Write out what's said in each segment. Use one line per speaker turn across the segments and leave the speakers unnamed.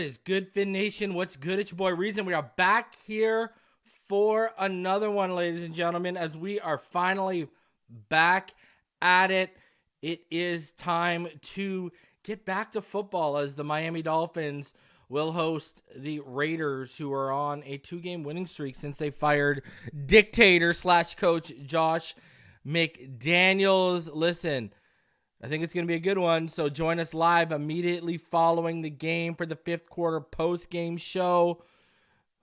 is good, Fin Nation? What's good? It's your boy Reason. We are back here for another one, ladies and gentlemen, as we are finally back at it. It is time to get back to football as the Miami Dolphins will host the Raiders, who are on a 2-game winning streak since they fired dictator/coach Josh McDaniels. Listen, I think it's going to be a good one, so join us live immediately following the game for the fifth quarter post-game show.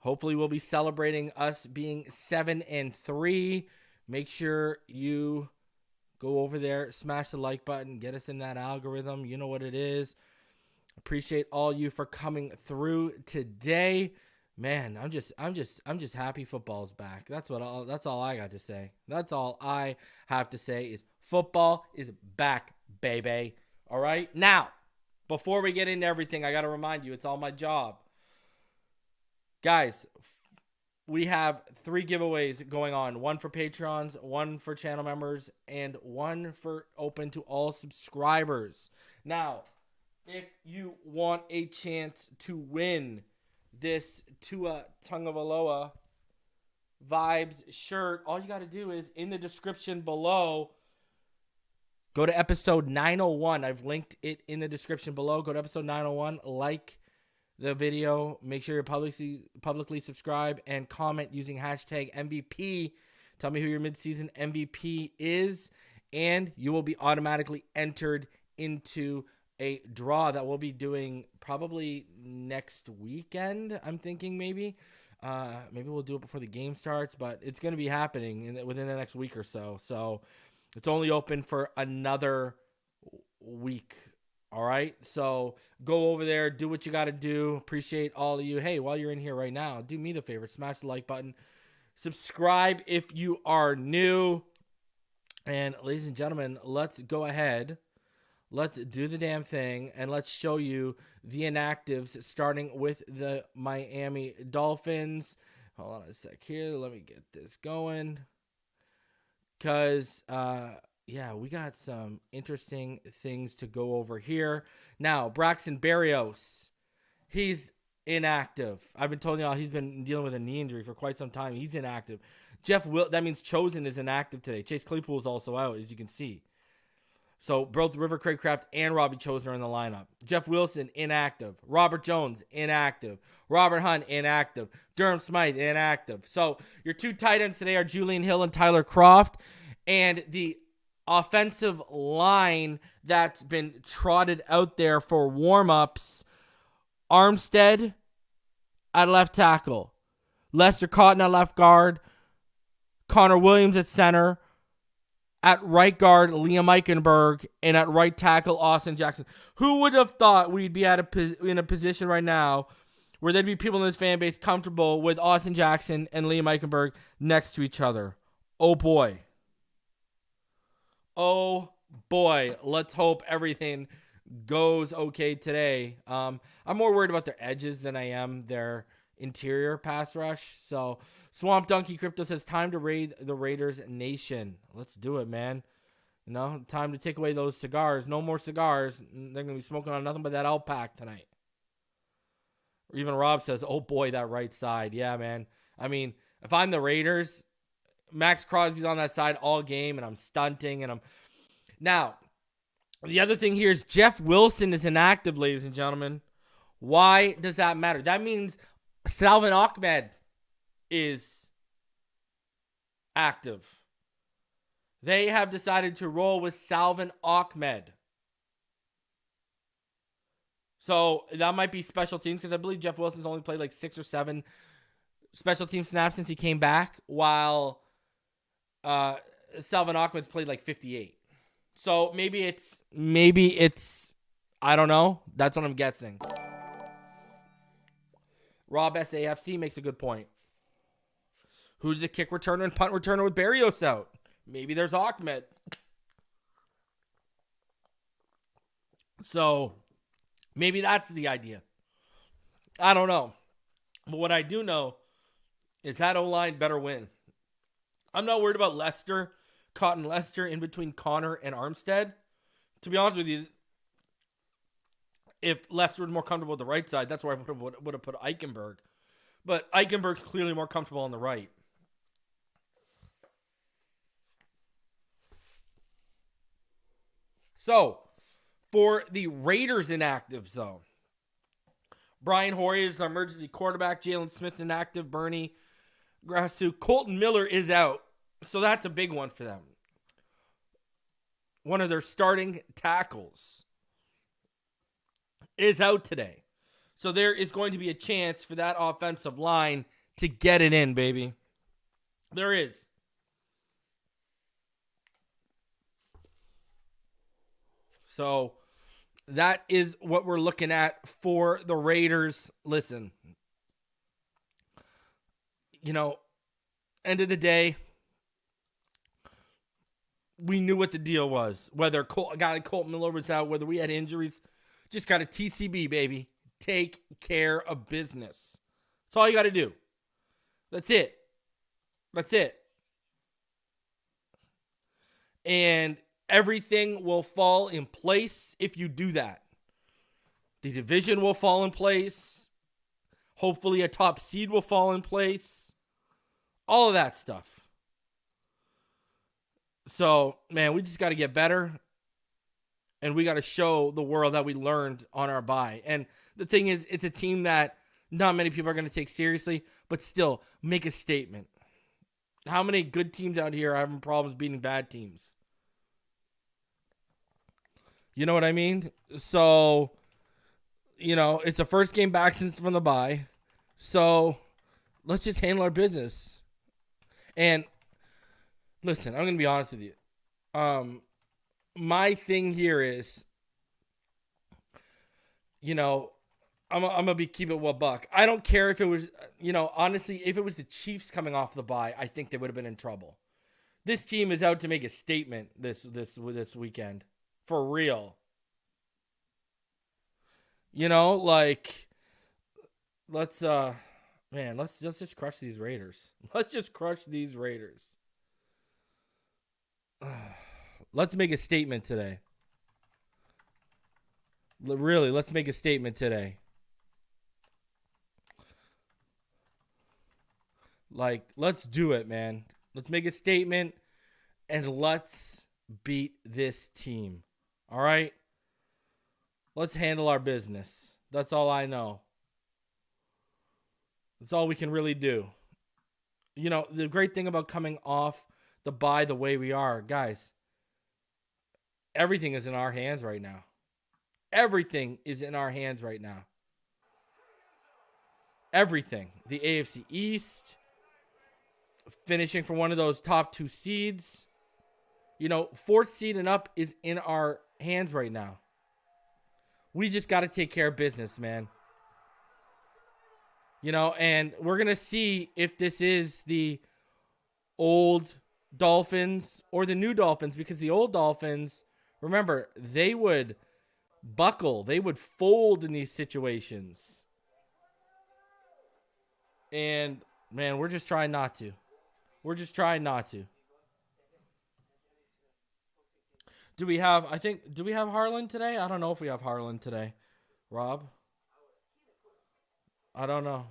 Hopefully we'll be celebrating us being 7-3. Make sure you go over there, smash the like button, get us in that algorithm. You know what it is. Appreciate all you for coming through today. Man, I'm just happy football's back. That's all I got to say. That's all I have to say is football is back, baby. All right? Now, before we get into everything, I got to remind you, it's all my job. Guys, we have 3 giveaways going on. 1 for Patrons, 1 for channel members, and 1 for open to all subscribers. Now, if you want a chance to win this Tua Tagovailoa vibes shirt, all you got to do is in the description below, go to episode 901. I've linked it in the description below. Go to episode 901, like the video, make sure you're publicly subscribe, and comment using hashtag MVP. Tell me who your midseason MVP is, and you will be automatically entered into a draw that we'll be doing probably next weekend. I'm thinking maybe we'll do it before the game starts, but it's going to be happening within the next week or so. So it's only open for another week. All right. So go over there, do what you got to do. Appreciate all of you. Hey, while you're in here right now, do me the favor, smash the like button, subscribe if you are new. And ladies and gentlemen, let's go ahead. Let's do the damn thing, and let's show you the inactives, starting with the Miami Dolphins. Hold on a sec here. Let me get this going. Because, we got some interesting things to go over here. Now, Braxton Berrios, he's inactive. I've been telling y'all he's been dealing with a knee injury for quite some time. He's inactive. That means Chosen is inactive today. Chase Claypool is also out, as you can see. So both River Craycraft and Robbie Chosen are in the lineup. Jeff Wilson, inactive. Robert Jones, inactive. Robert Hunt, inactive. Durham Smythe, inactive. So your 2 tight ends today are Julian Hill and Tyler Kroft. And the offensive line that's been trotted out there for warm-ups, Armstead at left tackle. Lester Cotton at left guard. Connor Williams at center. At right guard, Liam Eichenberg, and at right tackle, Austin Jackson. Who would have thought we'd be in a position right now where there'd be people in this fan base comfortable with Austin Jackson and Liam Eichenberg next to each other? Oh, boy. Oh, boy. Let's hope everything goes okay today. I'm more worried about their edges than I am their interior pass rush. So Swamp Donkey Crypto says time to raid the Raiders Nation. Let's do it, man. You know, time to take away those cigars. No more cigars. They're going to be smoking on nothing but that Outback tonight. Or even Rob says, oh boy, that right side. Yeah, man. I mean, if I'm the Raiders, Max Crosby's on that side all game, and I'm stunting, and I'm... Now, the other thing here is Jeff Wilson is inactive, ladies and gentlemen. Why does that matter? That means Salvin Ahmed is active. They have decided to roll with Salvin Ahmed. So that might be special teams, because I believe Jeff Wilson's only played like 6 or 7 special team snaps since he came back, while Salvin Ahmed's played like 58. So maybe it's I don't know. That's what I'm guessing. Rob SAFC makes a good point. Who's the kick returner and punt returner with Berrios out? Maybe there's Ahmed. So maybe that's the idea. I don't know. But what I do know is that O-line better win. I'm not worried about Cotton Lester in between Connor and Armstead. To be honest with you, If Lester was more comfortable with the right side, that's where I would have put Eichenberg. But Eichenberg's clearly more comfortable on the right. So, for the Raiders inactives, though, Brian Hoyer is the emergency quarterback. Jalen Smith's inactive. Bernie Grassu. Colton Miller is out. So that's a big one for them. One of their starting tackles is out today. So there is going to be a chance for that offensive line to get it in, baby. There is. So that is what we're looking at for the Raiders. Listen, end of the day, we knew what the deal was. Whether a guy like Colton Miller was out, whether we had injuries, just got a TCB, baby. Take care of business. That's all you got to do. That's it. And everything will fall in place if you do that. The division will fall in place. Hopefully a top seed will fall in place. All of that stuff. So, man, we just got to get better. And we got to show the world that we learned on our bye. And the thing is, it's a team that not many people are going to take seriously, but still make a statement. How many good teams out here are having problems beating bad teams? You know what I mean? So, it's the first game back since from the bye. So, let's just handle our business. And, listen, I'm going to be honest with you. My thing here is, I'm going to keep it $1. I don't care if it was, honestly, if it was the Chiefs coming off the bye, I think they would have been in trouble. This team is out to make a statement this weekend. For real. Let's just crush these Raiders. Let's just crush these Raiders. Let's make a statement today. Really, let's make a statement today. Let's do it, man. Let's make a statement and let's beat this team. All right? Let's handle our business. That's all I know. That's all we can really do. The great thing about coming off the bye the way we are, guys, everything is in our hands right now. Everything is in our hands right now. Everything. The AFC East, finishing for one of those top 2 seeds. 4th seed and up is in our hands right now. We just got to take care of business, man. And we're going to see if this is the old Dolphins or the new Dolphins, because the old Dolphins, remember, they would buckle. They would fold in these situations. And, man, we're just trying not to. Do we have Harlan today? I don't know if we have Harlan today. Rob? I don't know.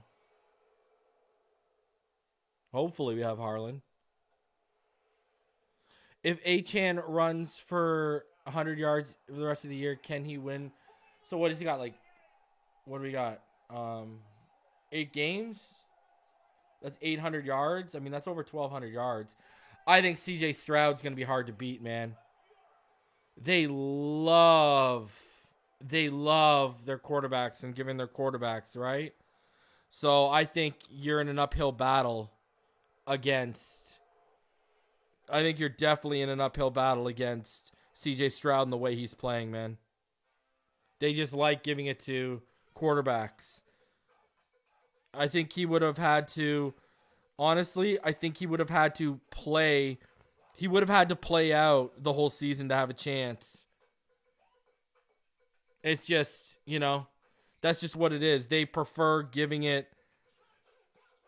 Hopefully we have Harlan. If Achane runs for 100 yards for the rest of the year, can he win? So what has he got? What do we got? 8 games? That's 800 yards. I mean, that's over 1,200 yards. I think CJ Stroud's going to be hard to beat, man. They love their quarterbacks and giving their quarterbacks, right? So I think you're in an uphill battle against you're definitely in an uphill battle against CJ Stroud and the way he's playing, man. They just like giving it to quarterbacks. I think he would have had to, honestly, play. He would have had to play out the whole season to have a chance. It's just, that's just what it is. They prefer giving it.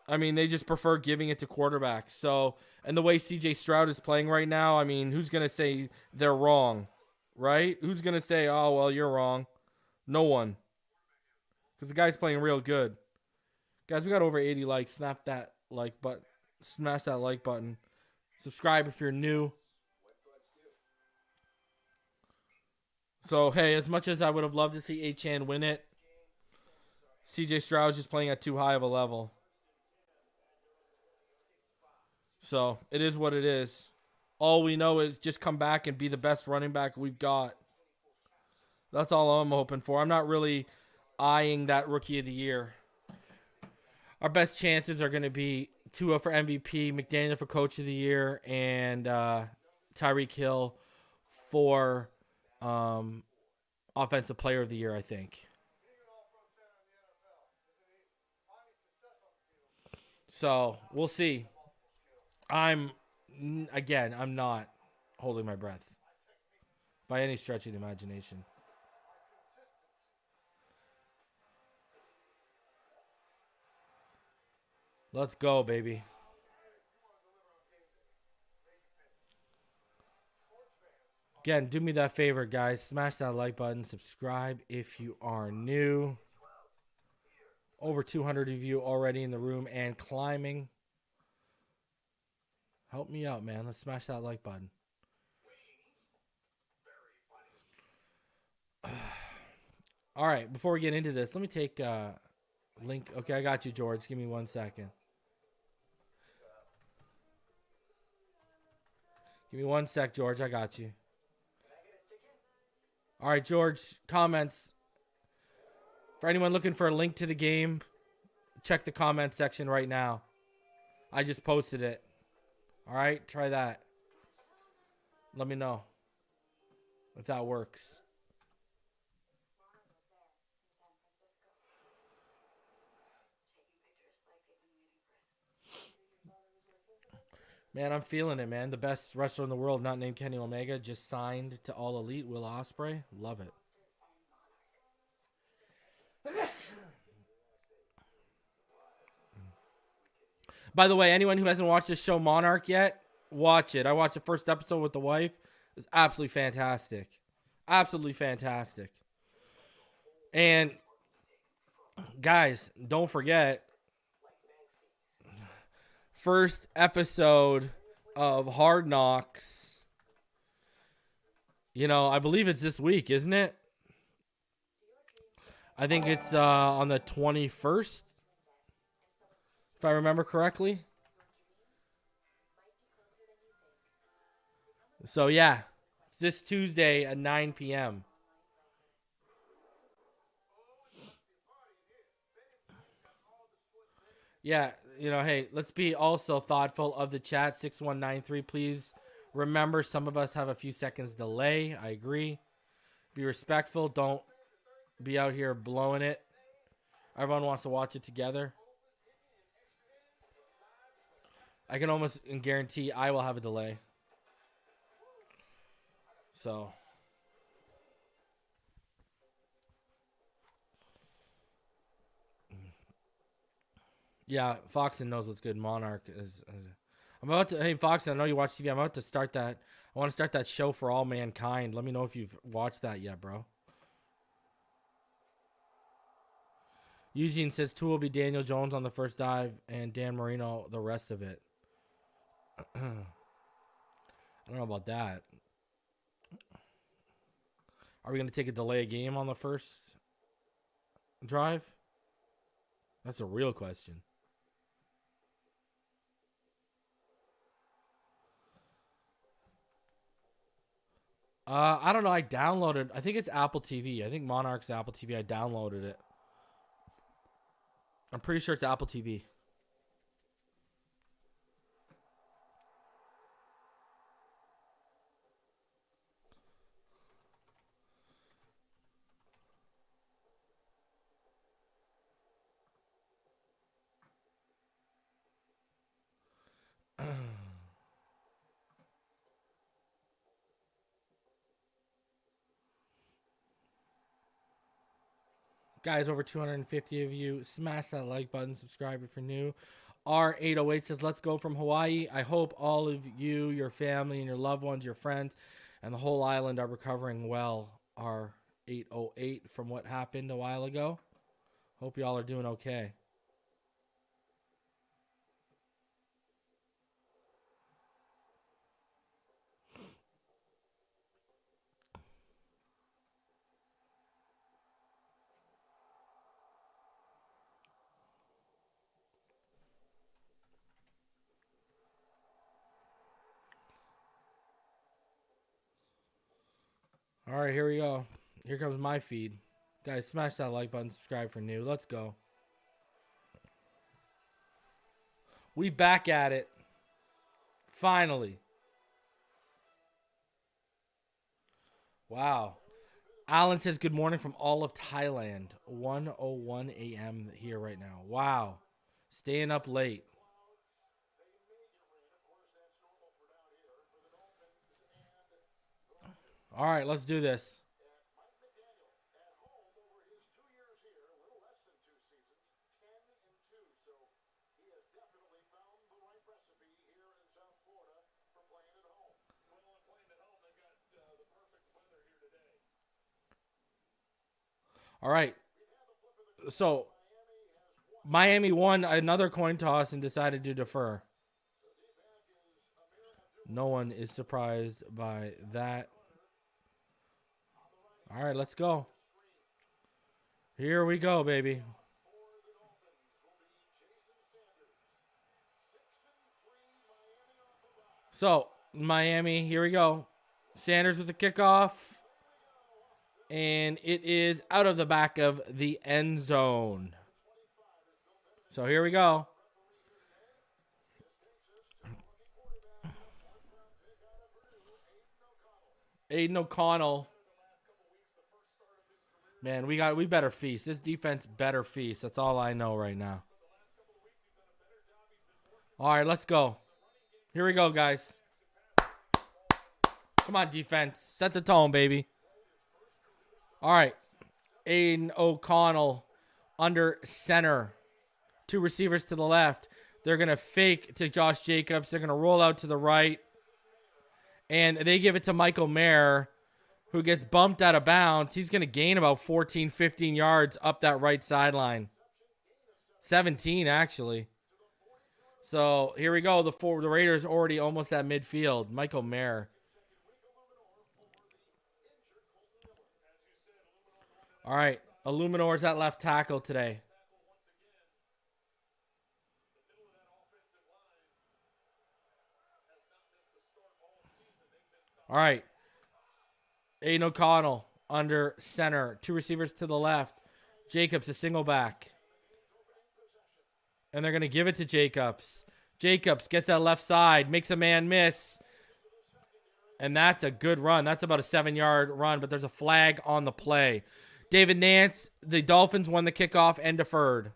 They just prefer giving it to quarterbacks. So, and the way CJ Stroud is playing right now, who's going to say they're wrong, right? Who's going to say, oh, well, you're wrong? No one. Because the guy's playing real good. Guys, we got over 80 likes. Snap that like button. Smash that like button. Subscribe if you're new. So, hey, as much as I would have loved to see Achane win it, CJ Stroud's just playing at too high of a level. So, it is what it is. All we know is just come back and be the best running back we've got. That's all I'm hoping for. I'm not really eyeing that Rookie of the Year. Our best chances are going to be Tua for MVP, McDaniel for Coach of the Year, and Tyreek Hill for Offensive Player of the Year, I think. So, we'll see. I'm not holding my breath by any stretch of the imagination. Let's go, baby. Again, do me that favor, guys. Smash that like button. Subscribe if you are new. Over 200 of you already in the room and climbing. Help me out, man. Let's smash that like button. All right, before we get into this, let me take link. Okay, I got you, George. Give me 1 second. Give me 1 sec, George. I got you. All right, George, comments. For anyone looking for a link to the game, check the comment section right now. I just posted it. All right, try that. Let me know if that works. Man, I'm feeling it, man. The best wrestler in the world, not named Kenny Omega, just signed to All Elite. Will Ospreay. Love it. By the way, anyone who hasn't watched this show Monarch yet, watch it. I watched the first episode with the wife. It's absolutely fantastic. Absolutely fantastic. And guys, don't forget, first episode of Hard Knocks. You know, I believe it's this week, isn't it? I think it's on the 21st, if I remember correctly. So, yeah, it's this Tuesday at 9 p.m. Yeah, you know, hey, let's be also thoughtful of the chat. 6193, please remember some of us have a few seconds delay. I agree. Be respectful. Don't be out here blowing it. Everyone wants to watch it together. I can almost guarantee I will have a delay. So. Yeah, Foxen knows what's good. Monarch is. I'm about to. Hey, Foxen, I know you watch TV. I'm about to start that. I want to start that show for all mankind. Let me know if you've watched that yet, bro. Eugene says 2 will be Daniel Jones on the first dive and Dan Marino the rest of it. I don't know about that. Are we going to take a delay game on the first drive? That's a real question. I don't know. I downloaded. I think it's Apple TV. I think Monarch's Apple TV. I downloaded it. I'm pretty sure it's Apple TV. Guys, over 250 of you. Smash that like button. Subscribe if you're new. R808 says, let's go from Hawaii. I hope all of you, your family, and your loved ones, your friends, and the whole island are recovering well. R808. 808 from what happened a while ago. Hope y'all are doing okay. All right, here we go. Here comes my feed. Guys, smash that like button, subscribe for new. Let's go. We back at it. Finally. Wow. Alan says good morning from all of Thailand. 1:01 a.m. here right now. Wow. Staying up late. All right, let's do this. All right. So, Miami won another coin toss and decided to defer. No one is surprised by that. All right, let's go. Here we go, baby. So, Miami, here we go. Sanders with the kickoff. And it is out of the back of the end zone. So, here we go. Aidan O'Connell. Man, we better feast. This defense better feast. That's all I know right now. All right, let's go. Here we go, guys. Come on, defense. Set the tone, baby. All right. Aidan O'Connell under center. 2 receivers to the left. They're going to fake to Josh Jacobs. They're going to roll out to the right. And they give it to Michael Mayer, who gets bumped out of bounds. He's going to gain about 14, 15 yards up that right sideline. 17, actually. So, here we go. The Raiders already almost at midfield. Michael Mayer. All right. Illuminor's at left tackle today. All right. Aidan O'Connell under center. 2 receivers to the left. Jacobs, a single back. And they're going to give it to Jacobs. Jacobs gets that left side. Makes a man miss. And that's a good run. That's about a 7-yard run. But there's a flag on the play. David Nance, the Dolphins won the kickoff and deferred.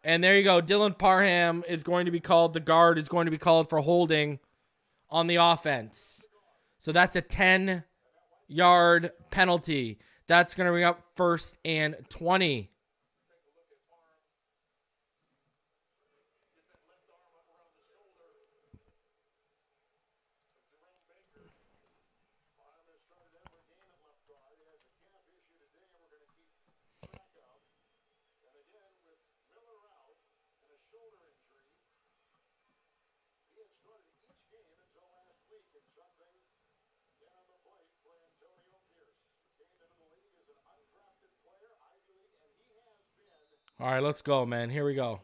And there you go. Dylan Parham is going to be called. The guard is going to be called for holding on the offense. So that's a 10-yard penalty. That's going to bring up 1st and 20. All right, let's go, man. Here we go.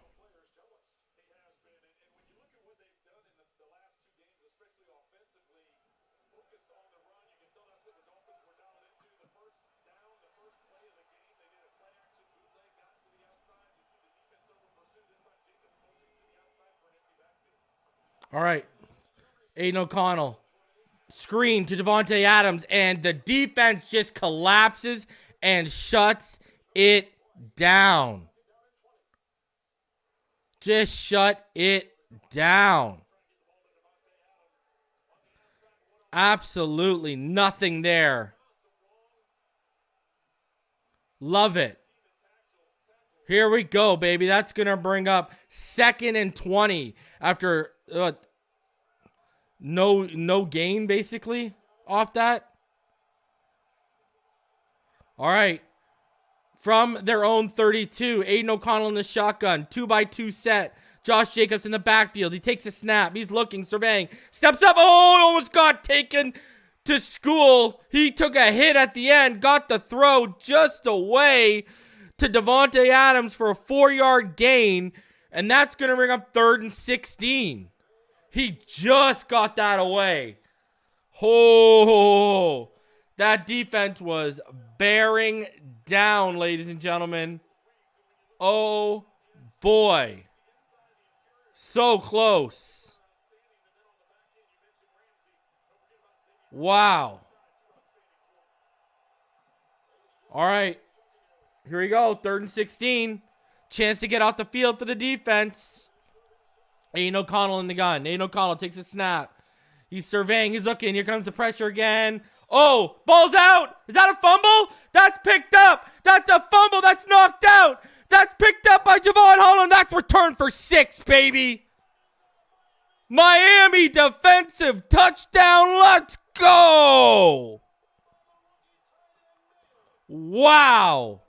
All right. Aidan O'Connell. Screen to Devontae Adams, and the defense just collapses and shuts it down. Just shut it down. Absolutely nothing there. Love it. Here we go, baby. That's going to bring up 2nd and 20 after no gain, basically, off that. All right. From their own 32, Aidan O'Connell in the shotgun. 2x2 set. Josh Jacobs in the backfield. He takes a snap. He's looking, surveying. Steps up. Oh, almost got taken to school. He took a hit at the end. Got the throw just away to Devontae Adams for a 4-yard gain. And that's going to bring up 3rd and 16. He just got that away. Oh, that defense was bearing down, ladies and gentlemen. Oh, boy. So close. Wow. All right. Here we go. 3rd and 16. Chance to get off the field for the defense. Aidan O'Connell in the gun. Aidan O'Connell takes a snap. He's surveying. He's looking. Here comes the pressure again. Oh, ball's out. Is that a fumble? That's picked up. That's a fumble. That's knocked out. That's picked up by Javon Holland. That's returned for 6, baby. Miami defensive touchdown. Let's go. Wow.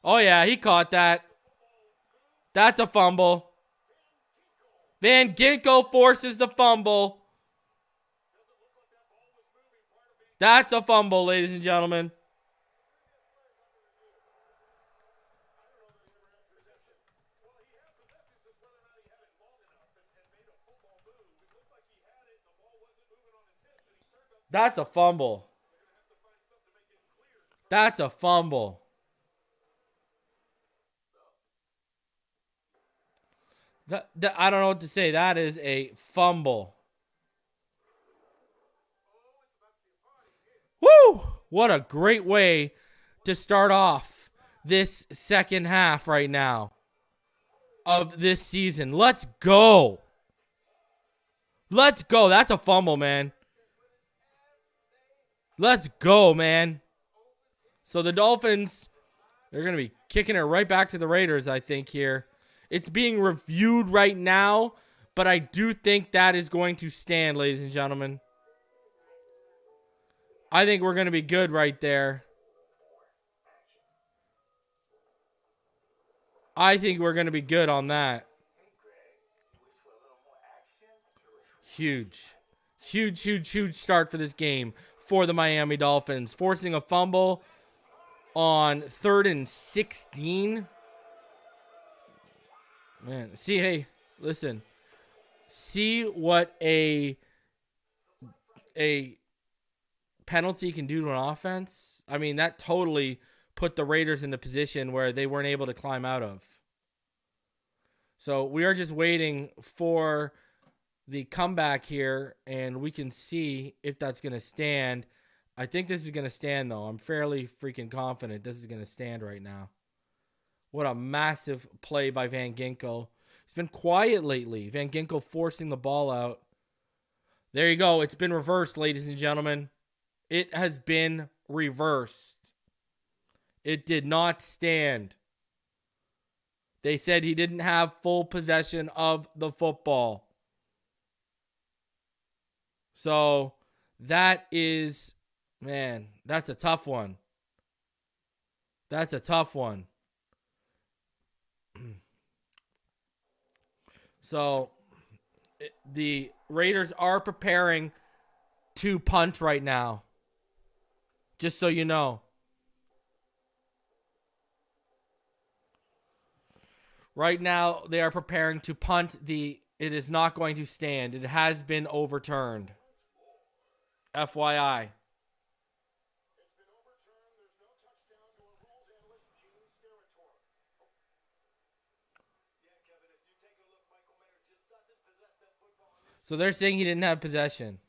Oh, yeah, he caught that. That's a fumble. Van Ginkel forces the fumble. That's a fumble, ladies and gentlemen. That's a fumble. That's a fumble. I don't know what to say. That is a fumble. Woo! What a great way to start off this second half right now of this season. Let's go. Let's go. That's a fumble, man. Let's go, man. So the Dolphins, they're going to be kicking it right back to the Raiders, I think, here. It's being reviewed right now, but I do think that is going to stand, ladies and gentlemen. I think we're going to be good right there. I think we're going to be good on that. Huge. Huge, huge, huge start for this game for the Miami Dolphins. Forcing a fumble on 3rd and 16. Man, see, hey, listen. See what a penalty can do to an offense? I mean, that totally put the Raiders in the position where they weren't able to climb out of. So we are just waiting for the comeback here, and we can see if that's going to stand. I think this is going to stand, though. I'm fairly freaking confident this is going to stand right now. What a massive play by Van Ginkel. He's been quiet lately. Van Ginkel forcing the ball out. There you go. It's been reversed, ladies and gentlemen. It has been reversed. It did not stand. They said he didn't have full possession of the football. So that is, man, that's a tough one. That's a tough one. So the Raiders are preparing to punt right now. Just so you know. Right now, they are preparing to punt. It is not going to stand. It has been overturned. FYI. So they're saying he didn't have possession.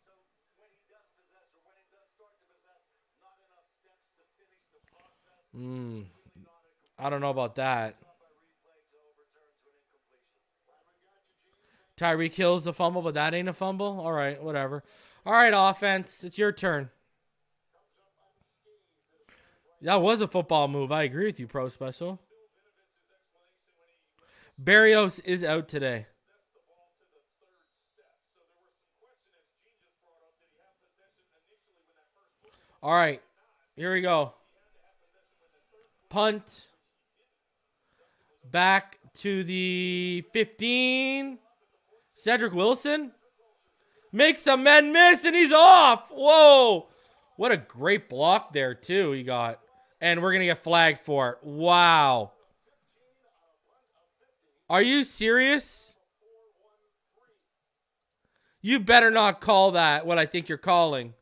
I don't know about that. Tyreek Hill's a fumble, but that ain't a fumble? All right, whatever. All right, offense, it's your turn. That was a football move. I agree with you, Pro Special. Barrios is out today. All right. Here we go. Punt. Back to the 15. Cedric Wilson makes some men miss, and he's off. Whoa. What a great block there, too, he got. And we're going to get flagged for it. Wow. Are you serious? You better not call that what I think you're calling.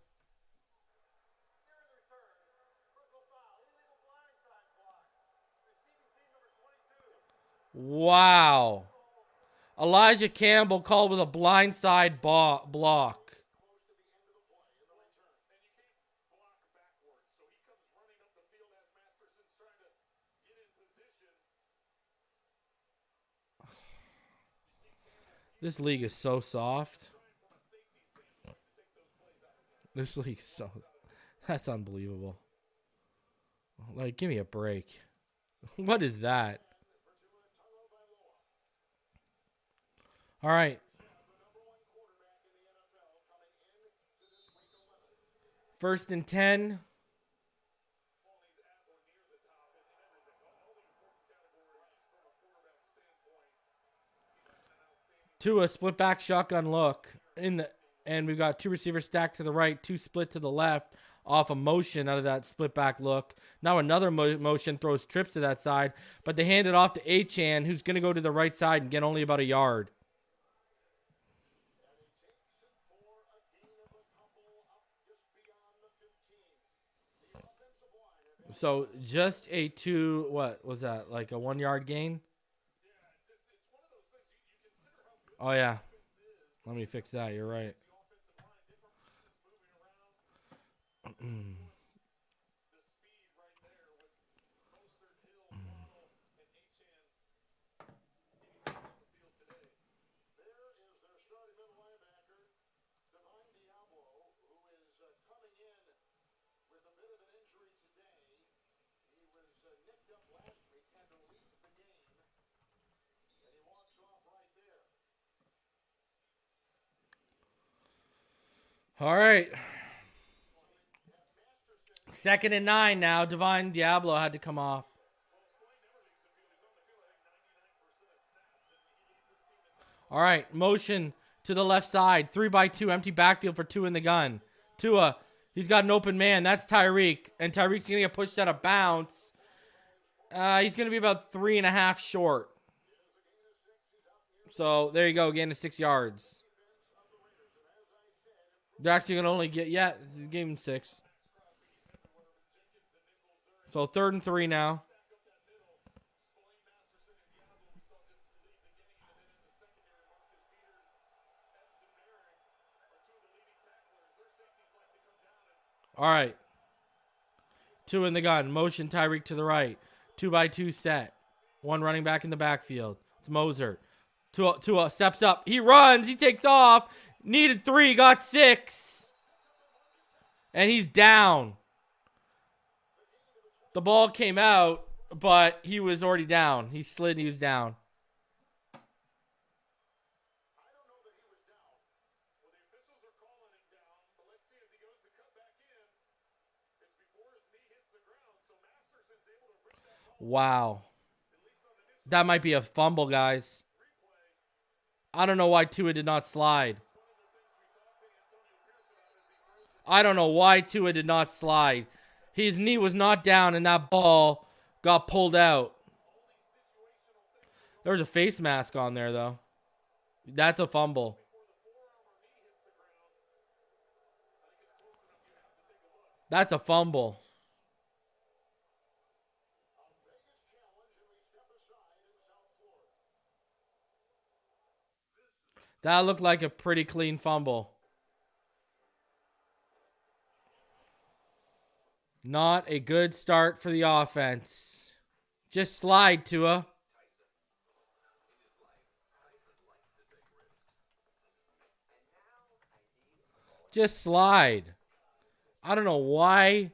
Wow. Elijah Campbell called with a blindside block. This league is so soft. This league is so... That's unbelievable. Like, give me a break. What is that? All right. First and 10. Tua split back shotgun look and we've got two receivers stacked to the right, two split to the left off a motion out of that split back look. Now another motion throws trips to that side, but they hand it off to Achane, who's going to go to the right side and get only about a yard. So just a two, what was that, like a 1 yard gain? Oh, yeah. Let me fix that. You're right. All right. 2nd and 9 now. Divine Diablo had to come off. All right. Motion to the left side. 3-by-2. Empty backfield for Tua in the gun. Tua, he's got an open man. That's Tyreek. And Tyreek's going to get pushed out of bounds. He's going to be about 3.5 short. So there you go. Gain of 6 yards. They're actually going to only get, gave him 6. So 3rd and 3 now. All right. Tua in the gun. Motion Tyreek to the right. 2-by-2 set. One running back in the backfield. It's Moser. Tua steps up. He runs. He takes off. Needed 3, got 6. And he's down. The ball came out, but he was already down. He slid, he was down. Wow. That might be a fumble, guys. I don't know why Tua did not slide. I don't know why Tua did not slide. His knee was not down, and that ball got pulled out. There was a face mask on there, though. That's a fumble. That's a fumble. That looked like a pretty clean fumble. Not a good start for the offense. Just slide, Tua. Just slide. I don't know why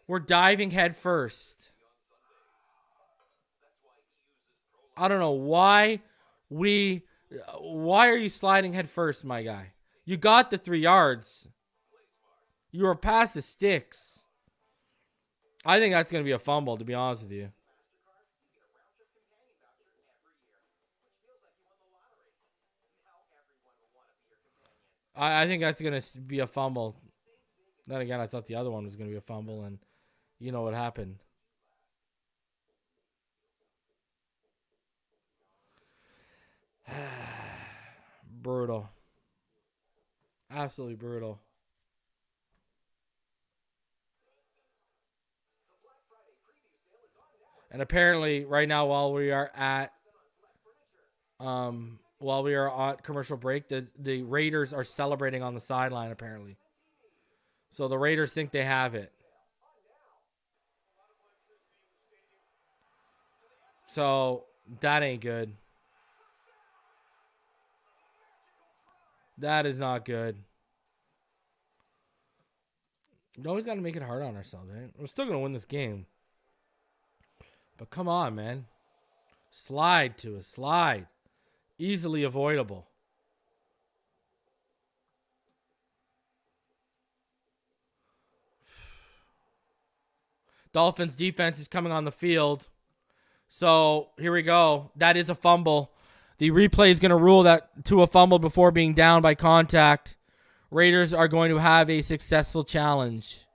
we're diving head first. I don't know why are you sliding head first, my guy? You got the 3 yards. You were past the sticks. I think that's going to be a fumble, to be honest with you. I think that's going to be a fumble. Then again, I thought the other one was going to be a fumble, and you know what happened. Brutal. Absolutely brutal. And apparently, right now, while we are on commercial break, the Raiders are celebrating on the sideline, apparently. So the Raiders think they have it. So that ain't good. That is not good. You always got to make it hard on ourselves, right? We're still going to win this game. But come on, man. Slide to us. Slide. Easily avoidable. Dolphins defense is coming on the field. So here we go. That is a fumble. The replay is going to rule that Tua fumbled before being down by contact. Raiders are going to have a successful challenge.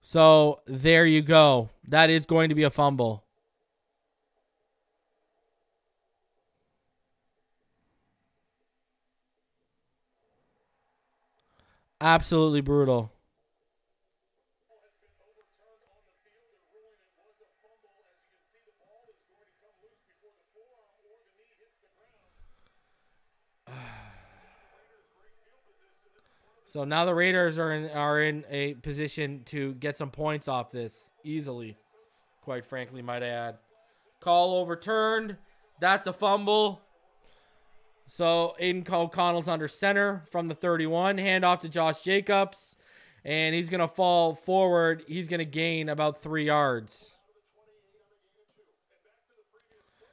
So there you go. That is going to be a fumble. Absolutely brutal. So now the Raiders are in a position to get some points off this easily, quite frankly, might I add. Call overturned. That's a fumble. So Aidan O'Connell's under center from the 31. Hand off to Josh Jacobs. And he's going to fall forward. He's going to gain about 3 yards.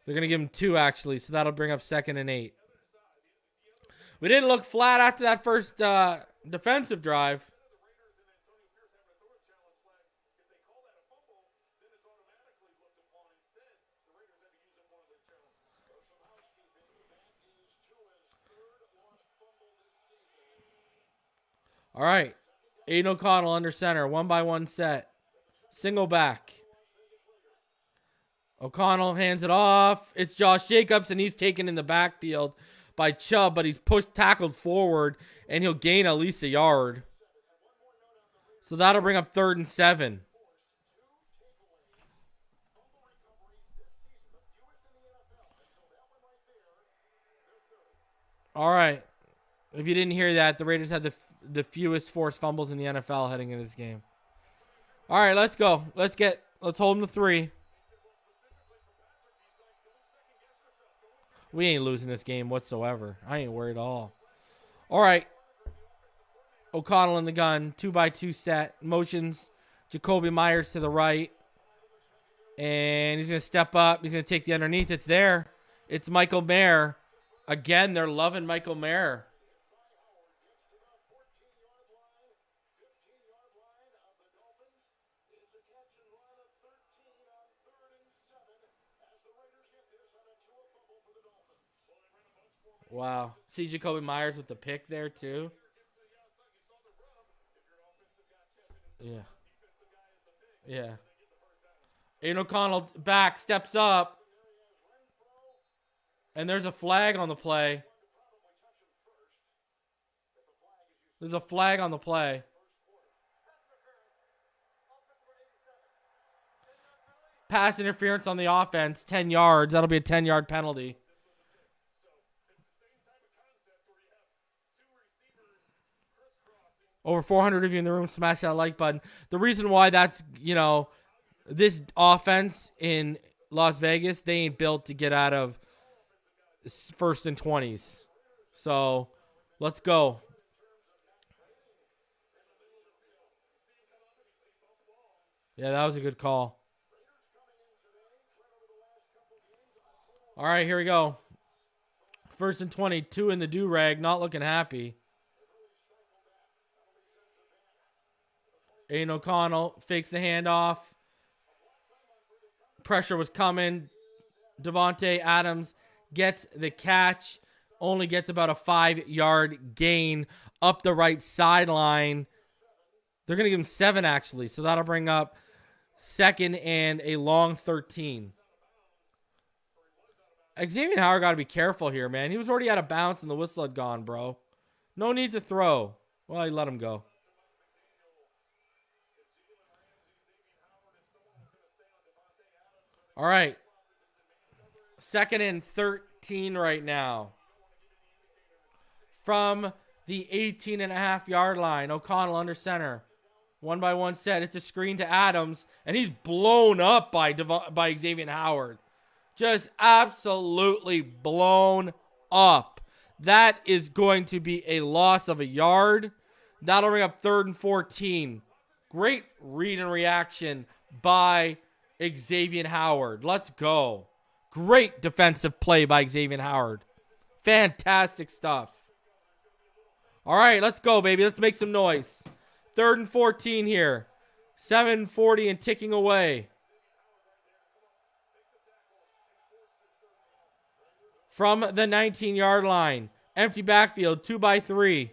They're going to give him 2, actually. So that'll bring up 2nd and 8. We didn't look flat after that first defensive drive. All right. Aidan O'Connell under center. 1-by-1 set. Single back. O'Connell hands it off. It's Josh Jacobs, and he's taken in the backfield by Chubb, but he's tackled forward, and he'll gain at least a yard. So that'll bring up 3rd and 7. All right. If you didn't hear that, the Raiders had the fewest forced fumbles in the NFL heading into this game. All right, let's go. Let's hold them to 3. We ain't losing this game whatsoever. I ain't worried at all. All right. O'Connell in the gun. 2-by-2 set. Motions Jacoby Myers to the right. And he's going to step up. He's going to take the underneath. It's there. It's Michael Mayer. Again, they're loving Michael Mayer. Wow. See Jacoby Myers with the pick there, too. Yeah. Yeah. Aidan O'Connell back, steps up. And there's a flag on the play. There's a flag on the play. Pass interference on the offense, 10 yards. That'll be a 10-yard penalty. Over 400 of you in the room, smash that like button. The reason why that's, this offense in Las Vegas, they ain't built to get out of 1st and 20s. So, let's go. Yeah, that was a good call. All right, here we go. First and 22 in the do-rag. Not looking happy. Aidan O'Connell fakes the handoff. Pressure was coming. Davante Adams gets the catch. Only gets about a 5-yard gain up the right sideline. They're going to give him 7, actually. So that'll bring up second and a long 13. Xavier Howard got to be careful here, man. He was already out of bounds and the whistle had gone, bro. No need to throw. Well, he let him go. All right. Second and 13 right now. From the 18.5-yard line. O'Connell under center. 1-by-1 set. It's a screen to Adams. And he's blown up by Xavier Howard. Just absolutely blown up. That is going to be a loss of a yard. That'll bring up 3rd and 14. Great read and reaction by Xavier Howard. Let's go. Great defensive play by Xavier Howard. Fantastic stuff. All right, let's go, baby. Let's make some noise. 3rd and 14 here. 7:40 and ticking away. From the 19-yard line. Empty backfield, 2-by-3.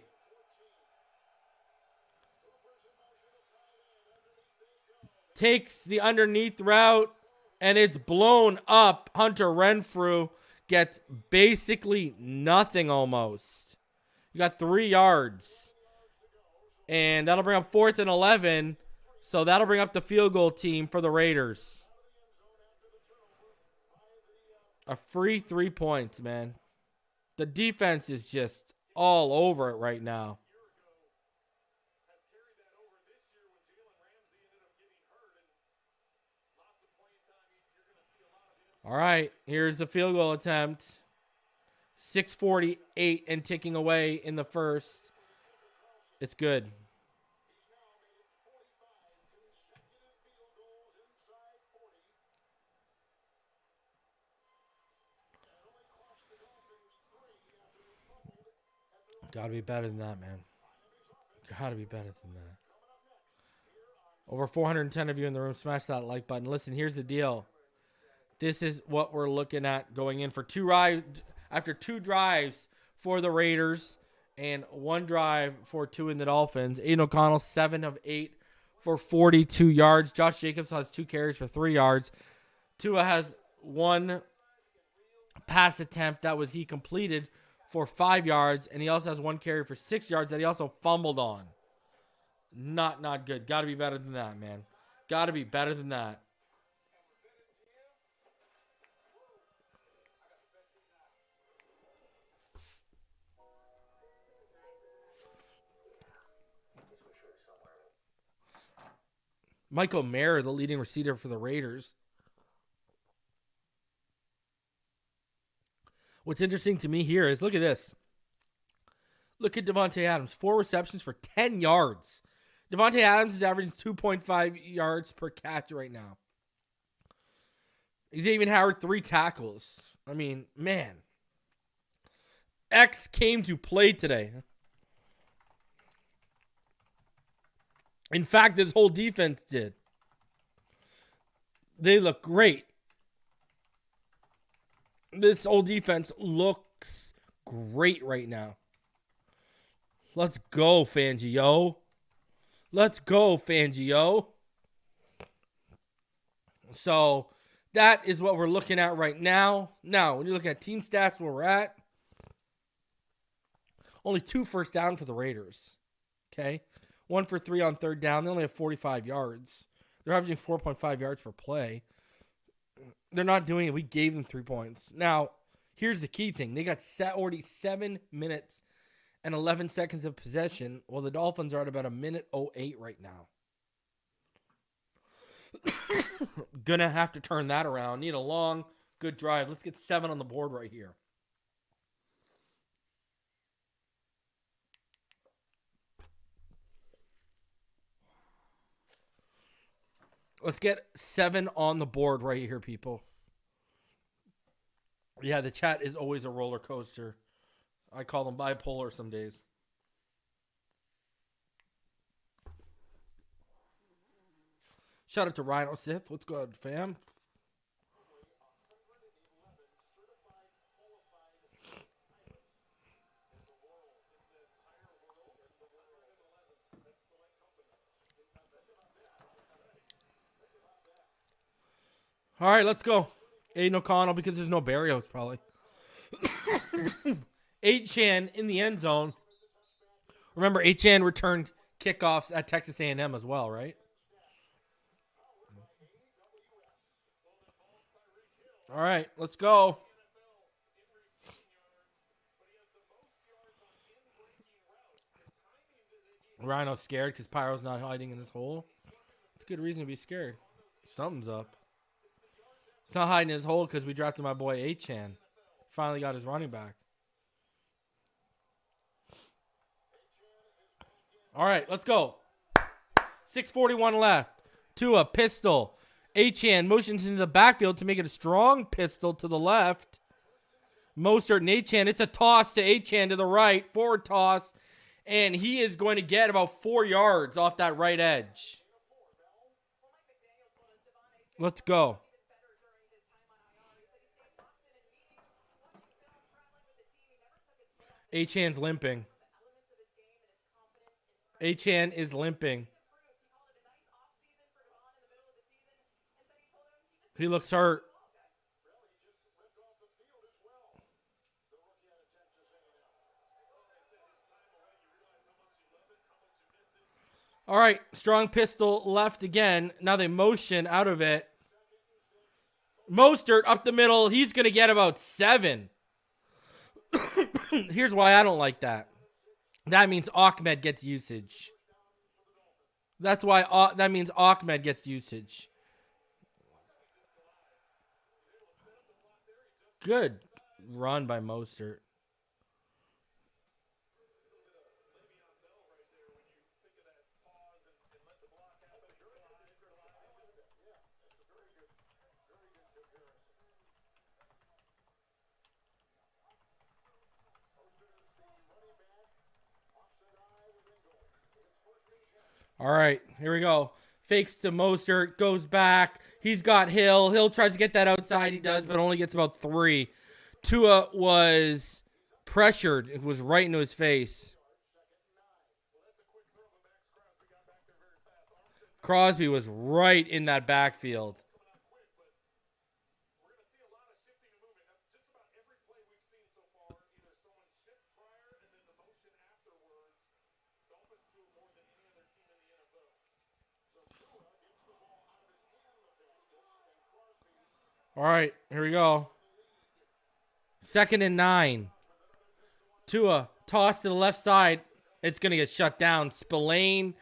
Takes the underneath route, and it's blown up. Hunter Renfrew gets basically nothing almost. You got 3 yards. And that'll bring up 4th and 11. So that'll bring up the field goal team for the Raiders. A free 3 points, man. The defense is just all over it right now. All right, here's the field goal attempt. 6:48 and ticking away in the first. It's good. Got to be better than that, man. Got to be better than that. Over 410 of you in the room. Smash that like button. Listen, here's the deal. This is what we're looking at going in for after 2 drives for the Raiders and 1 drive for Tua and the Dolphins. Aidan O'Connell, 7 of 8 for 42 yards. Josh Jacobs has 2 carries for 3 yards. Tua has 1 pass attempt that he completed for 5 yards, and he also has 1 carry for 6 yards that he also fumbled on. Not good. Got to be better than that, man. Got to be better than that. Michael Mayer, the leading receiver for the Raiders. What's interesting to me here is, look at this. Look at Davante Adams. 4 receptions for 10 yards. Davante Adams is averaging 2.5 yards per catch right now. Xavier Howard, 3 tackles. I mean, man. X came to play today. In fact, this whole defense did. They look great. This whole defense looks great right now. Let's go, Fangio. Let's go, Fangio. So, that is what we're looking at right now. Now, when you look at team stats where we're at, only 2 first down for the Raiders. Okay? 1 for 3 on 3rd down. They only have 45 yards. They're averaging 4.5 yards per play. They're not doing it. We gave them 3 points. Now, here's the key thing. They got already 7 minutes and 11 seconds of possession, while the Dolphins are at about 1:08 right now. Gonna have to turn that around. Need a long, good drive. Let's get 7 on the board right here. Let's get 7 on the board right here, people. Yeah, the chat is always a roller coaster. I call them bipolar some days. Shout out to Rhino Sith. What's good, fam? All right, let's go. Aidan O'Connell, because there's no Barrios, probably. 8chan in the end zone. Remember, 8chan returned kickoffs at Texas A&M as well, right? All right, let's go. Rhino's scared because Pyro's not hiding in his hole. It's a good reason to be scared. Something's up. He's not hiding in his hole because we drafted my boy 8chan. Finally got his running back. All right, let's go. 6:41 left. Tua, pistol. 8chan motions into the backfield to make it a strong pistol to the left. Mostert and 8chan. It's a toss to 8chan to the right. Forward toss. And he is going to get about 4 yards off that right edge. Let's go. Achan's limping. Achan is limping. He looks hurt. All right, strong pistol left again. Now they motion out of it. Mostert up the middle. He's going to get about 7. Here's why I don't like that. That means Ahmed gets usage. That's why that means Ahmed gets usage. Good run by Mostert. All right, here we go. Fakes to Mostert, goes back. He's got Hill. Hill tries to get that outside. He does, but only gets about 3. Tua was pressured. It was right into his face. Crosby was right in that backfield. All right, here we go. 2nd and 9. Tua, toss to the left side. It's going to get shut down. Spillane,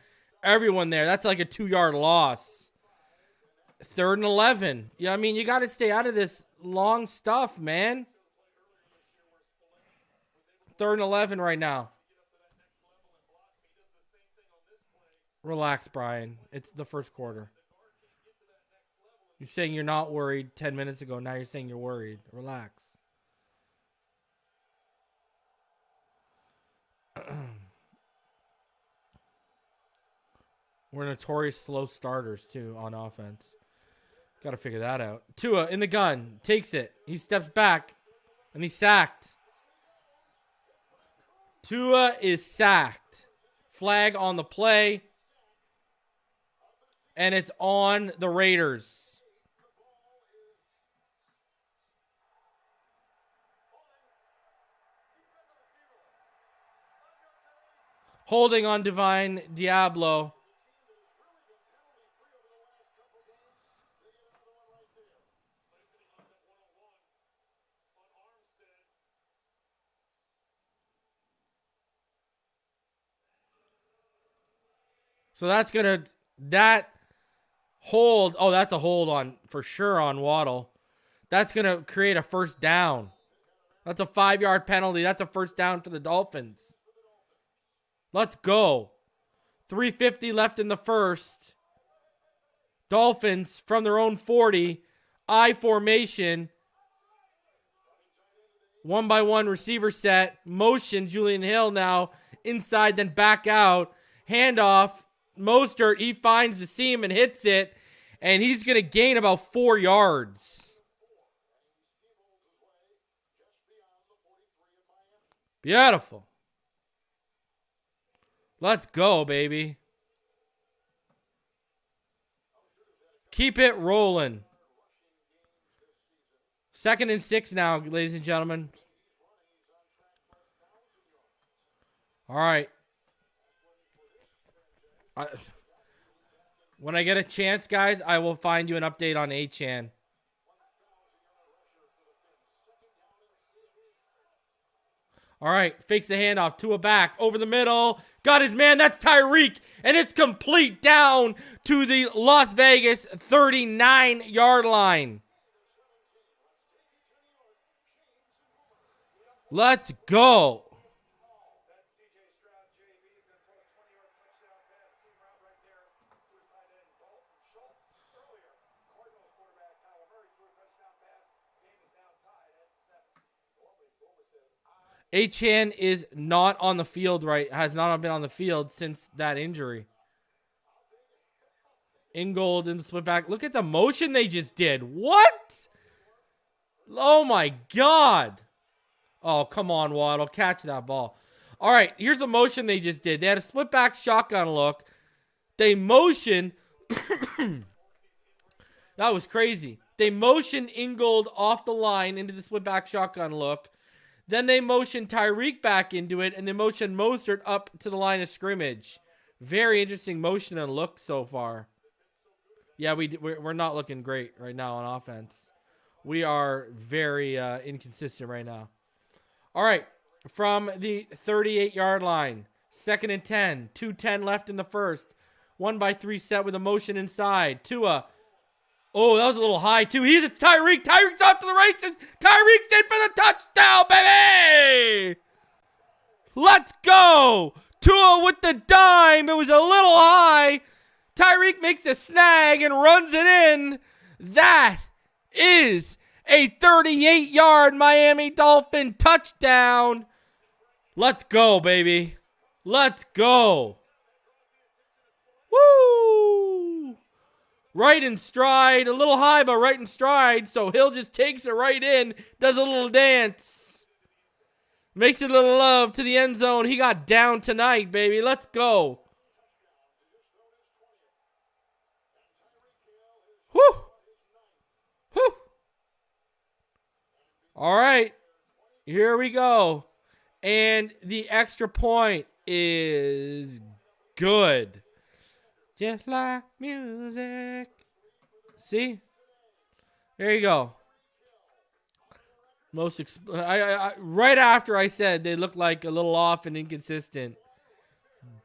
everyone there. That's like a 2-yard loss. 3rd and 11. Yeah, I mean, you got to stay out of this long stuff, man. 3rd and 11 right now. Relax, Brian. It's the first quarter. You're saying you're not worried 10 minutes ago. Now you're saying you're worried. Relax. We're notorious slow starters, too, on offense. Got to figure that out. Tua in the gun. Takes it. He steps back. And he's sacked. Tua is sacked. Flag on the play. And it's on the Raiders. Holding on Divine Diablo. So that's going to, that hold, oh, that's a hold on, for sure on Waddle. That's going to create a first down. That's a 5-yard penalty. That's a first down for the Dolphins. Let's go. 3:50 left in the first. Dolphins from their own 40. I formation. 1-by-1 receiver set. Motion, Julian Hill now inside, then back out. Handoff. Mostert, he finds the seam and hits it. And he's going to gain about 4 yards. Beautiful. Let's go, baby. Keep it rolling. 2nd and 6 now, ladies and gentlemen. All right. When I get a chance, guys, I will find you an update on Achane. All right, fakes the handoff. Tua back over the middle. Got his man. That's Tyreek. And it's complete down to the Las Vegas 39-yard line. Let's go. Achane is not on the field, right? Has not been on the field since that injury. Ingold in the split back. Look at the motion they just did. What? Oh, my God. Oh, come on, Waddle. Catch that ball. All right, here's the motion they just did. They had a split back shotgun look. They motioned. That was crazy. They motioned Ingold off the line into the split back shotgun look. Then they motioned Tyreek back into it, and they motioned Mostert up to the line of scrimmage. Very interesting motion and look so far. Yeah, we're not looking great right now on offense. We are very inconsistent right now. All right, from the 38-yard line, 2nd and 10, 2:10 left in the first. 1-by-3 set with a motion inside. Tua. Oh, that was a little high, too. He's Tyreek. Tyreek's off to the races. Tyreek's in for the touchdown, baby! Let's go! Tua with the dime. It was a little high. Tyreek makes a snag and runs it in. That is a 38-yard Miami Dolphin touchdown. Let's go, baby. Let's go. Woo! Right in stride. A little high, but right in stride. So Hill just takes it right in. Does a little dance. Makes it a little love to the end zone. He got down tonight, baby. Let's go. Whew. Whew. All right. Here we go. And the extra point is good. Just like music. See? There you go. Right after I said they look like a little off and inconsistent.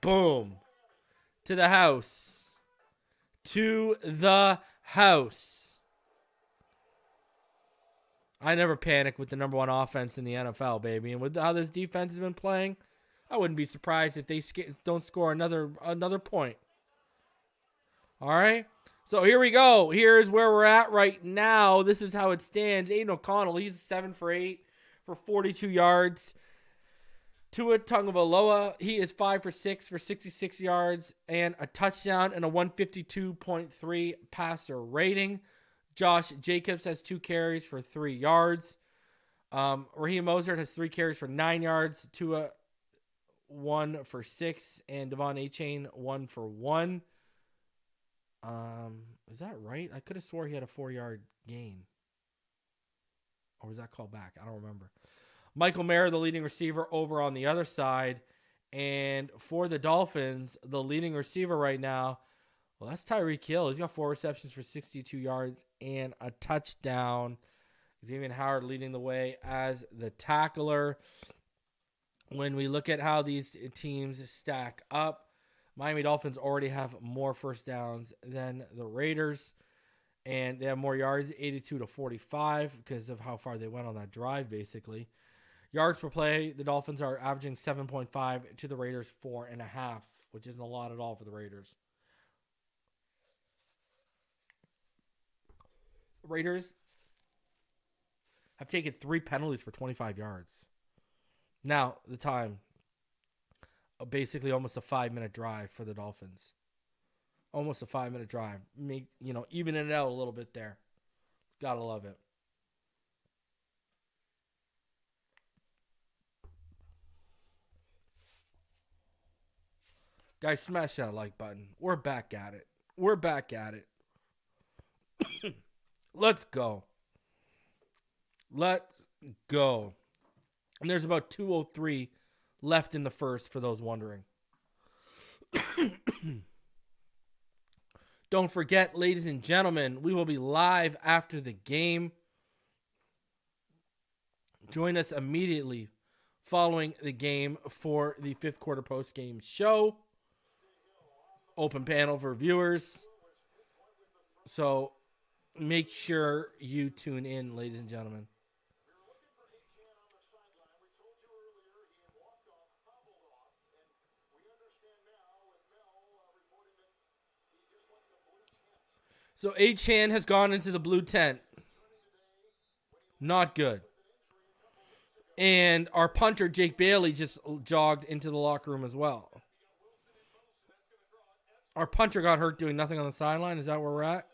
Boom. To the house. To the house. I never panic with the number one offense in the NFL, baby. And with how this defense has been playing, I wouldn't be surprised if they don't score another point. All right. So here we go. Here's where we're at right now. This is how it stands. Aidan O'Connell, he's 7 for 8 for 42 yards. Tua Tagovailoa, he is 5 for 6 for 66 yards and a touchdown and a 152.3 passer rating. Josh Jacobs has 2 carries for 3 yards. Raheem Mostert has 3 carries for 9 yards. Tua 1 for 6 and Devon Achane 1 for 1. Is that right? I could have swore he had a 4-yard gain. Or was that called back? I don't remember. Michael Mayer, the leading receiver, over on the other side. And for the Dolphins, the leading receiver right now, well, that's Tyreek Hill. He's got 4 receptions for 62 yards and a touchdown. Xavier Howard leading the way as the tackler. When we look at how these teams stack up, Miami Dolphins already have more first downs than the Raiders, and they have more yards, 82 to 45, because of how far they went on that drive, basically. Yards per play, the Dolphins are averaging 7.5 to the Raiders 4.5, which isn't a lot at all for the Raiders. Raiders have taken 3 penalties for 25 yards. Now, the time, basically almost a 5-minute drive for the Dolphins. Almost a 5-minute drive. Even it out a little bit there. Gotta love it. Guys, smash that like button. We're back at it. Let's go. And there's about 2:03 left in the first for those wondering. Don't forget, ladies and gentlemen, we will be live after the game. Join us immediately following the game for the fifth quarter post-game show. Open panel for viewers. So make sure you tune in, ladies and gentlemen. So Achan has gone into the blue tent. Not good. And our punter, Jake Bailey, just jogged into the locker room as well. Our punter got hurt doing nothing on the sideline. Is that where we're at?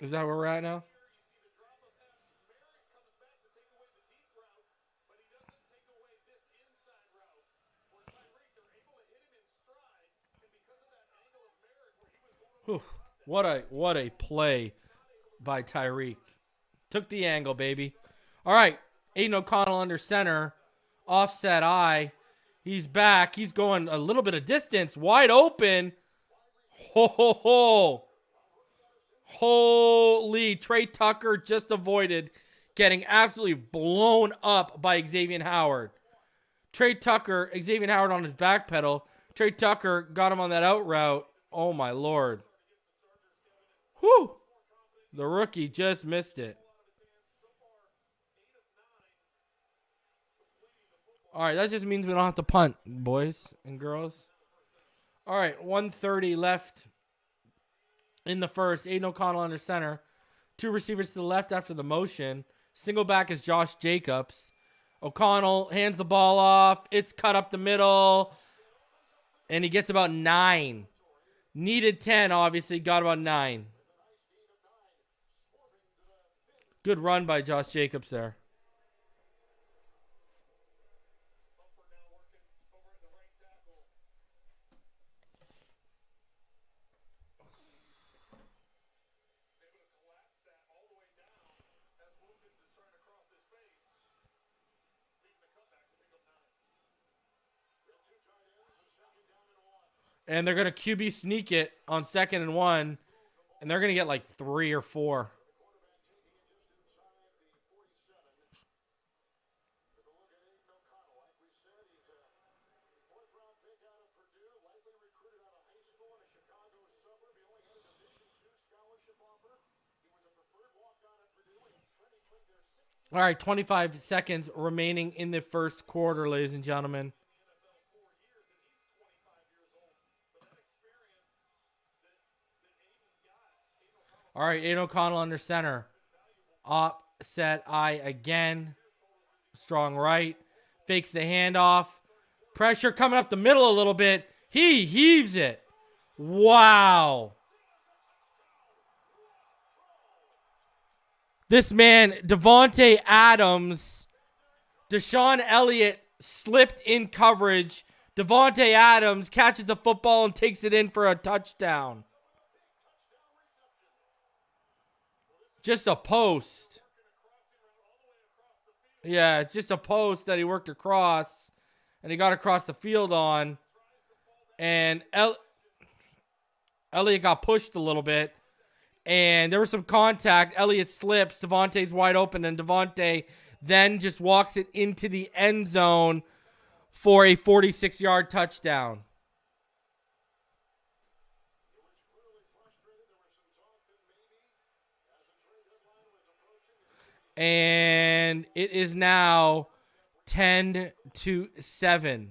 Is that where we're at now? Whew. What a play by Tyreek. Took the angle, baby. All right. Aidan O'Connell under center. Offset eye. He's back. He's going a little bit of distance. Wide open. Ho, ho, ho. Holy. Trey Tucker just avoided getting absolutely blown up by Xavier Howard. Xavier Howard on his back pedal. Trey Tucker got him on that out route. Oh, my Lord. Whew. The rookie just missed it. All right, that just means we don't have to punt, boys and girls. All right, 1:30 left in the first. Aidan O'Connell under center. 2 receivers to the left after the motion. Single back is Josh Jacobs. O'Connell hands the ball off. It's cut up the middle. And he gets about 9. Needed 10, obviously. Got about 9. Good run by Josh Jacobs there. And they're going to QB sneak it on 2nd and 1. And they're going to get like 3 or 4. All right, 25 seconds remaining in the first quarter, ladies and gentlemen. All right, Aidan O'Connell under center. Offset eye again. Strong right. Fakes the handoff. Pressure coming up the middle a little bit. He heaves it. Wow. This man, Davante Adams, Deshaun Elliott slipped in coverage. Davante Adams catches the football and takes it in for a touchdown. Just a post. Yeah, it's just a post that he worked across. And he got across the field on. And Elliott got pushed a little bit. And there was some contact. Elliott slips. Davante's wide open. And Davante then just walks it into the end zone for a 46-yard touchdown. And it is now 10-7.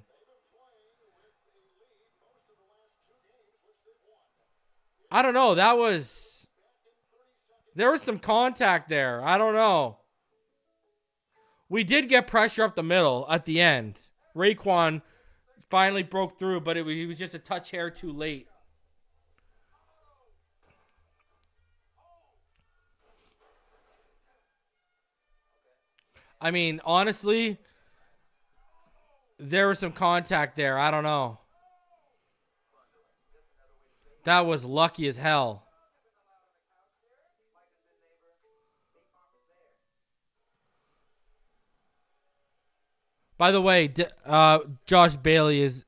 I don't know. That was There was some contact there. I don't know. We did get pressure up the middle at the end. Raekwon finally broke through, but he was just a touch hair too late. I mean, honestly, there was some contact there. I don't know. That was lucky as hell. By the way, Josh Bailey is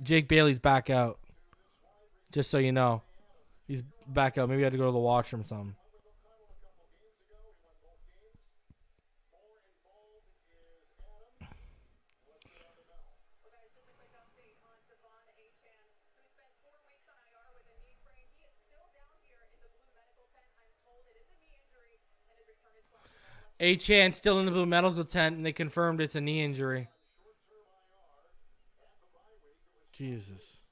Jake Bailey's back out. Just so you know, he's back out. Maybe I had to go to the washroom or something. Achan still in the blue medical tent, and they confirmed it's a knee injury. Jesus.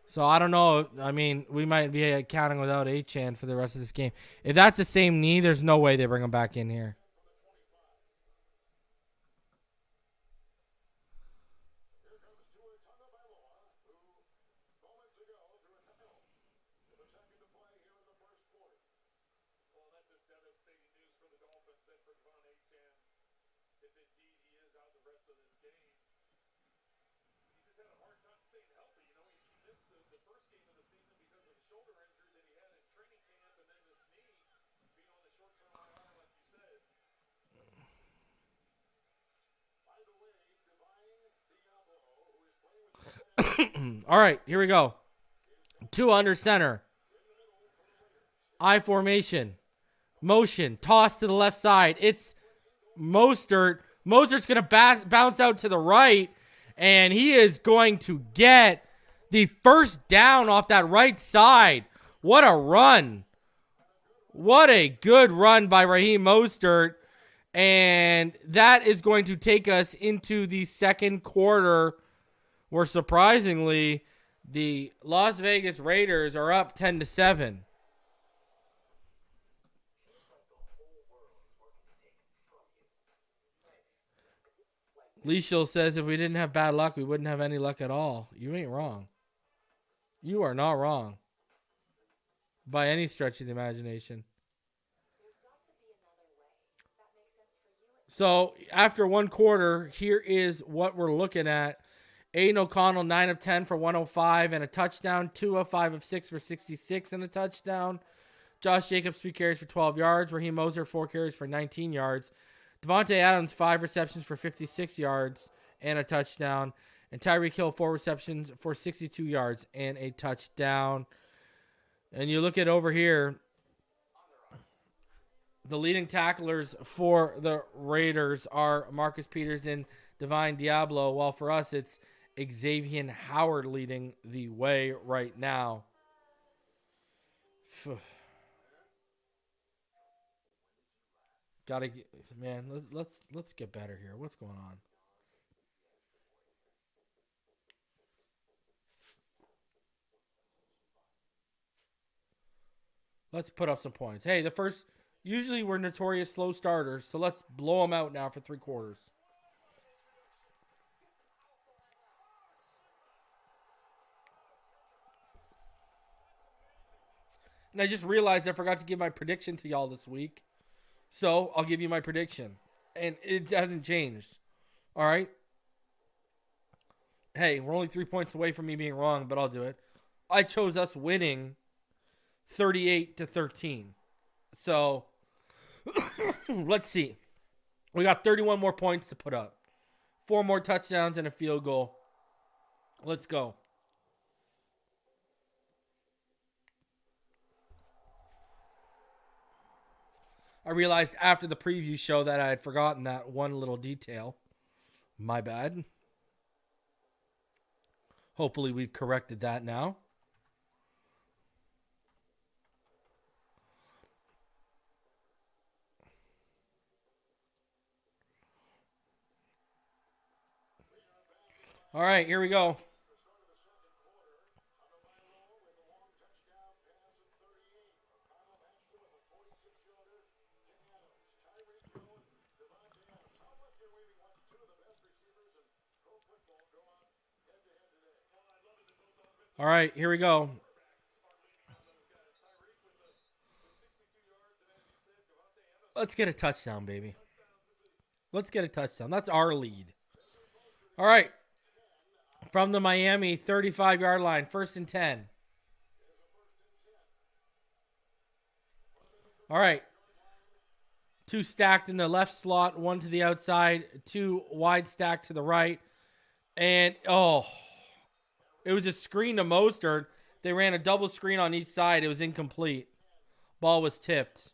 So I don't know. I mean, we might be counting without Achan for the rest of this game. If that's the same knee, there's no way they bring him back in here. All right, here we go. Two under center. I formation. Motion. Toss to the left side. It's Mostert. Mostert's going to bounce out to the right, and he is going to get the first down off that right side. What a run. What a good run by Raheem Mostert. And that is going to take us into the second quarter, where surprisingly, the Las Vegas Raiders are up 10-7. Leishel says if we didn't have bad luck, we wouldn't have any luck at all. You ain't wrong. You are not wrong. By any stretch of the imagination. So, after one quarter, here is what we're looking at. Aidan O'Connell, 9 of 10 for 105 and a touchdown. Tua, 5 of 6 for 66 and a touchdown. Josh Jacobs, 3 carries for 12 yards. Raheem Mostert, 4 carries for 19 yards. Devontae Adams, 5 receptions for 56 yards and a touchdown. And Tyreek Hill, 4 receptions for 62 yards and a touchdown. And you look at over here, the leading tacklers for the Raiders are Marcus Peters and Divine Diablo, while for us it's Xavier Howard leading the way right now. Gotta get, man. Let's get better here. What's going on? Let's put up some points. Hey, usually we're notorious slow starters, so let's blow them out now for 3 quarters. And I just realized I forgot to give my prediction to y'all this week. So I'll give you my prediction. And it hasn't changed. All right? Hey, we're only 3 points away from me being wrong, but I'll do it. I chose us winning 38-13. So let's see. We got 31 more points to put up. 4 more touchdowns and a field goal. Let's go. I realized after the preview show that I had forgotten that one little detail. My bad. Hopefully we've corrected that now. All right, here we go. All right, here we go. Let's get a touchdown, baby. Let's get a touchdown. That's our lead. All right. From the Miami 35-yard line, 1st and 10. All right. 2 stacked in the left slot, 1 to the outside, 2 wide stacked to the right. And, it was a screen to Mostert. They ran a double screen on each side. It was incomplete. Ball was tipped.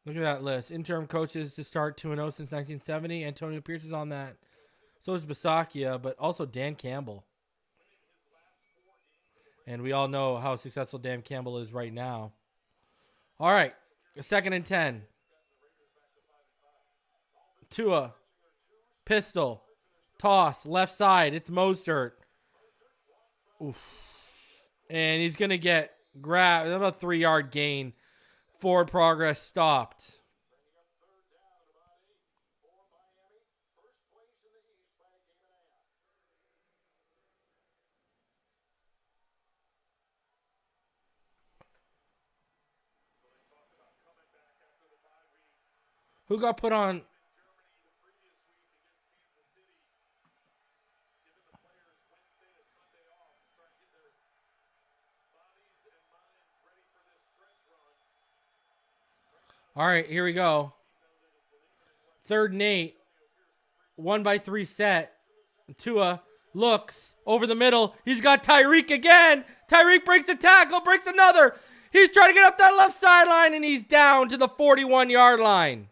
Look at that list. Interim coaches to start 2-0 since 1970. Antonio Pierce is on that. So is Bisaccia, but also Dan Campbell. And we all know how successful Dan Campbell is right now. All right. 2nd and 10. Tua. Pistol. Toss. Left side. It's Mostert. Oof. And he's going to get grabbed. About a 3-yard gain. Forward progress stopped. Who got put on? All right, here we go. 3rd and 8. 1-by-3 set. Tua looks over the middle. He's got Tyreek again. Tyreek breaks a tackle, breaks another. He's trying to get up that left sideline, and he's down to the 41-yard line.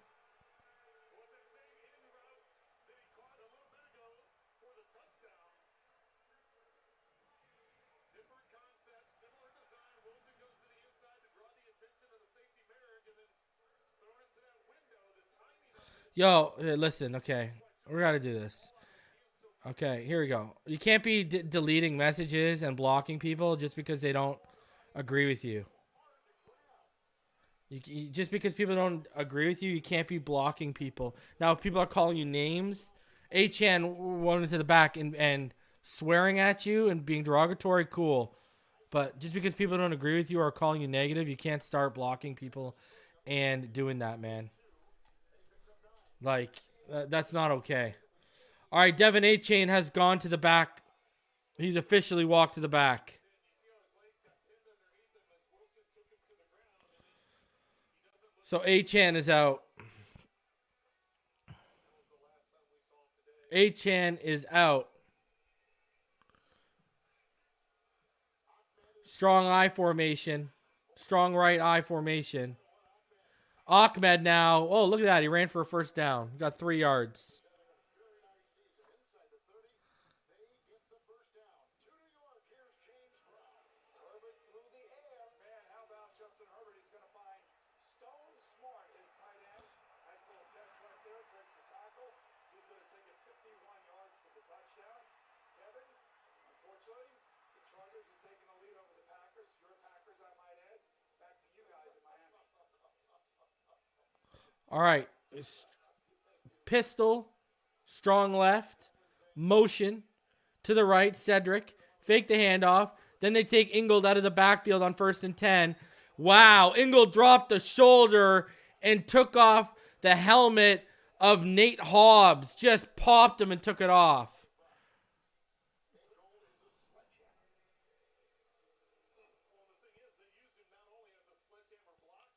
Yo, listen, okay. We got to do this. Okay, here we go. You can't be deleting messages and blocking people just because they don't agree with you. Just because people don't agree with you, you can't be blocking people. Now, if people are calling you names, Achan went into the back and swearing at you and being derogatory, cool. But just because people don't agree with you or are calling you negative, you can't start blocking people and doing that, man. Like, that's not okay. All right, Devin Achane has gone to the back. He's officially walked to the back. So Achane is out. Achane is out. Strong eye formation. Strong right eye formation. Ahmed now. Oh, look at that. He ran for a 1st down. Got 3 yards. All right. Pistol. Strong left. Motion. To the right. Cedric. Fake the handoff. Then they take Ingold out of the backfield on 1st and 10. Wow. Ingold dropped the shoulder and took off the helmet of Nate Hobbs. Just popped him and took it off.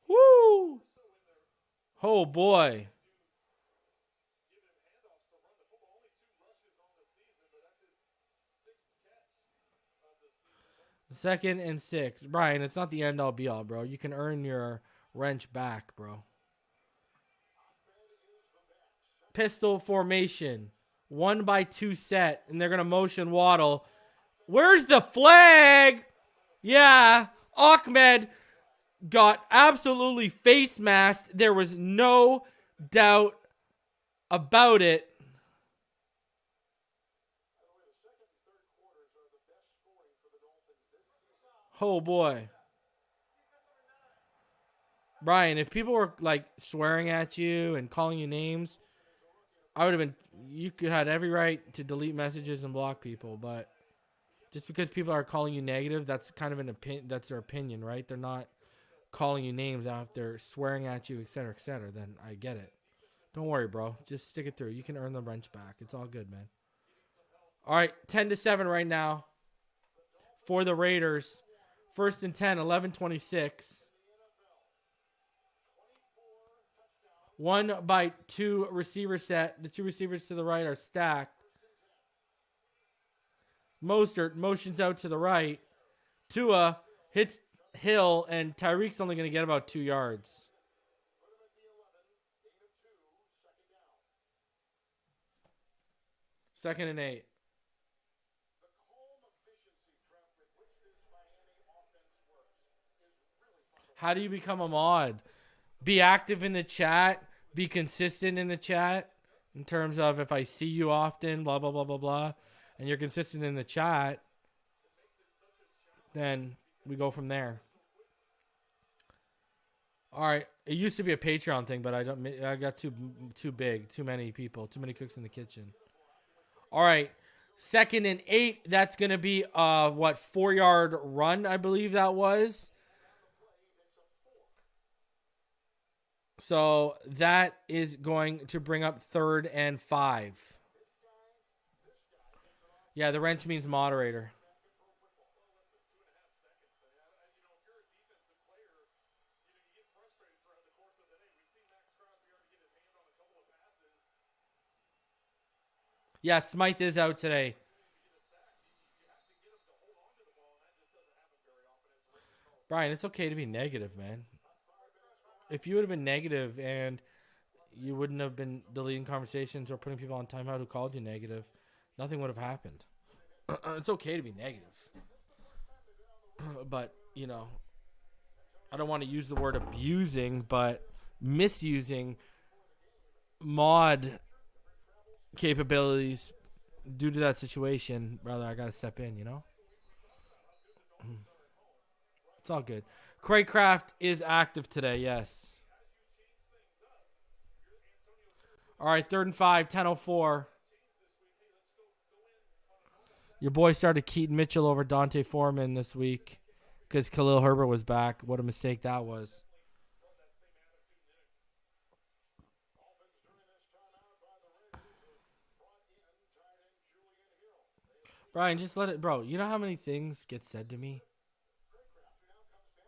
Woo! Oh, boy. 2nd and 6. Brian, it's not the end-all be-all, bro. You can earn your wrench back, bro. Pistol formation. 1-by-2 set, and they're going to motion Waddle. Where's the flag? Yeah, Ahmed got absolutely face masked. There was no doubt about it. Oh boy. Brian, if people were like swearing at you and calling you names, I would have been, you could had every right to delete messages and block people, but just because people are calling you negative, that's kind of an opinion, that's their opinion, right? They're not calling you names after swearing at you, et cetera, then I get it. Don't worry, bro. Just stick it through. You can earn the wrench back. It's all good, man. All right, 10-7 right now for the Raiders. First and 10, 11-26. 1-by-2 receiver set. The two receivers to the right are stacked. Mostert motions out to the right. Tua hits Hill, and Tyreek's only going to get about 2 yards. Second and 8. How do you become a mod? Be active in the chat. Be consistent in the chat. In terms of if I see you often, blah, blah, blah, blah, blah. And you're consistent in the chat, then we go from there. All right. It used to be a Patreon thing, but I got too big. Too many people. Too many cooks in the kitchen. All right. Second and 8. That's going to be 4-yard run, I believe that was. So that is going to bring up 3rd and 5. Yeah, the wrench means moderator. Yeah, Smythe is out today. Brian, it's okay to be negative, man. If you would have been negative and you wouldn't have been deleting conversations or putting people on timeout who called you negative, nothing would have happened. It's okay to be negative. But, you know, I don't want to use the word abusing, but misusing mod capabilities due to that situation, brother, I got to step in, you know? It's all good. Craycraft is active today, yes. All right, 3rd and 5, 10:04. Your boy started Keaton Mitchell over Dante Foreman this week because Khalil Herbert was back. What a mistake that was. Brian, just let it, bro. You know how many things get said to me?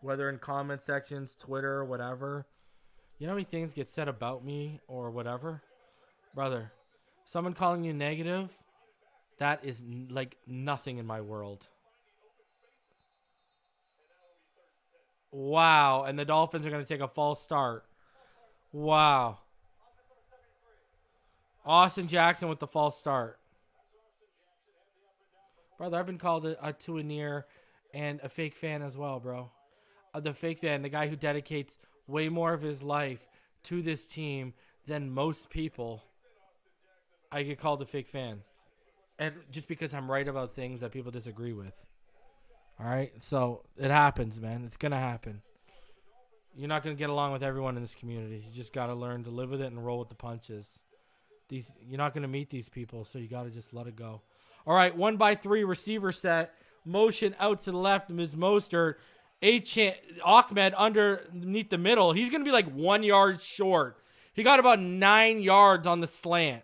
Whether in comment sections, Twitter, whatever. You know how many things get said about me or whatever? Brother, someone calling you negative, that is like nothing in my world. Wow. And the Dolphins are going to take a false start. Wow. Austin Jackson with the false start. Brother, I've been called a Tuaneer and a fake fan as well, bro. The fake fan, the guy who dedicates way more of his life to this team than most people, I get called a fake fan. And just because I'm right about things that people disagree with. All right? So it happens, man. It's going to happen. You're not going to get along with everyone in this community. You just got to learn to live with it and roll with the punches. You're not going to meet these people, so you got to just let it go. All right, 1-by-3 receiver set. Motion out to the left, Ms. Mostert. Ahmed underneath the middle. He's going to be like 1 yard short. He got about 9 yards on the slant.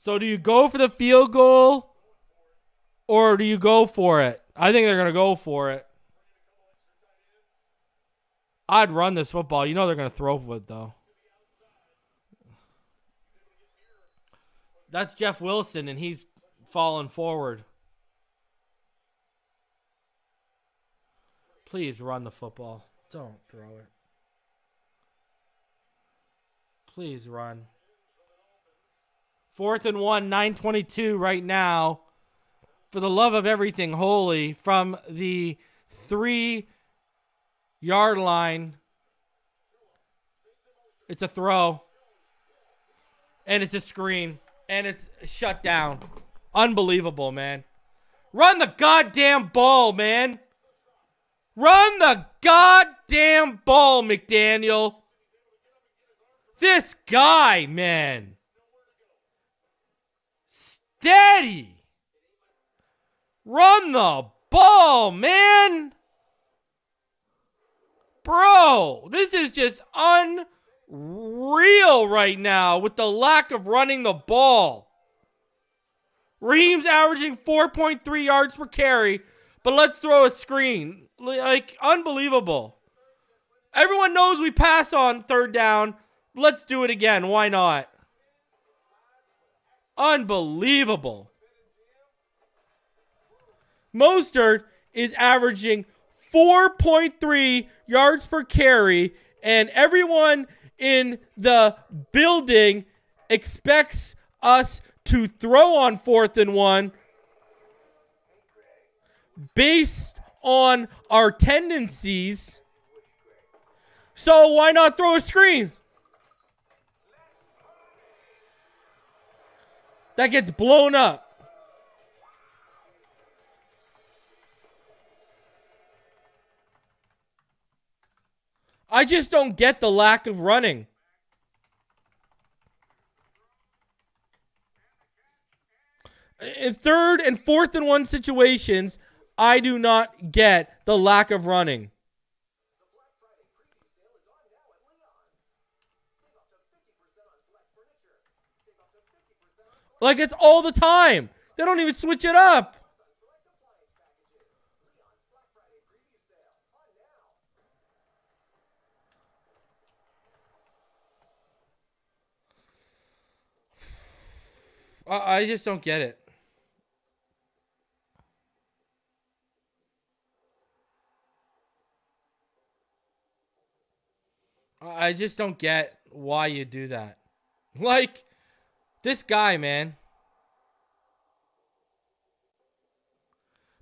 So do you go for the field goal or do you go for it? I think they're going to go for it. I'd run this football. You know they're going to throw for it, though. That's Jeff Wilson, and he's falling forward. Please run the football. Don't throw it. Please run. 4th and 1, 9:22 right now. For the love of everything holy, from the 3 Yard line. It's a throw. And it's a screen. And it's shut down. Unbelievable, man. Run the goddamn ball, man. Run the goddamn ball, McDaniel. This guy, man. Steady. Run the ball, man. Bro, this is just unreal right now with the lack of running the ball. Raheem's averaging 4.3 yards per carry, but let's throw a screen. Like, unbelievable. Everyone knows we pass on third down. Let's do it again. Why not? Unbelievable. Mostert is averaging 4.3 yards per carry, and everyone in the building expects us to throw on 4th and 1 based on our tendencies. So why not throw a screen? That gets blown up. I just don't get the lack of running. In 3rd and 4th and 1 situations, I do not get the lack of running. Like, it's all the time. They don't even switch it up. I just don't get it. I just don't get why you do that. Like, this guy, man.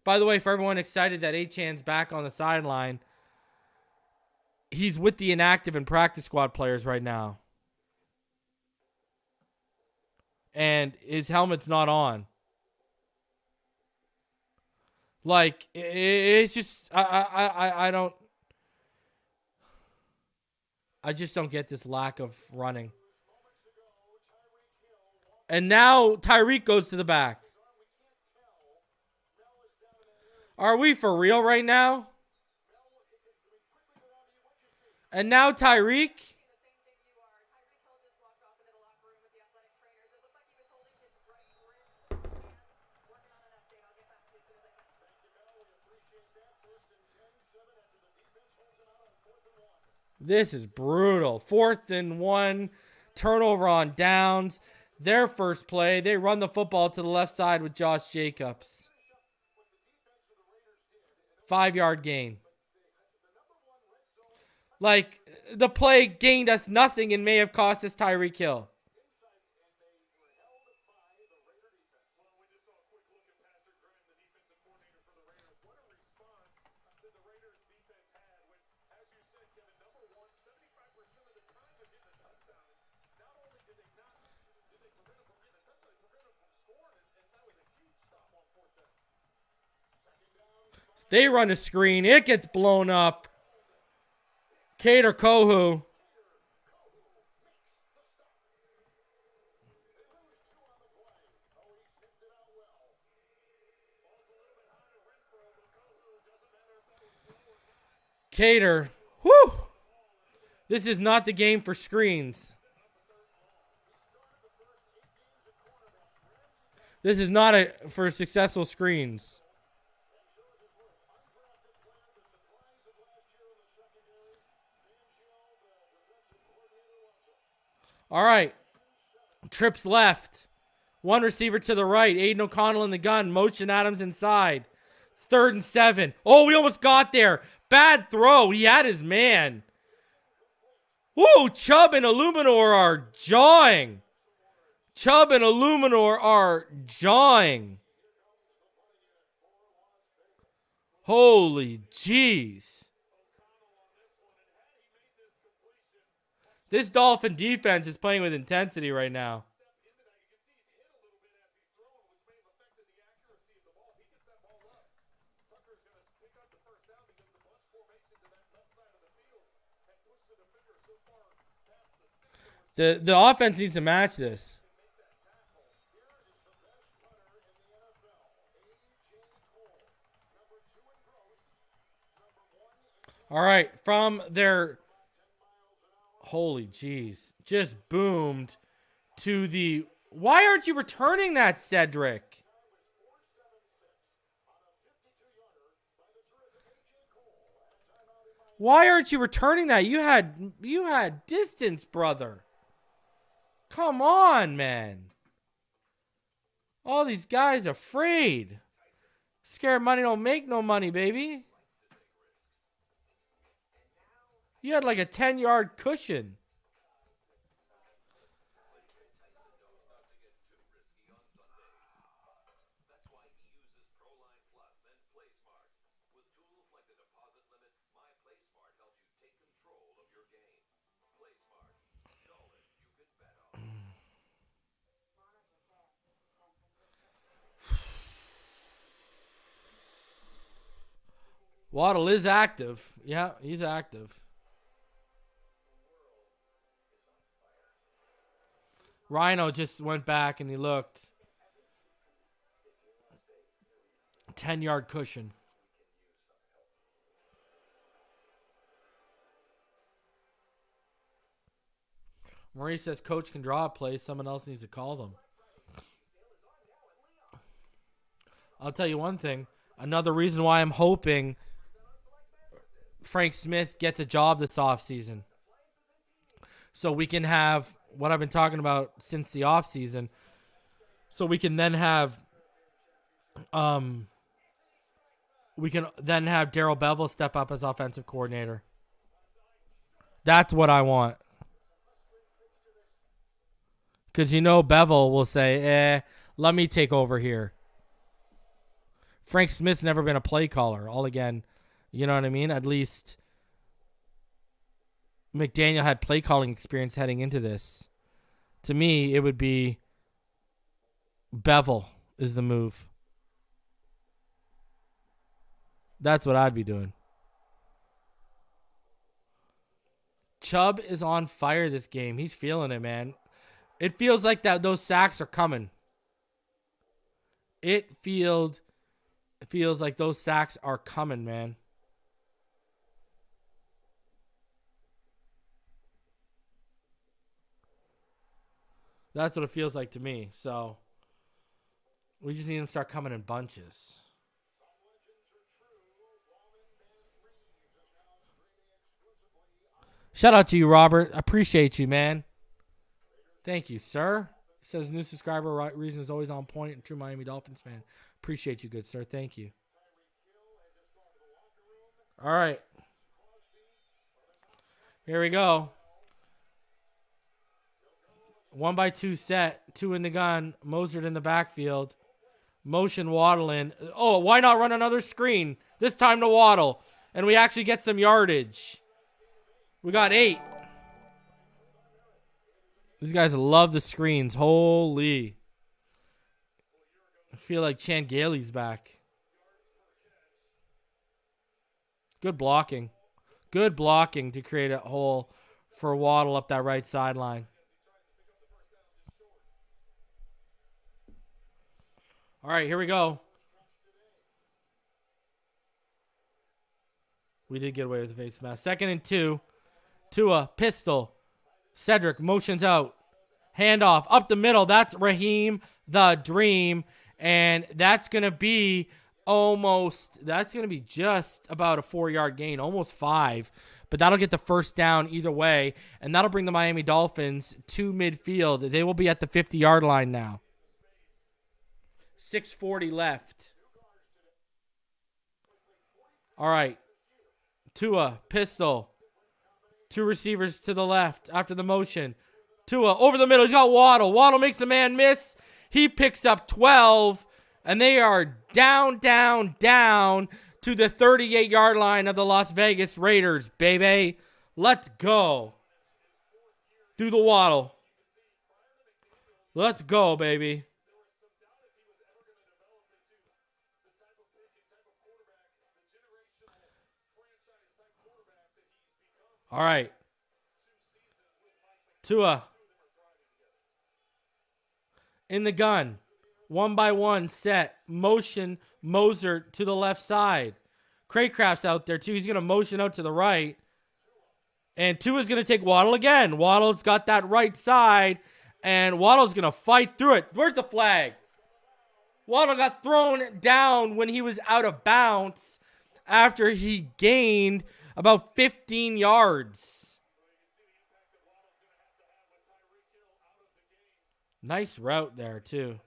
By the way, for everyone excited that Achan's back on the sideline, he's with the inactive and practice squad players right now. And his helmet's not on. Like, it's just, I don't, I just don't get this lack of running. And now Tyreek goes to the back. Are we for real right now? And now Tyreek. This is brutal. 4th and 1, turnover on downs. Their first play, they run the football to the left side with Josh Jacobs. 5-yard gain. Like, the play gained us nothing and may have cost us Tyreek Hill. They run a screen. It gets blown up. Kader Kohu. Kader. Whew. This is not the game for screens. This is not for successful screens. All right. Trips left. One receiver to the right. Aidan O'Connell in the gun. Motion Adams inside. 3rd and 7. Oh, we almost got there. Bad throw. He had his man. Woo, Chubb and Illuminor are jawing. Chubb and Illuminor are jawing. Holy jeez. This Dolphin defense is playing with intensity right now. The offense needs to match this. All right, from their holy jeez, just boomed to the. Why aren't you returning that, Cedric? Why aren't you returning that? You had distance, brother. Come on, man. All these guys afraid. Scared money don't make no money, baby. You had like a 10-yard cushion. Waddle is active. Yeah, he's active. Rhino just went back and he looked. 10-yard cushion. Maurice says coach can draw a play. Someone else needs to call them. I'll tell you one thing. Another reason why I'm hoping Frank Smith gets a job this offseason. So we can have what I've been talking about since the offseason. So we can then have Daryl Bevell step up as offensive coordinator. That's what I want. Because Bevell will say, let me take over here. Frank Smith's never been a play caller. All again, you know what I mean? At least McDaniel had play calling experience heading into this. To me, it would be Bevell is the move. That's what I'd be doing. Chubb is on fire this game. He's feeling it, man. It feels like those sacks are coming. It feels like those sacks are coming, man. That's what it feels like to me. So we just need them to start coming in bunches. Shout out to you, Robert. I appreciate you, man. Thank you, sir. Says new subscriber. Right reason is always on point. And true Miami Dolphins fan. Appreciate you, good sir. Thank you. All right. Here we go. 1x2 set. 2 in the gun. Mozart in the backfield. Motion Waddle in. Oh, why not run another screen? This time to Waddle. And we actually get some yardage. We got 8. These guys love the screens. Holy. I feel like Chan Gailey's back. Good blocking. Good blocking to create a hole for Waddle up that right sideline. All right, here we go. We did get away with the face mask. 2nd and 2. Tua, pistol. Cedric motions out. Handoff up the middle. That's Raheem the Dream. And that's going to be just about a 4-yard gain, almost 5. But that'll get the first down either way. And that'll bring the Miami Dolphins to midfield. They will be at the 50-yard line now. 6:40 left. All right. Tua, pistol. 2 receivers to the left after the motion. Tua over the middle. He's got Waddle. Waddle makes the man miss. He picks up 12. And they are down to the 38-yard line of the Las Vegas Raiders, baby. Let's go. Do the waddle. Let's go, baby. All right. Tua. In the gun. 1-by-1 set. Motion Moser to the left side. Craycraft's out there too. He's going to motion out to the right. And Tua's going to take Waddle again. Waddle's got that right side. And Waddle's going to fight through it. Where's the flag? Waddle got thrown down when he was out of bounds after he gained about 15 yards. Nice route there, too.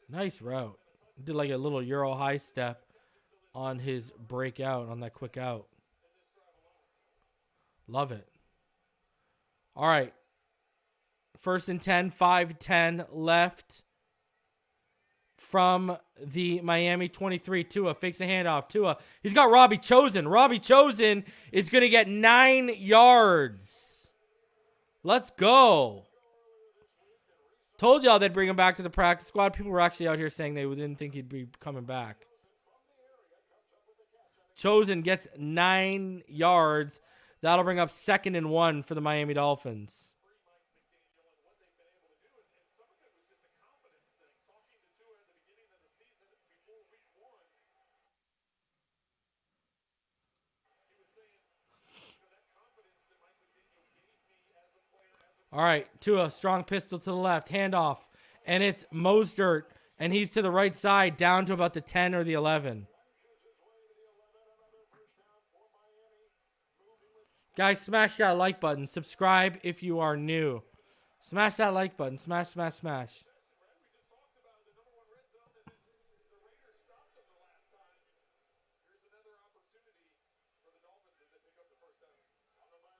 Nice route. Did like a little Euro high step on his breakout, on that quick out. Love it. All right. 1st and 10, 5-10 left from the Miami 23. Tua fakes the handoff. Tua, he's got Robbie Chosen. Robbie Chosen is going to get 9 yards. Let's go. Told y'all they'd bring him back to the practice squad. People were actually out here saying they didn't think he'd be coming back. Chosen gets 9 yards. That'll bring up 2nd and 1 for the Miami Dolphins. All right, Tua, strong pistol to the left, handoff, and it's Mostert, and he's to the right side, down to about the 10 or the 11. Guys, smash that like button. Subscribe if you are new. Smash that like button. Smash, smash, smash.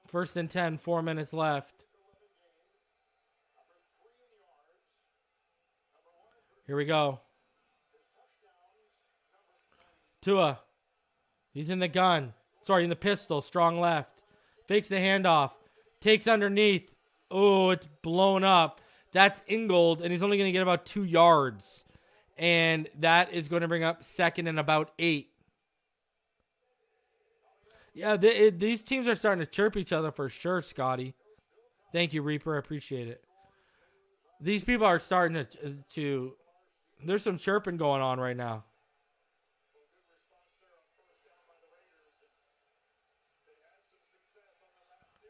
First and 10, 4 minutes left. Here we go. Tua. He's in the gun. Sorry, in the pistol. Strong left. Fakes the handoff. Takes underneath. Oh, it's blown up. That's Ingold, and he's only going to get about 2 yards. And that is going to bring up 2nd and about 8. Yeah, these teams are starting to chirp each other for sure, Scotty. Thank you, Reaper. I appreciate it. These people are starting to there's some chirping going on right now.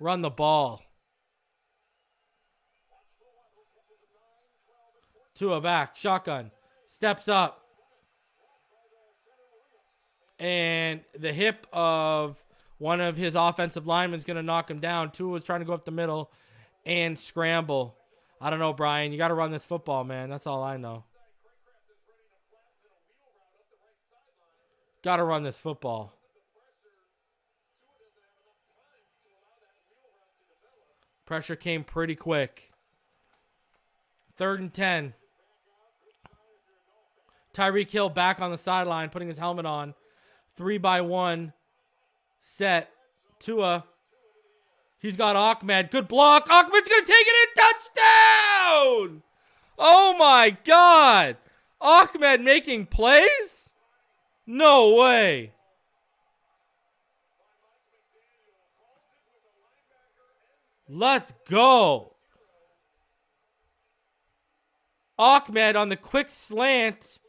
Run the ball. Tua back. Shotgun. Steps up. And the hip of one of his offensive linemen is going to knock him down. Tua was trying to go up the middle and scramble. I don't know, Brian. You got to run this football, man. That's all I know. Got to run this football. Pressure came pretty quick. 3rd and 10. Tyreek Hill back on the sideline, putting his helmet on. 3-by-1 set. Tua. He's got Ahmed. Good block. Ahmed's going to take it in. Touchdown! Oh, my God. Ahmed making plays? No way. Let's go. Ahmed on the quick slant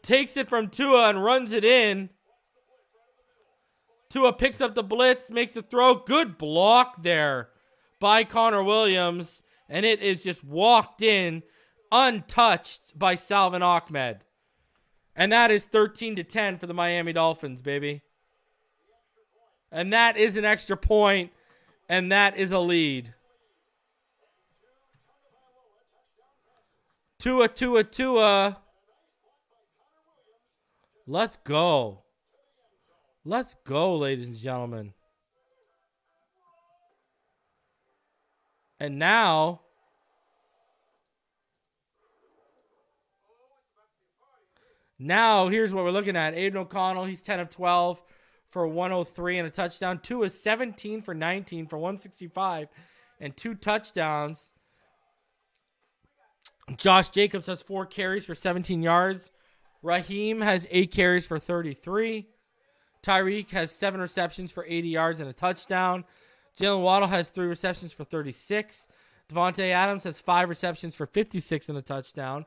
takes it from Tua and runs it in. Tua picks up the blitz, makes the throw. Good block there by Connor Williams. And it is just walked in untouched by Salvon Ahmed. And that is 13-10 for the Miami Dolphins, baby. And that is an extra point. And that is a lead. Tua. Let's go. Let's go, ladies and gentlemen. And now, here's what we're looking at. Aidan O'Connell, he's 10 of 12 for 103 and a touchdown. Tua is 17 for 19 for 165 and 2 touchdowns. Josh Jacobs has 4 carries for 17 yards. Raheem has 8 carries for 33. Tyreek has 7 receptions for 80 yards and a touchdown. Jalen Waddle has 3 receptions for 36. Devontae Adams has 5 receptions for 56 and a touchdown.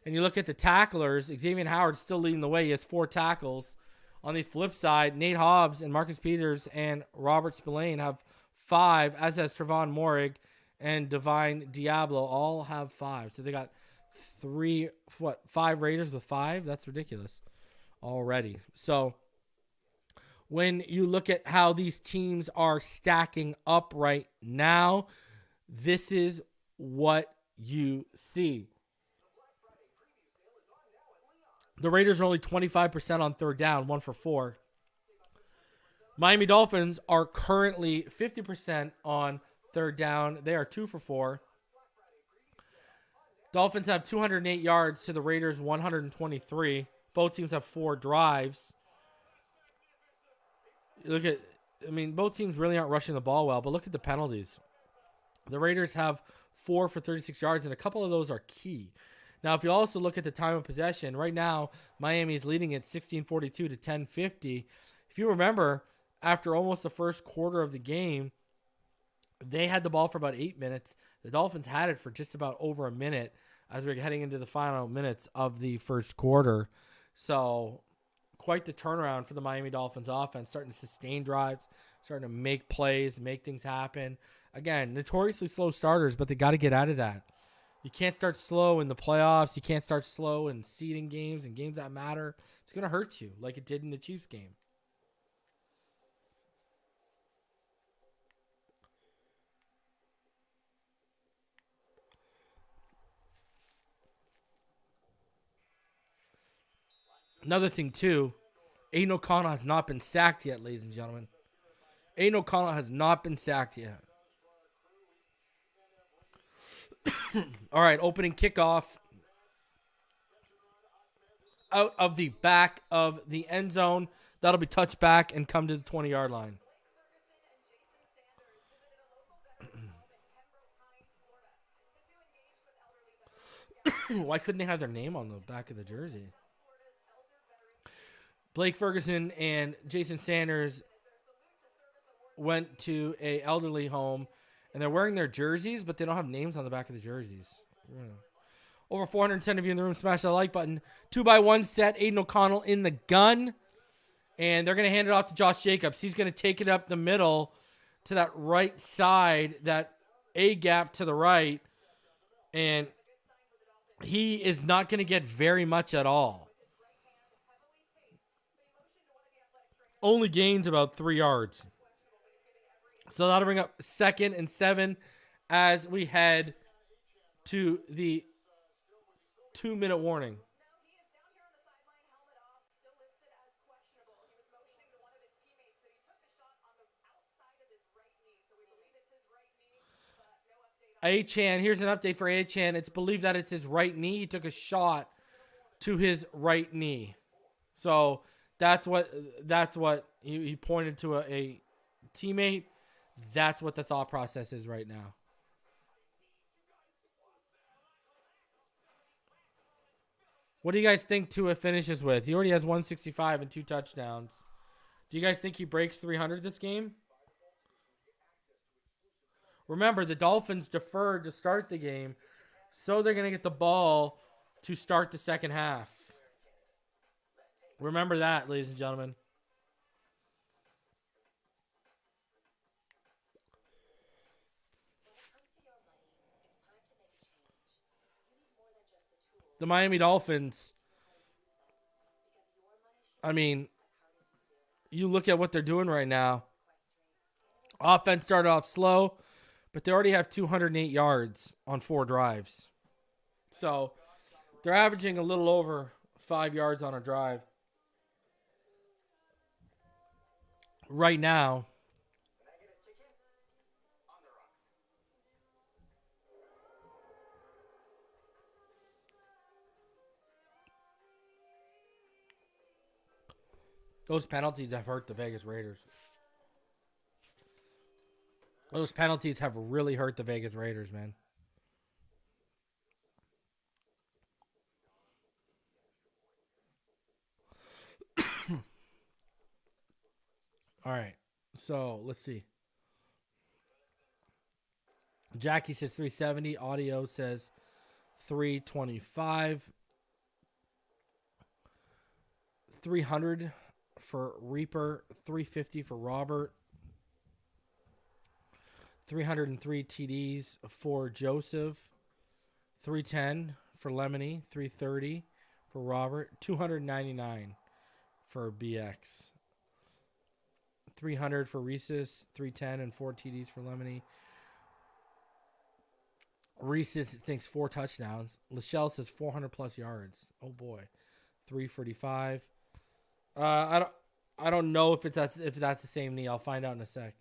And you look at the tacklers, Xavier Howard still leading the way. He has 4 tackles. On the flip side, Nate Hobbs and Marcus Peters and Robert Spillane have 5, as has Trevon Morig and Divine Diablo all have 5. So they got 5 Raiders with 5? That's ridiculous already. So when you look at how these teams are stacking up right now, this is what you see. The Raiders are only 25% on third down, 1 for 4. Miami Dolphins are currently 50% on third down. They are 2 for 4. Dolphins have 208 yards to the Raiders 123. Both teams have 4 drives. Both teams really aren't rushing the ball well, but look at the penalties. The Raiders have 4 for 36 yards, and a couple of those are key. Now, if you also look at the time of possession, right now, Miami is leading at 16:42 to 10:50. If you remember, after almost the first quarter of the game, they had the ball for about 8 minutes. The Dolphins had it for just about over a minute as we're heading into the final minutes of the first quarter. So, quite the turnaround for the Miami Dolphins offense, starting to sustain drives, starting to make plays, make things happen. Again, notoriously slow starters, but they got to get out of that. You can't start slow in the playoffs. You can't start slow in seeding games and games that matter. It's going to hurt you like it did in the Chiefs game. Another thing, too, Aidan O'Connell has not been sacked yet, ladies and gentlemen. Aidan O'Connell has not been sacked yet. All right, opening kickoff out of the back of the end zone. That'll be touched back and come to the 20-yard line. Why couldn't they have their name on the back of the jersey? Blake Ferguson and Jason Sanders went to a elderly home, and they're wearing their jerseys, but they don't have names on the back of the jerseys. Yeah. Over 410 of you in the room, smash that like button. 2x1 set, Aidan O'Connell in the gun. And they're going to hand it off to Josh Jacobs. He's going to take it up the middle to that right side, that A gap to the right. And he is not going to get very much at all. Only gains about 3 yards. So that'll bring up 2nd and 7 as we head to the 2-minute warning. A-Chan, here's an update for A-Chan. It's believed that it's his right knee. He took a shot to his right knee. So that's what he pointed to a teammate. That's what the thought process is right now. What do you guys think Tua finishes with? He already has 165 and 2 touchdowns. Do you guys think he breaks 300 this game? Remember, the Dolphins deferred to start the game, so they're going to get the ball to start the second half. Remember that, ladies and gentlemen. The Miami Dolphins, I mean, you look at what they're doing right now. Offense started off slow, but they already have 208 yards on 4 drives. So they're averaging a little over 5 yards on a drive. Right now, those penalties have hurt the Vegas Raiders. Those penalties have really hurt the Vegas Raiders, man. All right. So let's see. Jackie says 370. Audio says 325. 300 for Reaper. 350 for Robert. 303 TDs for Joseph. 310 for Lemony. 330 for Robert. 299 for BX. 300 for Reese's. 310 and 4 TDs for Lemony. Reese's thinks 4 touchdowns. Lachelle says 400 plus yards. Oh boy. 345. I don't know if that's the same knee. I'll find out in a sec.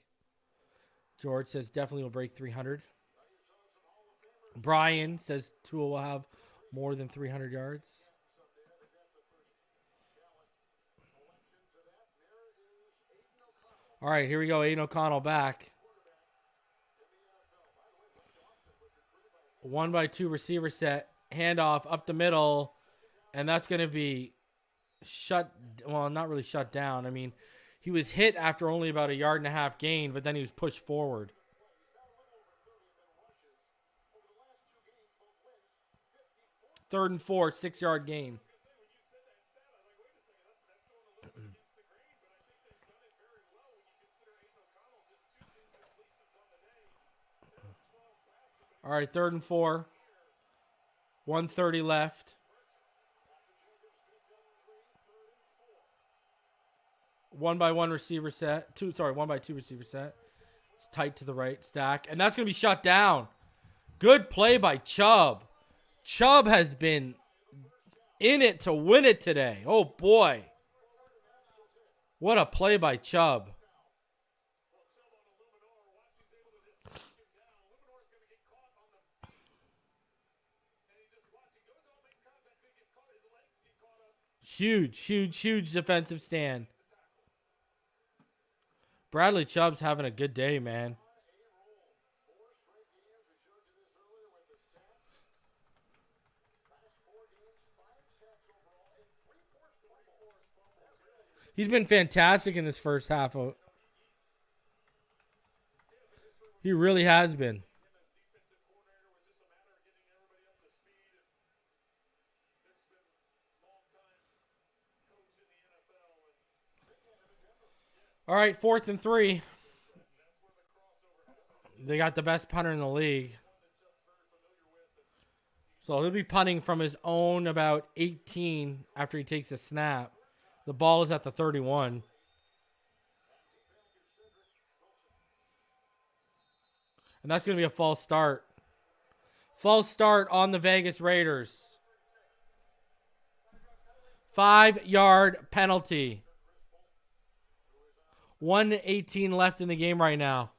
George says definitely will break 300. Brian says Tua will have more than 300 yards. All right, here we go. Aidan O'Connell back. 1x2 receiver set. Handoff up the middle. And that's going to be not really shut down. I mean, he was hit after only about a yard and a half gain, but then he was pushed forward. Third and 4, 6-yard gain. All right, 3rd and 4. 1:30 left. 1x1 receiver set. 1x2 receiver set. It's tight to the right stack. And that's going to be shut down. Good play by Chubb. Chubb has been in it to win it today. Oh, boy. What a play by Chubb. Huge defensive stand. Bradley Chubb's having a good day, man. He's been fantastic in this first half. He really has been. All right, 4th and 3. They got the best punter in the league. So he'll be punting from his own about 18 after he takes a snap. The ball is at the 31. And that's going to be a false start. False start on the Vegas Raiders. 5-yard penalty. 1:18 left in the game right now.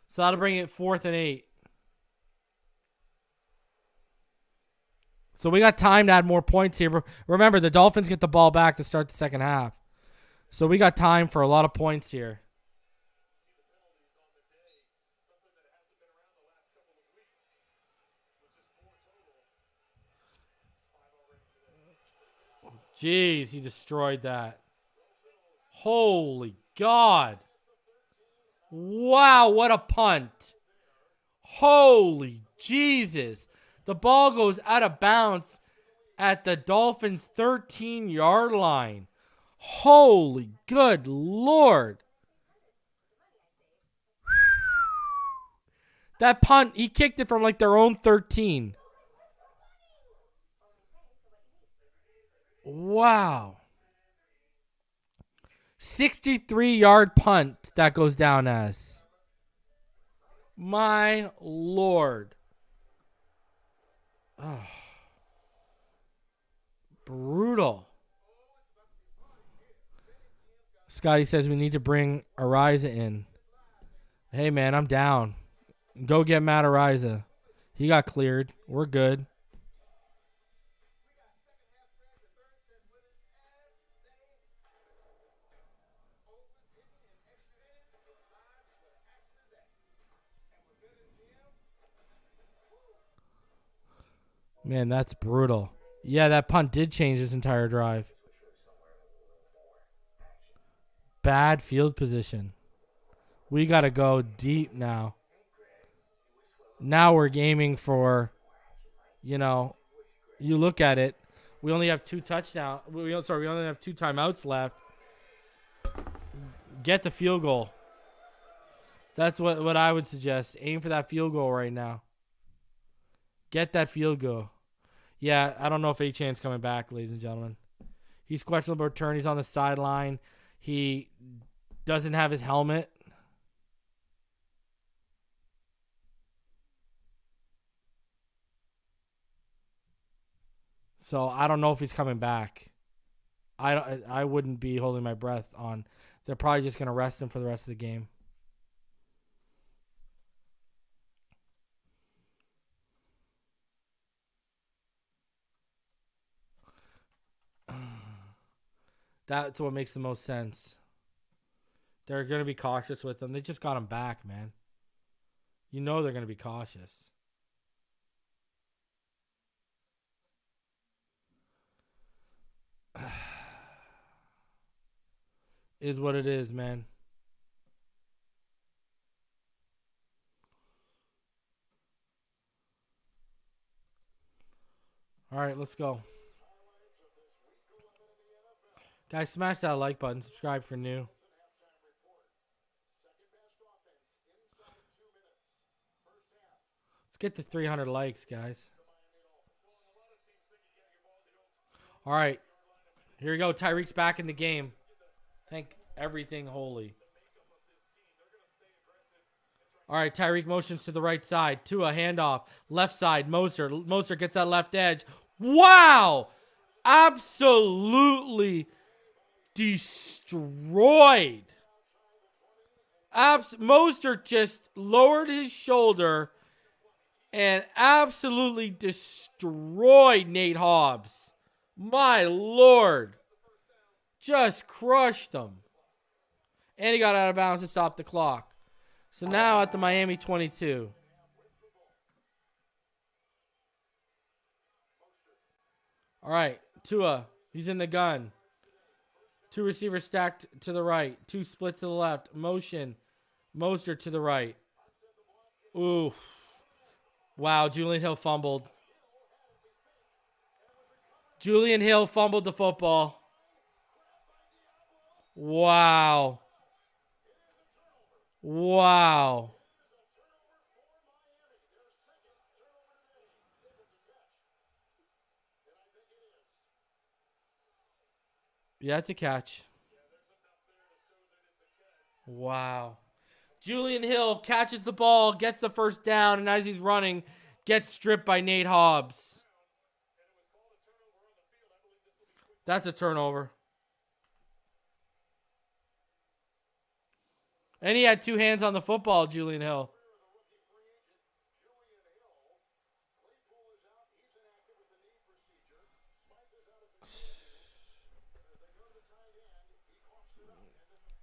So that'll bring it 4th and 8. So we got time to add more points here. Remember, the Dolphins get the ball back to start the second half. So we got time for a lot of points here. Jeez, he destroyed that. Holy God. Wow, what a punt. Holy Jesus. The ball goes out of bounds at the Dolphins' 13-yard line. Holy good Lord. That punt, he kicked it from like their own 13. Wow. 63-yard punt that goes down as. My Lord. Oh. Brutal. Scotty says we need to bring Ariza in. Hey, man, I'm down. Go get Matt Ariza. He got cleared. We're good. Man, that's brutal. Yeah, that punt did change this entire drive. Bad field position. We got to go deep now. Now we're aiming for, you know, you look at it. We only have 2 touchdowns. We only have 2 timeouts left. Get the field goal. That's what I would suggest. Aim for that field goal right now. Get that field goal. Yeah, I don't know if Achan's coming back, ladies and gentlemen. He's questionable return. He's on the sideline. He doesn't have his helmet. So I don't know if he's coming back. I wouldn't be holding my breath on. They're probably just going to rest him for the rest of the game. That's what makes the most sense. They're going to be cautious with him. They just got him back, man. You know they're going to be cautious. Is what it is, man. All right, let's go. Guys, smash that like button. Subscribe for new. Let's get to 300 likes, guys. All right. Here we go. Tyreek's back in the game. Thank everything holy. All right, Tyreek motions to the right side. Tua, handoff. Left side, Moser. Moser gets that left edge. Wow! Absolutely destroyed. Mostert just lowered his shoulder and absolutely destroyed Nate Hobbs. My Lord. Just crushed him. And he got out of bounds to stop the clock. So now at the Miami 22. All right, Tua, he's in the gun. 2 receivers stacked to the right. 2 split to the left. Motion. Mostert to the right. Oof. Wow, Julian Hill fumbled. Julian Hill fumbled the football. Wow. Wow. Yeah, it's a catch. Wow. Julian Hill catches the ball, gets the first down, and as he's running, gets stripped by Nate Hobbs. That's a turnover. And he had 2 hands on the football, Julian Hill.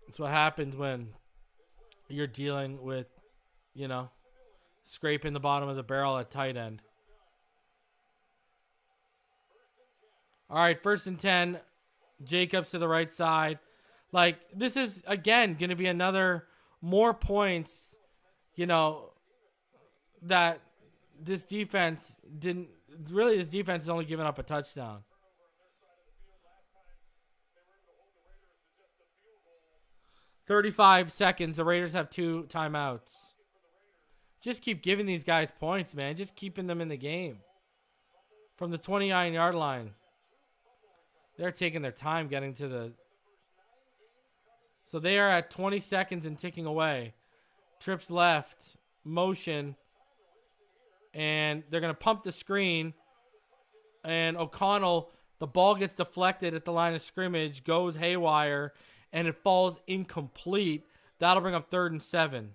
That's what happens when you're dealing with, scraping the bottom of the barrel at tight end. All right, 1st and 10. Jacobs to the right side. Like, this is, again, going to be another more points, that this defense didn't. Really, this defense has only given up a touchdown. "35 seconds. The Raiders have 2 timeouts." Just keep giving these guys points, man. Just keeping them in the game. From the 29-yard line. They're taking their time getting to the... So they are at 20 seconds and ticking away. Trips left. Motion. And they're going to pump the screen. And O'Connell, the ball gets deflected at the line of scrimmage, goes haywire, and it falls incomplete. That'll bring up 3rd and 7.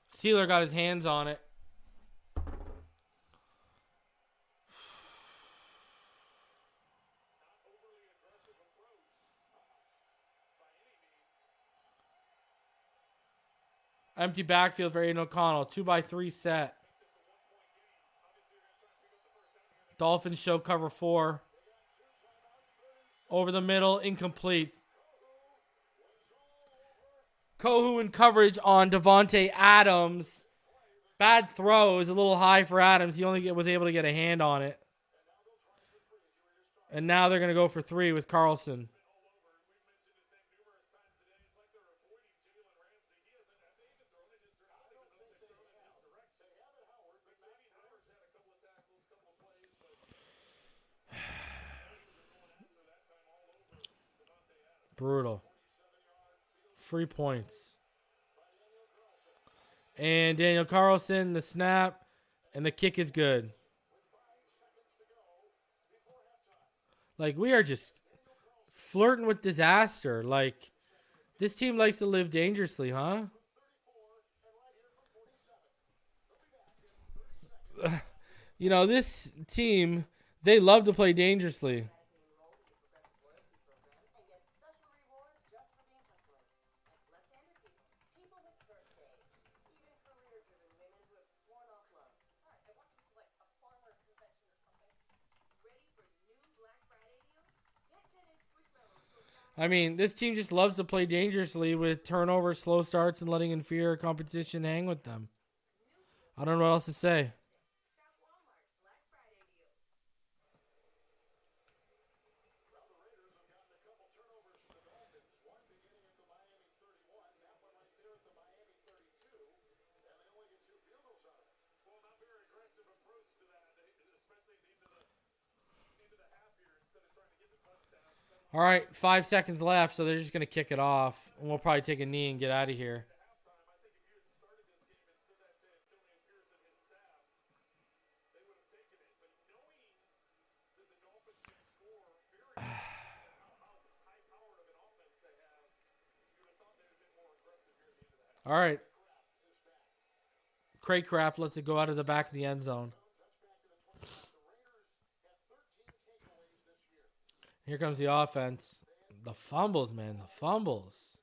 Sealer got his hands on it. Empty backfield for Aidan O'Connell. 2x3 set. Dolphins show cover 4. Over the middle, incomplete. Kohu in coverage on Devontae Adams. Bad throw. Is a little high for Adams. He only was able to get a hand on it. And now they're going to go for 3 with Carlson. Brutal. Free points. And Daniel Carlson, the snap, and the kick is good. Like, we are just flirting with disaster. Like, this team likes to live dangerously, huh? You know, this team, they love to play dangerously. I mean, this team just loves to play dangerously with turnovers, slow starts, and letting inferior competition hang with them. I don't know what else to say. All right, 5 seconds left, so they're just going to kick it off. And we'll probably take a knee and get out of here. All right. Craycraft lets it go out of the back of the end zone. Here comes the offense. The fumbles, man. The fumbles.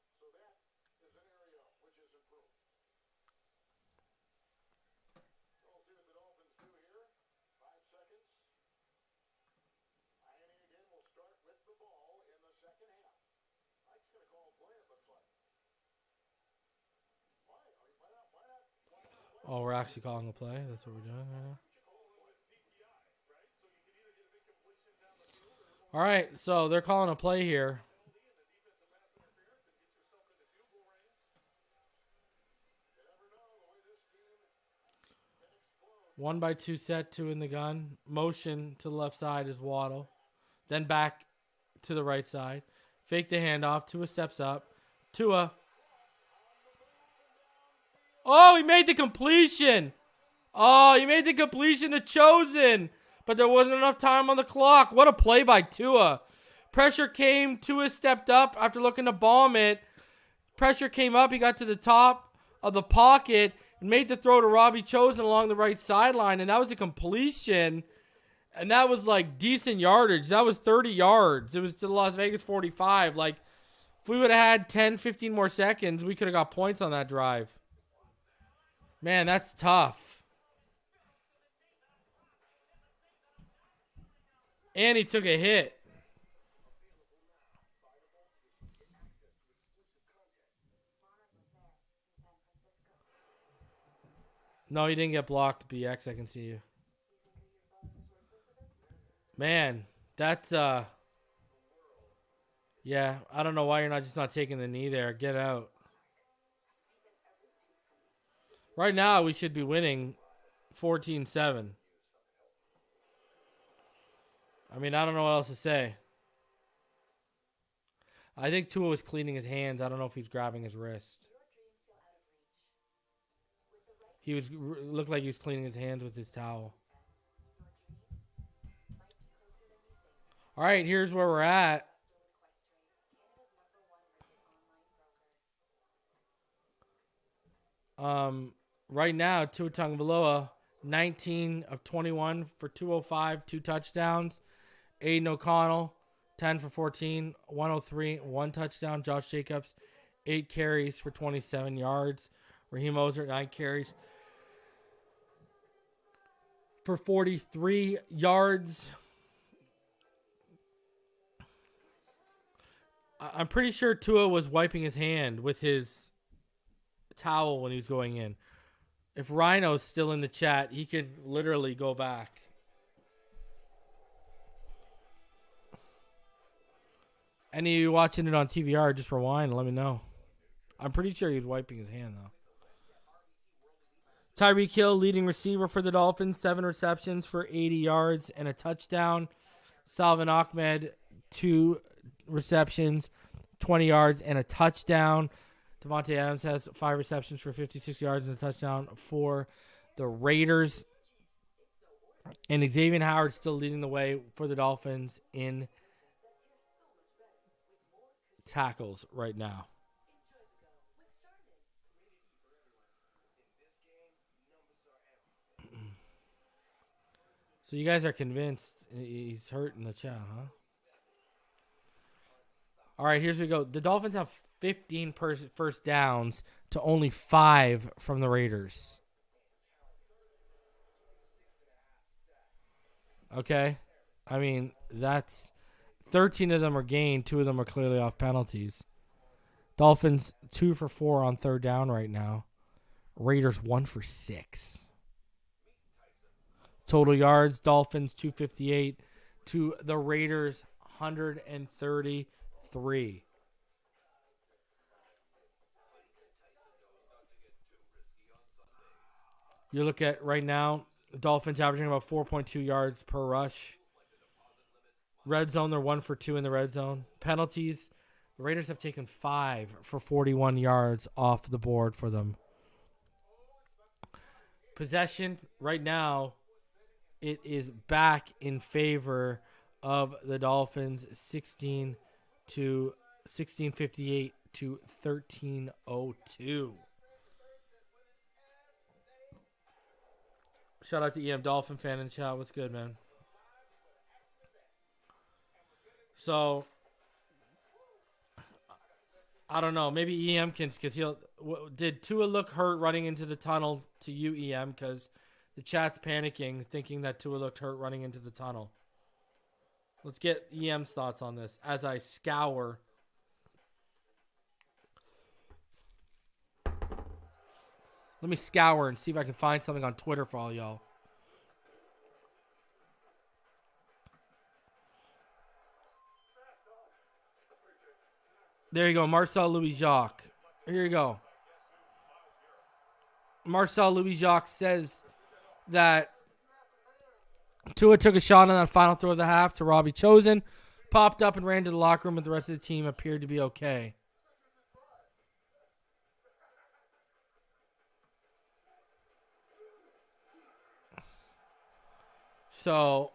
Oh, we're actually calling a play. That's what we're doing right now. All right, so they're calling a play here. One by 2 set, 2 in the gun. Motion to the left side is Waddle. Then back to the right side. Fake the handoff. Tua steps up. Tua. Oh, he made the completion. Oh, he made the completion to Chosen. But there wasn't enough time on the clock. What a play by Tua. Pressure came. Tua stepped up after looking to bomb it. Pressure came up. He got to the top of the pocket and made the throw to Robbie Chosen along the right sideline. And that was a completion. And that was like decent yardage. That was 30 yards. It was to the Las Vegas 45. Like, if we would have had 10, 15 more seconds, we could have got points on that drive. Man, that's tough. And he took a hit. No, he didn't get blocked, BX. I can see you. Man, that's, yeah, I don't know why you're not taking the knee there. Get out. Right now, we should be winning 14-7. I mean, I don't know what else to say. I think Tua was cleaning his hands. I don't know if he's grabbing his wrist. He looked like he was cleaning his hands with his towel. All right, here's where we're at. Right now, Tua Tagovailoa, 19 of 21 for 205, 2 touchdowns. Aidan O'Connell, 10 for 14, 103, 1 touchdown. Josh Jacobs, 8 carries for 27 yards. Raheem Mostert, 9 carries for 43 yards. I'm pretty sure Tua was wiping his hand with his towel when he was going in. If Rhino's still in the chat, he could literally go back. Any of you watching it on TVR, just rewind and let me know. I'm pretty sure he was wiping his hand, though. Tyreek Hill, leading receiver for the Dolphins, 7 receptions for 80 yards and a touchdown. Salvin Ahmed, 2 receptions, 20 yards and a touchdown. Devontae Adams has 5 receptions for 56 yards and a touchdown for the Raiders. And Xavier Howard still leading the way for the Dolphins in tackles right now. So you guys are convinced he's hurt in the chat, huh? All right, here's we go. The Dolphins have 15 first downs to only 5 from the Raiders. Okay? I mean, that's 13 of them are gained. 2 of them are clearly off penalties. Dolphins 2 for 4 on third down right now. Raiders 1 for 6. Total yards, Dolphins 258 to the Raiders 133. You look at right now, the Dolphins averaging about 4.2 yards per rush. Red zone, they're 1 for 2 in the red zone. Penalties, the Raiders have taken 5 for 41 yards off the board for them. Possession, right now, it is back in favor of the Dolphins, 1658 to 1302. Shout out to EM Dolphin fan in the chat. What's good, man? So, I don't know. Maybe EM can, because did Tua look hurt running into the tunnel to you, EM? Because the chat's panicking, thinking that Tua looked hurt running into the tunnel. Let's get EM's thoughts on this as I scour. Let me scour and see if I can find something on Twitter for all y'all. There you go, Marcel Louis-Jacques. Here you go. Marcel Louis-Jacques says that Tua took a shot on that final throw of the half to Robbie Chosen, popped up and ran to the locker room, but the rest of the team appeared to be okay. So,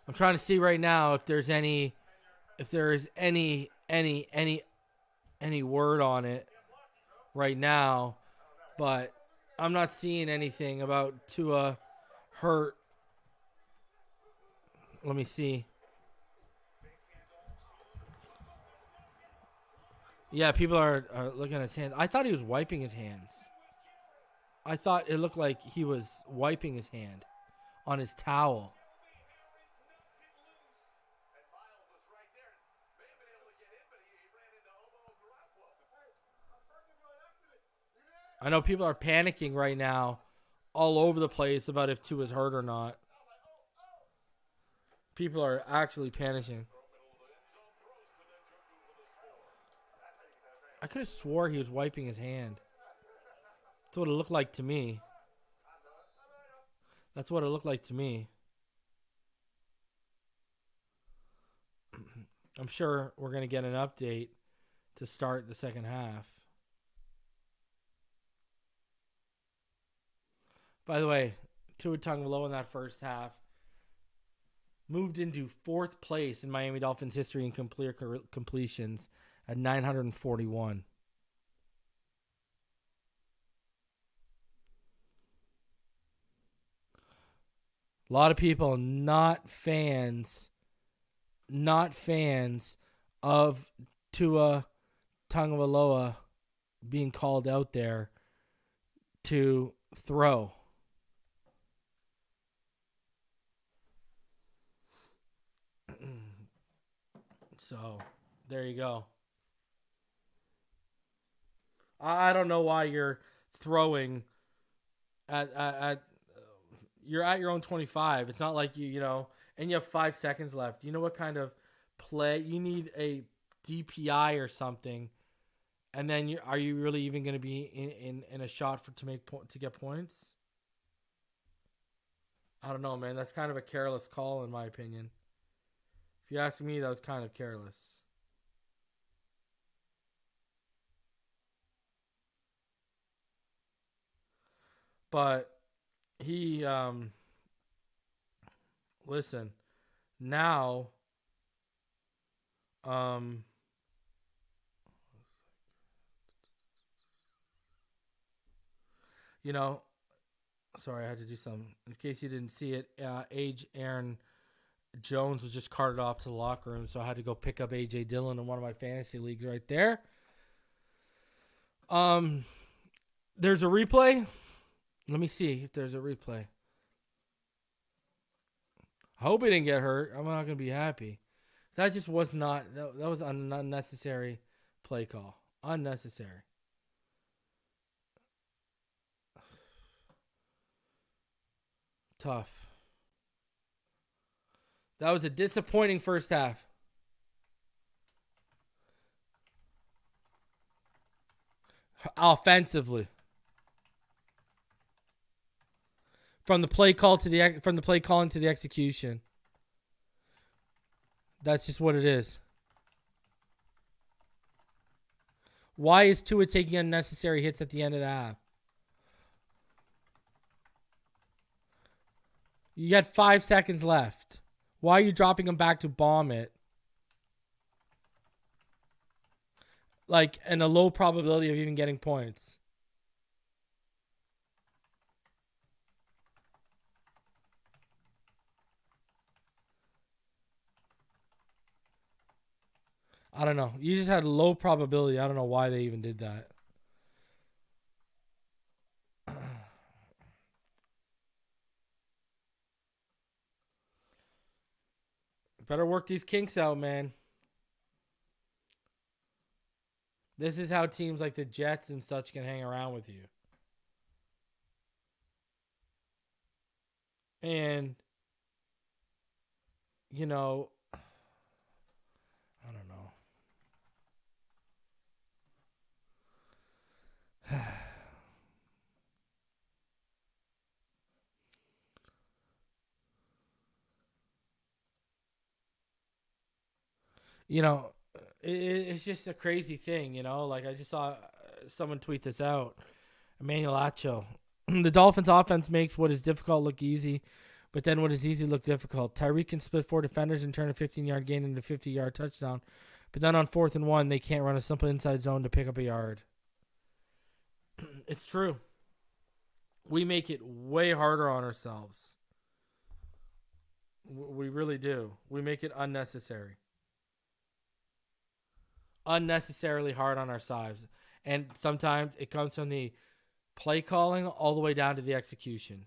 I'm trying to see right now if there's any word on it right now, but I'm not seeing anything about Tua hurt. Let me see. Yeah, people are looking at his hands. I thought he was wiping his hands. I thought it looked like he was wiping his hand on his towel. I know people are panicking right now all over the place about if Tua's hurt or not. People are actually panicking. I could have swore he was wiping his hand. That's what it looked like to me. That's what it looked like to me. I'm sure we're going to get an update to start the second half. By the way, Tua Tagovailoa in that first half moved into 4th place in Miami Dolphins history in completions at 941. A lot of people not fans not fans of Tua Tagovailoa being called out there to throw. So, there you go. I don't know why you're throwing at you're at your own 25. It's not like you know, and you have 5 seconds left. You know what kind of play you need? A DPI or something, and then are you really even going to be in a shot to get points? I don't know, man. That's kind of a careless call, in my opinion. If you ask me, that was kind of careless. But he, listen, now, you know, sorry, I had to do something. In case you didn't see it, Aaron Jones was just carted off to the locker room, so I had to go pick up AJ Dillon in one of my fantasy leagues right there. There's a replay. Let me see if there's a replay. I hope he didn't get hurt. I'm not gonna be happy. That just was not. That was an unnecessary play call. Unnecessary. Tough. That was a disappointing first half. Offensively. From the play call to the execution. That's just what it is. Why is Tua taking unnecessary hits at the end of the half? You got 5 seconds left. Why are you dropping him back to bomb it? Like, and a low probability of even getting points. I don't know. You just had low probability. I don't know why they even did that. Better work these kinks out, man. This is how teams like the Jets and such can hang around with you. And, you know, I don't know. You know, it's just a crazy thing, you know? Like, I just saw someone tweet this out. Emmanuel Acho. The Dolphins offense makes what is difficult look easy, but then what is easy look difficult. Tyreek can split 4 defenders and turn a 15-yard gain into a 50-yard touchdown, but then on 4th and 1, they can't run a simple inside zone to pick up a yard. It's true. We make it way harder on ourselves. We really do. We make it unnecessary. Unnecessarily hard on ourselves. And sometimes it comes from the play calling all the way down to the execution.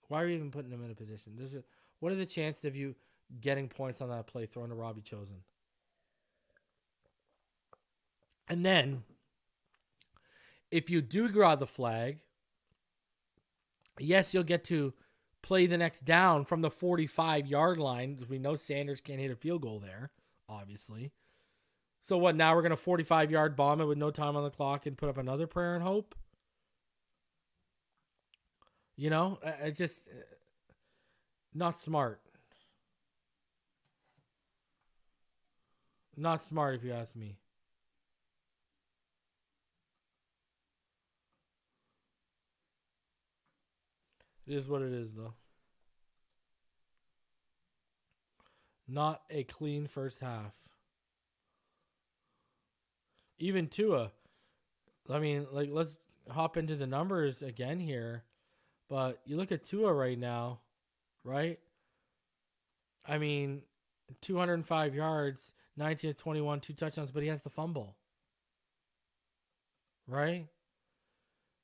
Why are you even putting him in a position? What are the chances of you getting points on that play thrown to Robbie Chosen? And then, if you do draw the flag, yes, you'll get to play the next down from the 45-yard line, because we know Sanders can't hit a field goal there, obviously. So what, now we're going to 45-yard bomb it with no time on the clock and put up another prayer and hope? You know, it's just not smart. Not smart if you ask me. It is what it is, though. Not a clean first half. Even Tua. I mean, like, let's hop into the numbers again here. But you look at Tua right now, right? I mean, 205 yards, 19 to 21, 2 touchdowns, but he has the fumble. Right?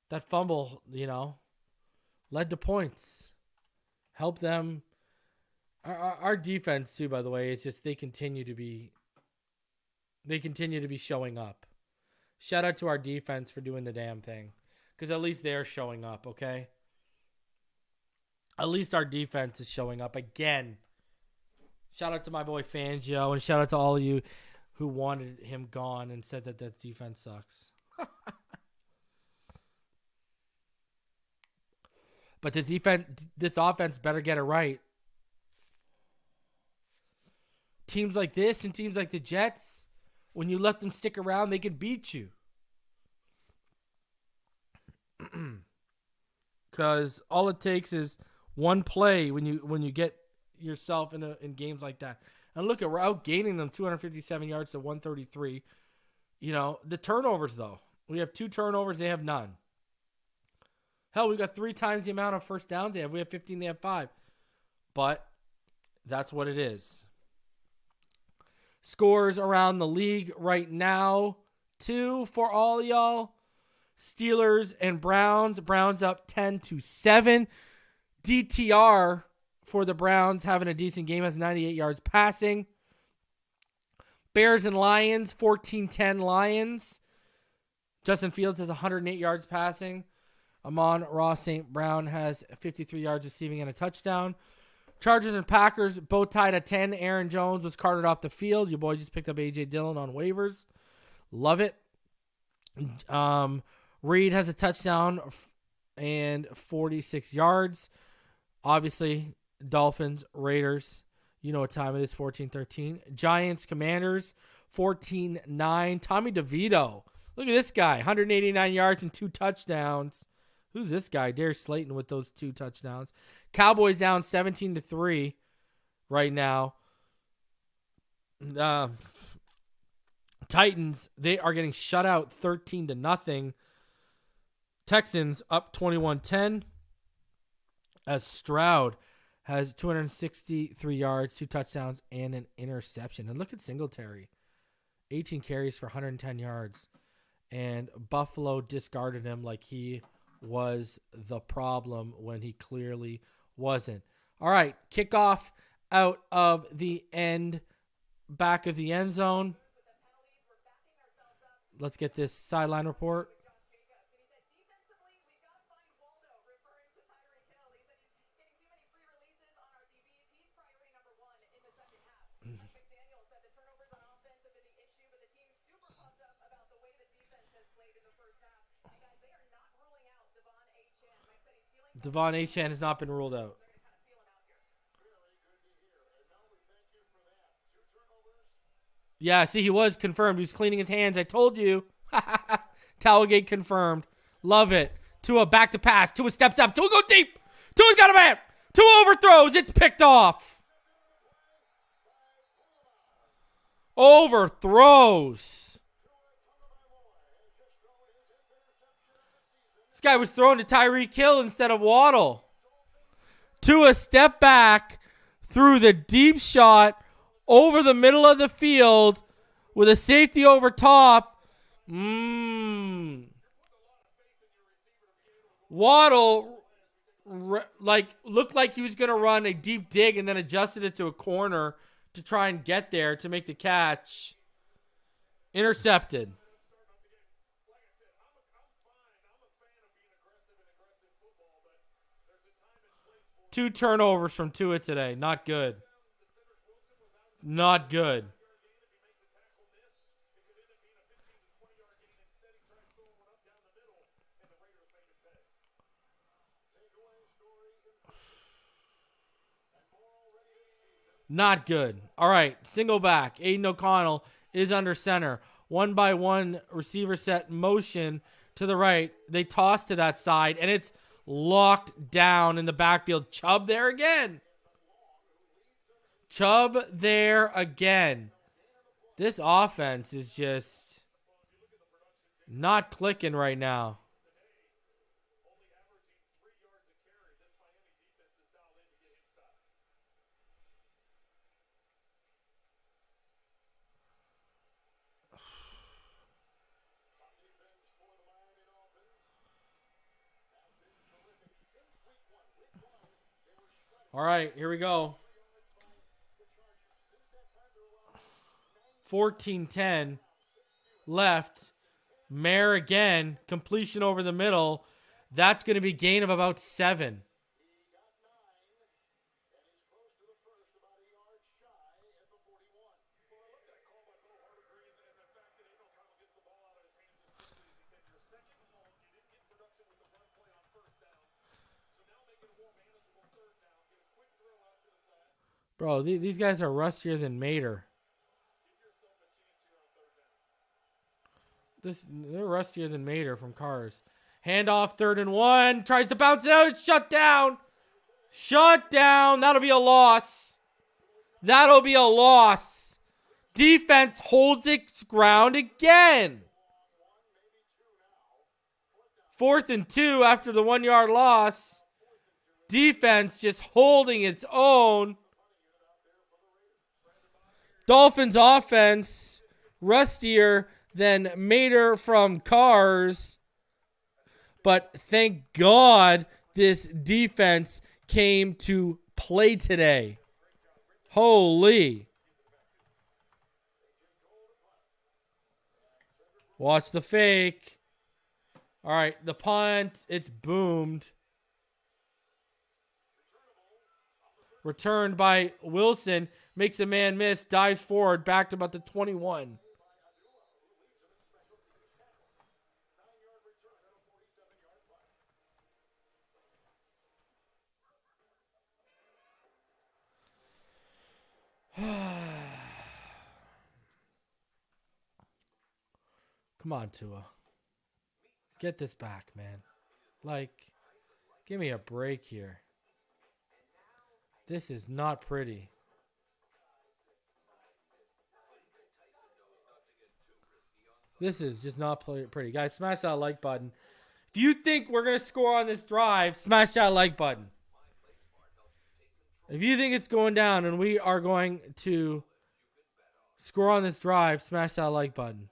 That fumble, led to points. Help them. Our defense too, by the way, it's just they continue to be showing up. Shout out to our defense for doing the damn thing. Because at least they're showing up, okay? At least our defense is showing up again. Shout out to my boy Fangio, and shout out to all of you who wanted him gone and said that defense sucks. But this offense better get it right. Teams like this and teams like the Jets, when you let them stick around, they can beat you. Because all it takes is one play when you get yourself in games like that. And look, we're outgaining them 257 yards to 133. The turnovers, though. We have 2 turnovers. They have none. Hell, we've got 3 times the amount of first downs they have. We have 15. They have 5. But that's what it is. Scores around the league right now. 2 for all y'all. Steelers and Browns. Browns up 10-7. DTR for the Browns having a decent game. Has 98 yards passing. Bears and Lions. 14-10 Lions. Justin Fields has 108 yards passing. Amon-Ra St. Brown has 53 yards receiving and a touchdown. Chargers and Packers both tied at 10. Aaron Jones was carted off the field. Your boy just picked up A.J. Dillon on waivers. Love it. Reed has a touchdown and 46 yards. Obviously, Dolphins, Raiders. You know what time it is, 14-13. Giants, Commanders, 14-9. Tommy DeVito. Look at this guy, 189 yards and 2 touchdowns. Who's this guy? Darius Slayton with those 2 touchdowns. Cowboys down 17-3 right now. Titans, they are getting shut out 13-0. Texans up 21-10. As Stroud has 263 yards, 2 touchdowns, and an interception. And look at Singletary. 18 carries for 110 yards. And Buffalo discarded him like he was the problem when he clearly wasn't. All right, kickoff out of the back of the end zone. Let's get this sideline report. Devon Achane has not been ruled out. Yeah, see, he was confirmed. He was cleaning his hands. I told you. Towelgate confirmed. Love it. Tua back to pass. Tua steps up. Tua go deep. Tua's got a man. Tua overthrows. It's picked off. Overthrows. This guy was thrown to Tyreek Hill instead of Waddle. Tua step back through the deep shot over the middle of the field with a safety over top. Waddle looked like he was going to run a deep dig and then adjusted it to a corner to try and get there to make the catch. Intercepted. Two turnovers from Tua today. Not good. Not good. Not good. All right, single back. Aidan O'Connell is under center. 1-by-1 receiver set motion to the right. They toss to that side, and it's locked down in the backfield. Chubb there again. Chubb there again. This offense is just not clicking right now. All right, here we go. 14-10 left. Mare again. Completion over the middle. That's going to be gain of about 7. Bro, these guys are rustier than Mater. They're rustier than Mater from Cars. Handoff, 3rd and 1. Tries to bounce it out. It's shut down. Shut down. That'll be a loss. That'll be a loss. Defense holds its ground again. 4th and 2 after the 1-yard loss. Defense just holding its own. Dolphins offense rustier than Mater from Cars. But thank God this defense came to play today. Holy. Watch the fake. All right, the punt. It's boomed. Returned by Wilson. Makes a man miss. Dives forward. Back to about the 21. Come on, Tua. Get this back, man. Like, give me a break here. This is not pretty. This is just not pretty. Guys, smash that like button. If you think we're going to score on this drive, smash that like button. If you think it's going down and we are going to score on this drive, smash that like button.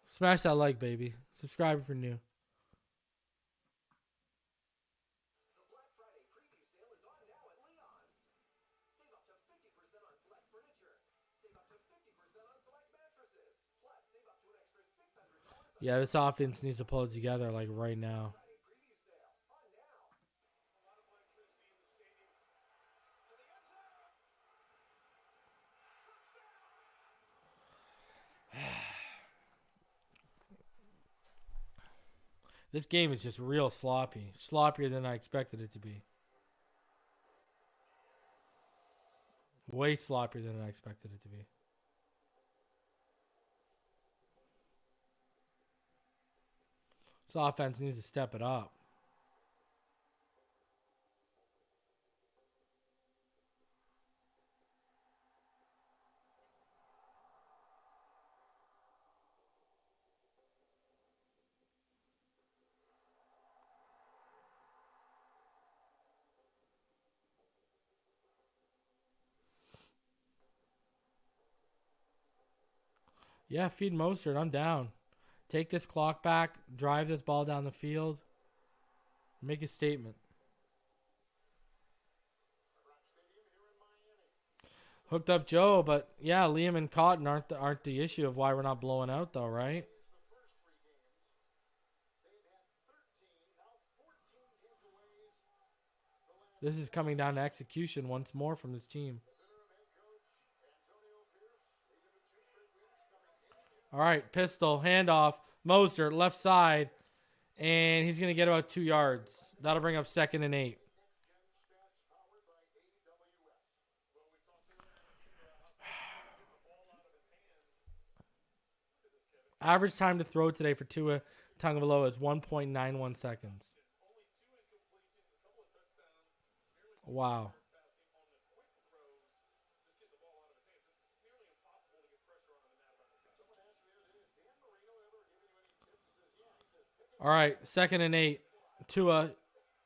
Smash that like, baby. Subscribe if you're new. Yeah, this offense needs to pull it together like right now. This game is just real sloppy. Sloppier than I expected it to be. Way sloppier than I expected it to be. This offense needs to step it up. Yeah, feed Mostert. I'm down. Take this clock back. Drive this ball down the field. Make a statement. Hooked up Joe, but yeah, Liam and Cotton aren't the issue of why we're not blowing out though, right? This is coming down to execution once more from this team. All right, pistol, handoff, Moser, left side, and he's going to get about 2 yards. That'll bring up 2nd and 8. Average time to throw today for Tua Tagovailoa is 1.91 seconds. Wow. All right, 2nd and 8. Tua,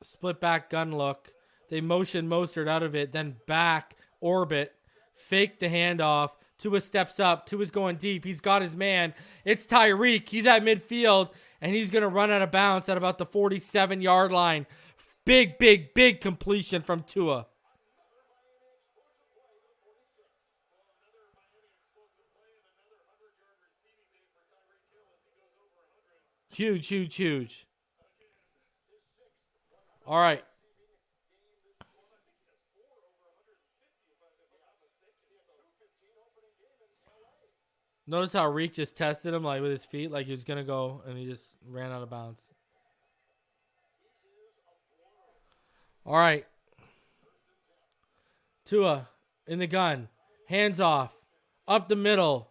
split back gun look. They motion Mostert out of it, then back, orbit, fake the handoff. Tua steps up. Tua's going deep. He's got his man. It's Tyreek. He's at midfield, and he's going to run out of bounds at about the 47-yard line. Big, big, big completion from Tua. Huge, huge, huge. All right. Notice how Reek just tested him like with his feet, like he was going to go, and he just ran out of bounds. All right. Tua in the gun. Hands off. Up the middle.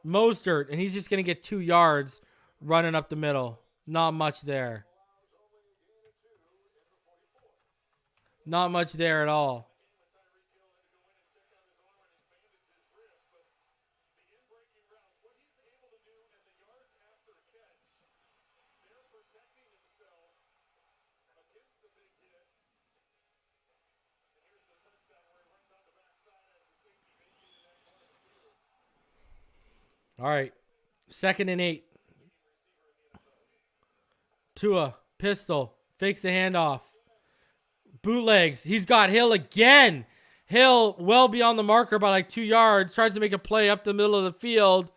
Mostert, and he's just going to get 2 yards running up the middle. Not much there. Not much there at all. All right. 2nd and 8. Tua, pistol, fakes the handoff. Bootlegs. He's got Hill again. Hill well beyond the marker by like 2 yards. Tries to make a play up the middle of the field.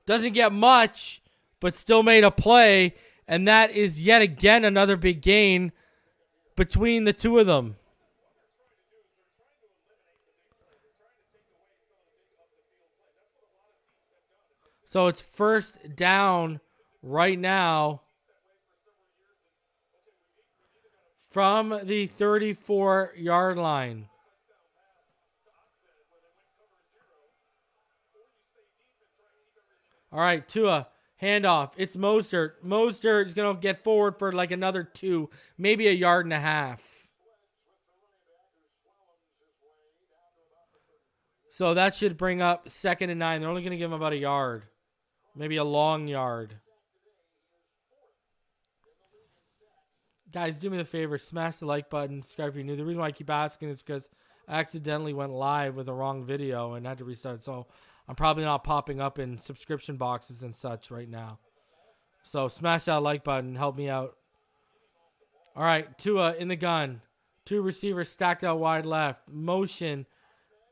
Doesn't get much, but still made a play. And that is yet again another big gain between the two of them. So it's 1st down right now from the 34-yard line. All right, Tua, handoff. It's Mostert. Mostert is going to get forward for like another 2, maybe a yard and a half. So that should bring up 2nd and 9. They're only going to give him about a yard. Maybe a long yard. Guys, do me the favor. Smash the like button. Subscribe if you're new. The reason why I keep asking is because I accidentally went live with the wrong video and had to restart. So I'm probably not popping up in subscription boxes and such right now. So smash that like button. Help me out. All right. Tua in the gun. 2 receivers stacked out wide left. Motion.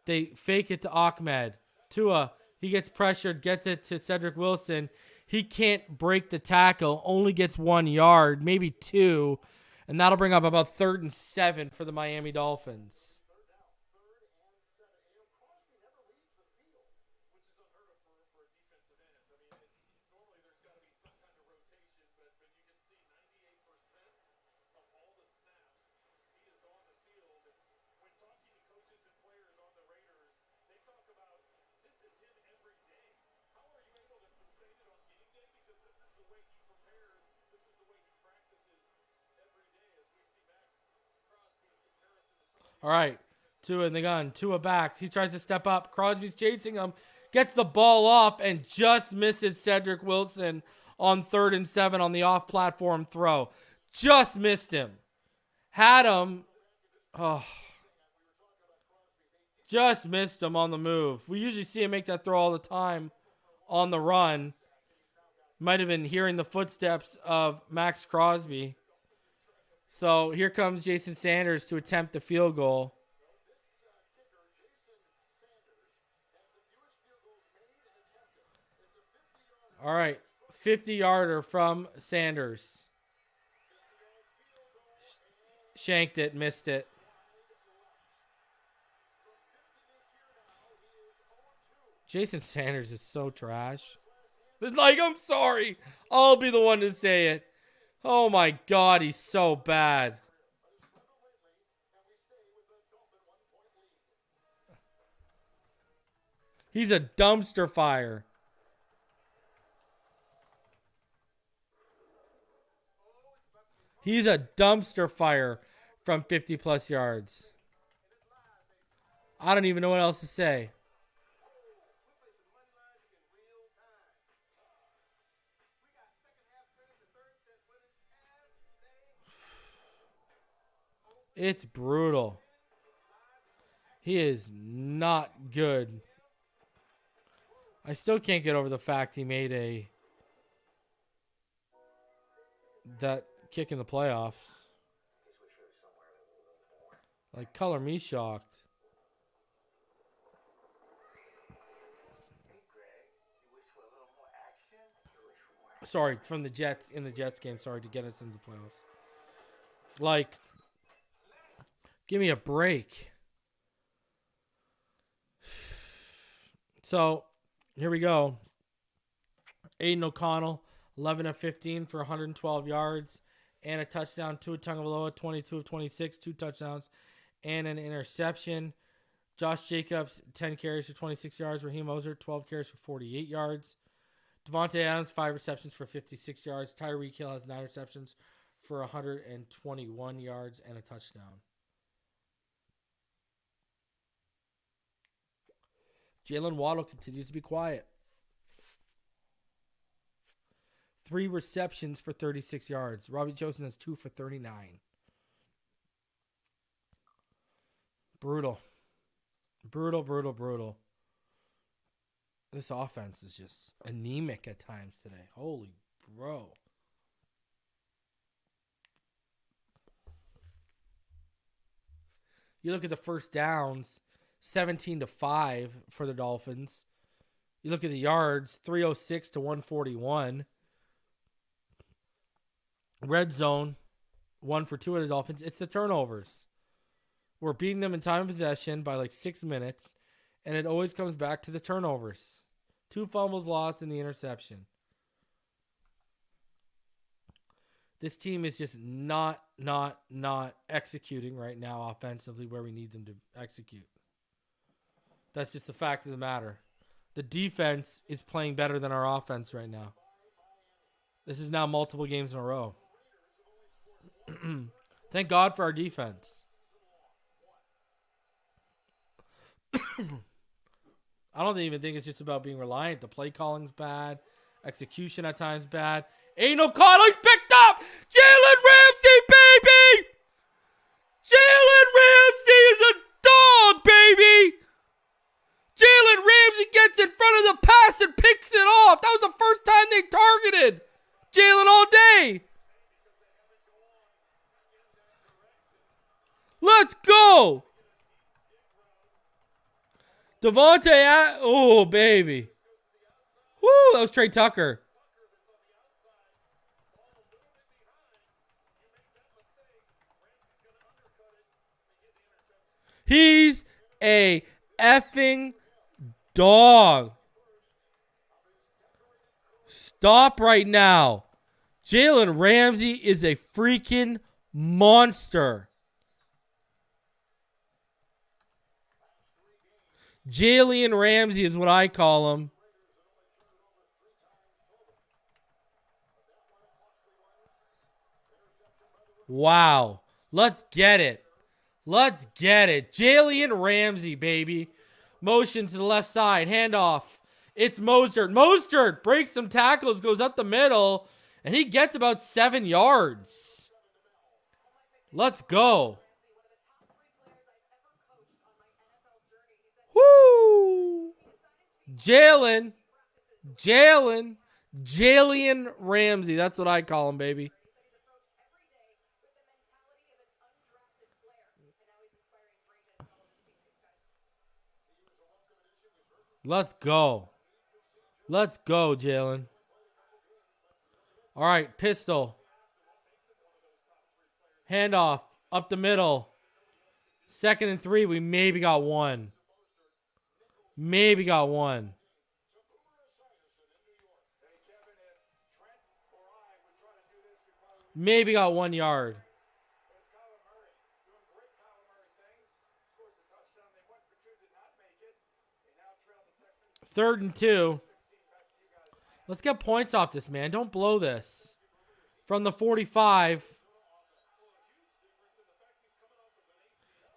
They fake it to Ahmed. Tua. He gets pressured, gets it to Cedric Wilson. He can't break the tackle, only gets 1 yard, maybe 2, and that'll bring up about 3rd and 7 for the Miami Dolphins. All right, Tua in the gun. Tua back. He tries to step up. Crosby's chasing him. Gets the ball off and just misses Cedric Wilson on 3rd and 7 on the off-platform throw. Just missed him. Had him. Oh. Just missed him on the move. We usually see him make that throw all the time on the run. Might have been hearing the footsteps of Max Crosby. So here comes Jason Sanders to attempt the field goal. All right, 50-yarder from Sanders. Shanked it, missed it. Jason Sanders is so trash. Like, I'm sorry. I'll be the one to say it. Oh, my God, he's so bad. He's a dumpster fire. He's a dumpster fire from 50-plus yards. I don't even know what else to say. It's brutal. He is not good. I still can't get over the fact he made that kick in the playoffs. Like, color me shocked. Sorry, from the Jets, in the Jets game, sorry, to get us into the playoffs. Like, give me a break. So, here we go. Aidan O'Connell, 11 of 15 for 112 yards and a touchdown. Tua Tagovailoa, 22 of 26, 2 touchdowns and an interception. Josh Jacobs, 10 carries for 26 yards. Raheem Mostert, 12 carries for 48 yards. Devontae Adams, 5 receptions for 56 yards. Tyreek Hill has 9 receptions for 121 yards and a touchdown. Jalen Waddle continues to be quiet. 3 receptions for 36 yards. Robbie Chosen has 2 for 39. Brutal. Brutal. This offense is just anemic at times today. Holy bro. You look at the first downs, 17-5 for the Dolphins. You look at the yards, 306 to 141. Red zone, 1 for 2 of the Dolphins. It's the turnovers. We're beating them in time of possession by like 6 minutes, and it always comes back to the turnovers. 2 fumbles lost and the interception. This team is just not executing right now offensively where we need them to execute. That's just the fact of the matter. The defense is playing better than our offense right now. This is now multiple games in a row. Thank God for our defense. I don't even think it's just about being reliant. The play calling's bad. Execution at times bad. Aidan O'Connell, he's picked up! Jalen Ramsey, baby! Jalen Ramsey is a dog, baby! Jalen Ramsey gets in front of the pass and picks it off. That was the first time they targeted Jalen all day. Let's go! Devontae, oh, baby. Woo, that was Trey Tucker. He's a effing dog. Stop right now. Jalen Ramsey is a freaking monster. Jalen Ramsey is what I call him. Wow. Let's get it. Let's get it. Jalen Ramsey, baby. Motion to the left side. Handoff. It's Mostert. Mostert breaks some tackles, goes up the middle, and he gets about 7 yards. Let's go. Woo! Jalen Ramsey. That's what I call him, baby. Let's go. Let's go, Jalen. All right, pistol. Handoff. Up the middle. 2nd and 3. We maybe got one. Maybe got one. Maybe got 1 yard. 3rd and 2. Let's get points off this, man. Don't blow this. From the 45.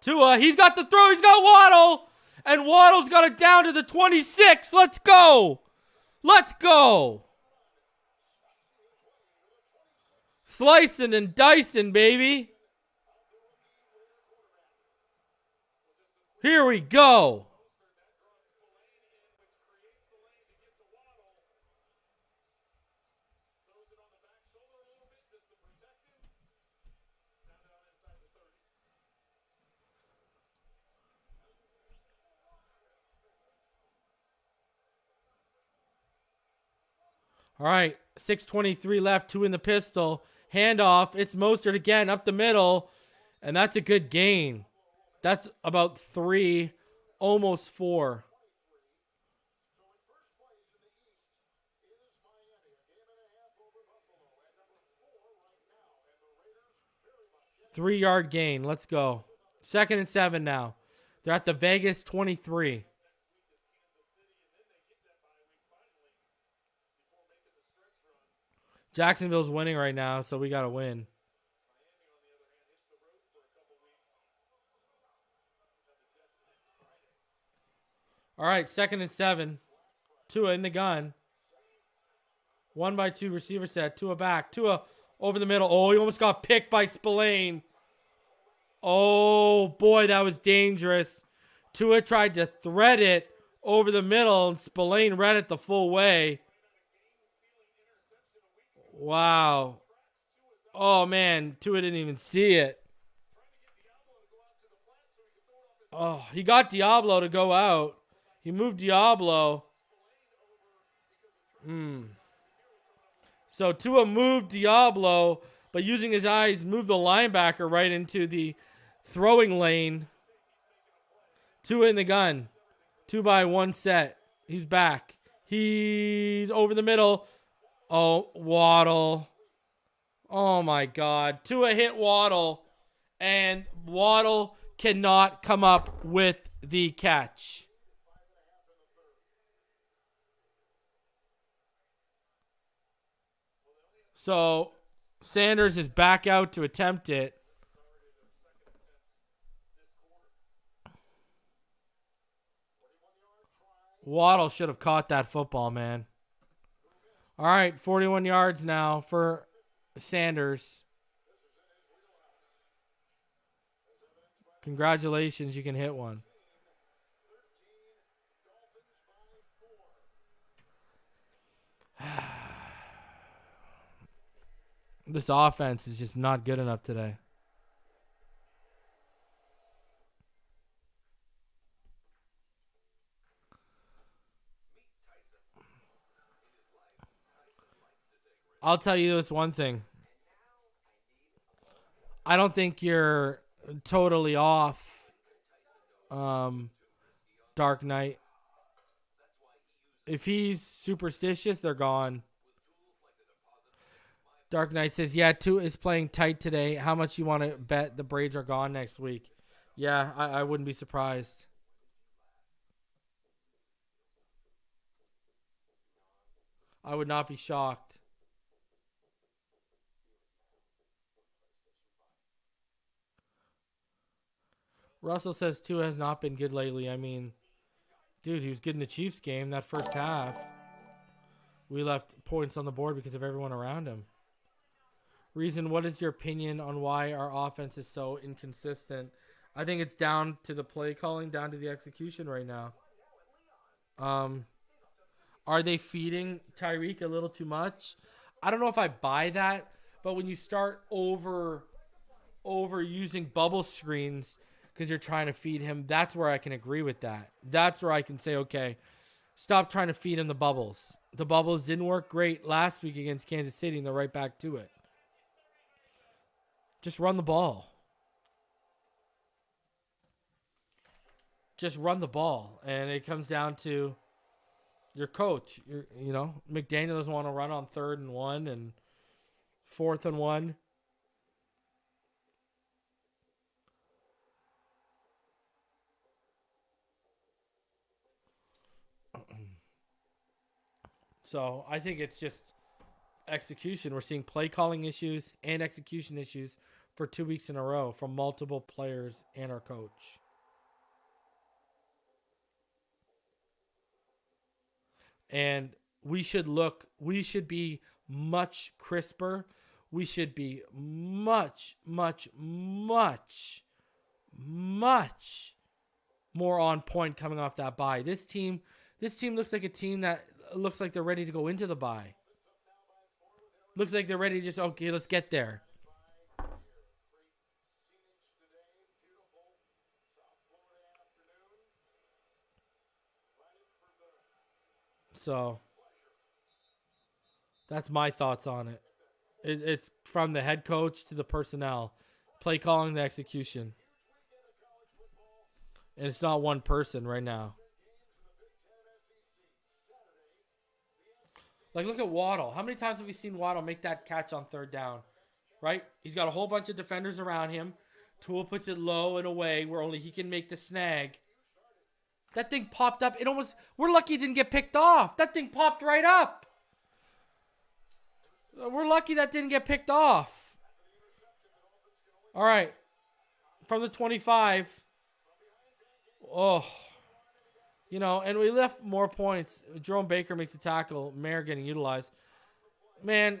Tua, he's got the throw. He's got Waddle. And Waddle's got it down to the 26. Let's go. Let's go. Slicing and dicing, baby. Here we go. All right, 6:23 left, 2 in the pistol. Handoff. It's Mostert again up the middle, and that's a good gain. That's about 3, almost 4. Three-yard gain. Let's go. 2nd and 7 now. They're at the Vegas 23. Jacksonville's winning right now, so we got to win. All right, 2nd and 7. Tua in the gun. 1x2 receiver set. Tua back. Tua over the middle. Oh, he almost got picked by Spillane. Oh, boy, that was dangerous. Tua tried to thread it over the middle, and Spillane read it the full way. Wow. Oh, man, Tua didn't even see it. Oh, he got Diablo to go out. He moved Diablo. So Tua moved Diablo, but using his eyes, moved the linebacker right into the throwing lane. Tua in the gun. 2x1 set. He's back. He's over the middle. Oh, Waddle. Oh, my God. Tua hit Waddle, and Waddle cannot come up with the catch. So Sanders is back out to attempt it. Waddle should have caught that football, man. All right, 41 yards now for Sanders. Congratulations, you can hit one. This offense is just not good enough today. I'll tell you this one thing. I don't think you're totally off, Dark Knight. If he's superstitious, they're gone. Dark Knight says, yeah, Tua is playing tight today. How much you want to bet the Braves are gone next week? Yeah, I wouldn't be surprised. I would not be shocked. Russell says Tua has not been good lately. I mean, dude, he was good in the Chiefs game that first half. We left points on the board because of everyone around him. Reason, what is your opinion on why our offense is so inconsistent? I think it's down to the play calling, down to the execution right now. Are they feeding Tyreek a little too much? I don't know if I buy that, but when you start over using bubble screens because you're trying to feed him, that's where I can agree with that. That's where I can say, okay, stop trying to feed him the bubbles. The bubbles didn't work great last week against Kansas City, and they're right back to it. Just run the ball. Just run the ball. And it comes down to your coach. McDaniel doesn't want to run on 3rd and 1 and 4th and 1. So I think it's just execution. We're seeing play calling issues and execution issues for 2 weeks in a row from multiple players and our coach. And we should be much crisper. We should be much more on point coming off that bye. This team looks like a team that looks like they're ready to go into the bye. Looks like they're ready to just, okay, let's get there. So that's my thoughts on it. It's from the head coach to the personnel, play calling, the execution. And it's not one person right now. Like, look at Waddle. How many times have we seen Waddle make that catch on third down? Right? He's got a whole bunch of defenders around him. Tua puts it low and away where only he can make the snag. That thing popped up. We're lucky it didn't get picked off. That thing popped right up. We're lucky that didn't get picked off. All right. From the 25. Oh. You know, and we left more points. Jerome Baker makes a tackle. Mayer getting utilized. Man,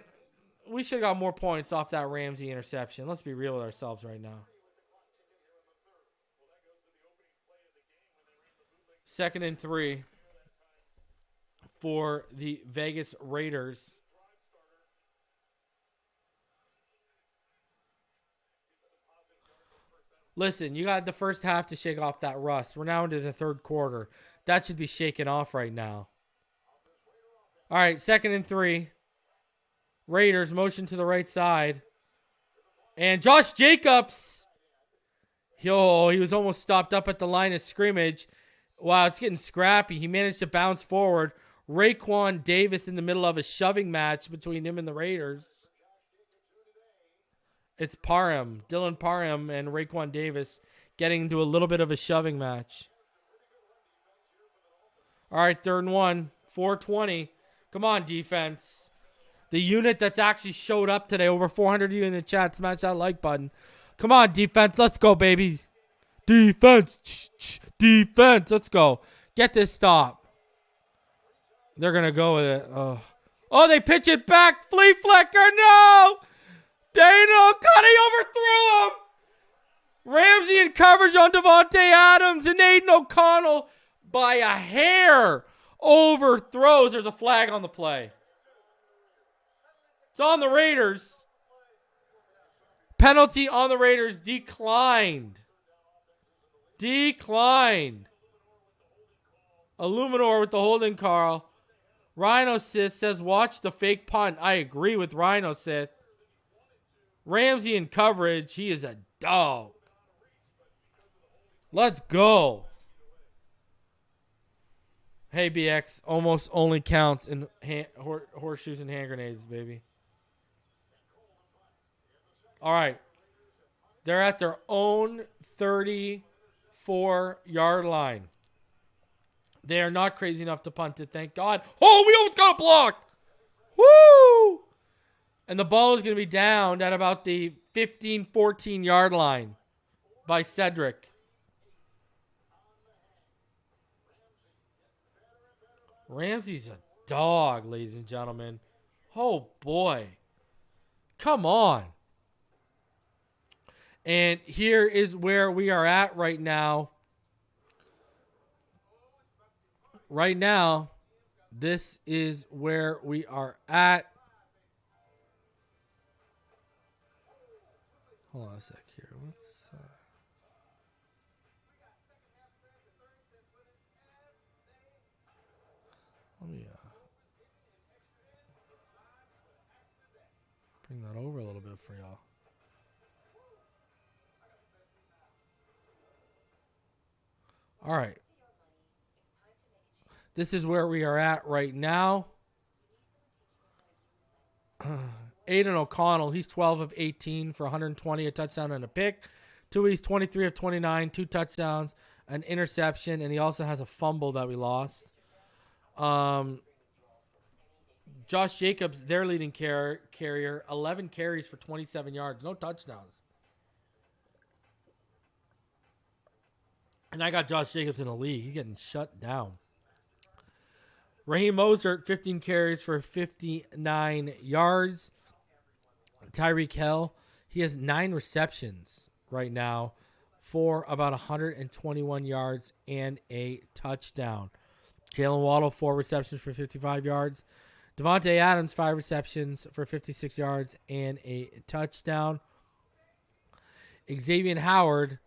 we should have got more points off that Ramsey interception. Let's be real with ourselves right now. 2nd and 3 for the Vegas Raiders. Listen, you got the first half to shake off that rust. We're now into the third quarter. That should be shaken off right now. All right, 2nd and 3. Raiders motion to the right side. And Josh Jacobs. He was almost stopped up at the line of scrimmage. Wow, it's getting scrappy. He managed to bounce forward. Raekwon Davis in the middle of a shoving match between him and the Raiders. It's Dylan Parham and Raekwon Davis getting into a little bit of a shoving match. All right, 3rd and 1, 4:20. Come on, defense. The unit that's actually showed up today, over 400 of you in the chat, smash that like button. Come on, defense. Let's go, baby. Defense. Defense. Let's go. Get this stop. They're going to go with it. Oh, they pitch it back. Flea flicker. No. Aidan O'Connell overthrew him. Ramsey in coverage on Devontae Adams, and Aidan O'Connell by a hair overthrows. There's a flag on the play. It's on the Raiders. Penalty on the Raiders declined. Illuminor with the holding call. Rhino Sith says, watch the fake punt. I agree with Rhino Sith. Ramsey in coverage. He is a dog. Let's go. Hey, BX. Almost only counts in horseshoes and hand grenades, baby. All right. They're at their own 34-yard line. They are not crazy enough to punt it, thank God. Oh, we almost got a block. Woo! And the ball is going to be down at about the 15, 14-yard line by Cedric. Ramsey's a dog, ladies and gentlemen. Oh, boy. Come on. And here is where we are at right now. Right now, this is where we are at. Hold on a sec here. Let me bring that over a little bit for y'all. All right. This is where we are at right now. Aidan O'Connell, he's 12 of 18 for 120, a touchdown and a pick. Tui's 23 of 29, 2 touchdowns, an interception, and he also has a fumble that we lost. Josh Jacobs, their leading carrier, 11 carries for 27 yards, no touchdowns. And I got Josh Jacobs in the league. He's getting shut down. Raheem Mostert, 15 carries for 59 yards. Tyreek Hill, he has 9 receptions right now for about 121 yards and a touchdown. Jalen Waddle, 4 receptions for 55 yards. Devontae Adams, 5 receptions for 56 yards and a touchdown. Xavier Howard,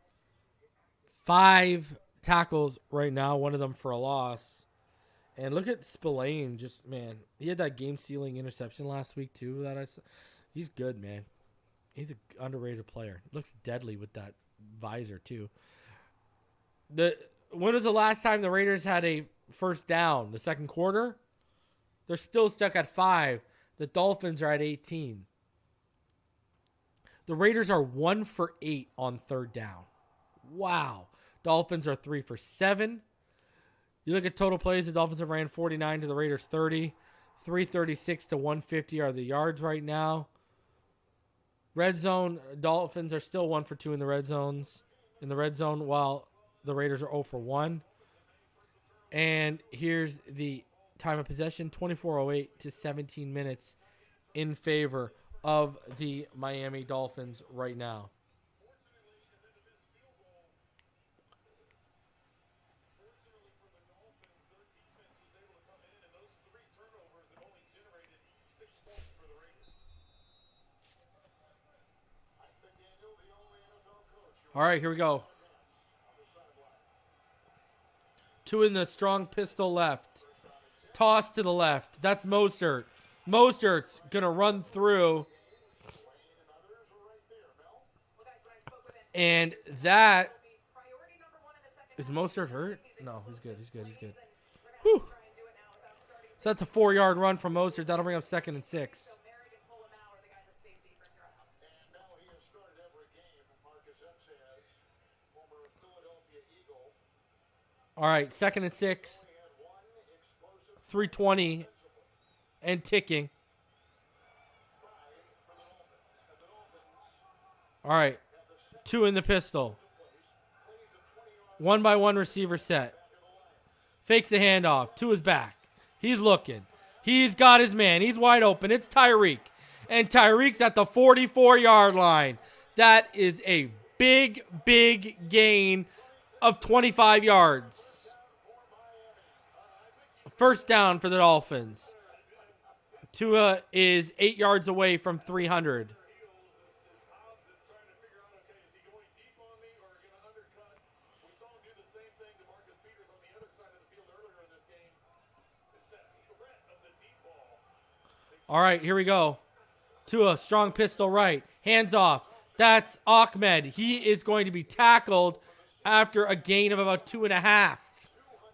5 tackles right now, one of them for a loss. And look at Spillane, just, man, he had that game-sealing interception last week, too. He's good, man. He's an underrated player. Looks deadly with that visor, too. When was the last time the Raiders had a first down? The second quarter? They're still stuck at 5. The Dolphins are at 18. The Raiders are 1 for 8 on third down. Wow. Dolphins are 3 for 7. You look at total plays, the Dolphins have ran 49 to the Raiders 30. 336 to 150 are the yards right now. Red zone, Dolphins are still 1 for 2 in the red zone, while the Raiders are 0 for 1. And here's the time of possession, 24:08 to 17 minutes in favor of the Miami Dolphins right now. All right, here we go. 2 in the strong pistol left. Toss to the left. That's Mostert. Mostert's going to run through. And that... Is Mostert hurt? No, he's good. Whew. So that's a 4-yard run from Mostert. That'll bring up 2nd and 6. All right, 2nd and 6. 3:20 and ticking. All right, 2 in the pistol. 1-by-1 receiver set. Fakes the handoff. To his back. He's looking. He's got his man. He's wide open. It's Tyreek. And Tyreek's at the 44-yard line. That is a big, big gain of 25 yards. First down for the Dolphins. Tua is 8 yards away from 300. All right, here we go. Tua, strong pistol right. Hands off. That's Ahmed. He is going to be tackled after a gain of about 2.5.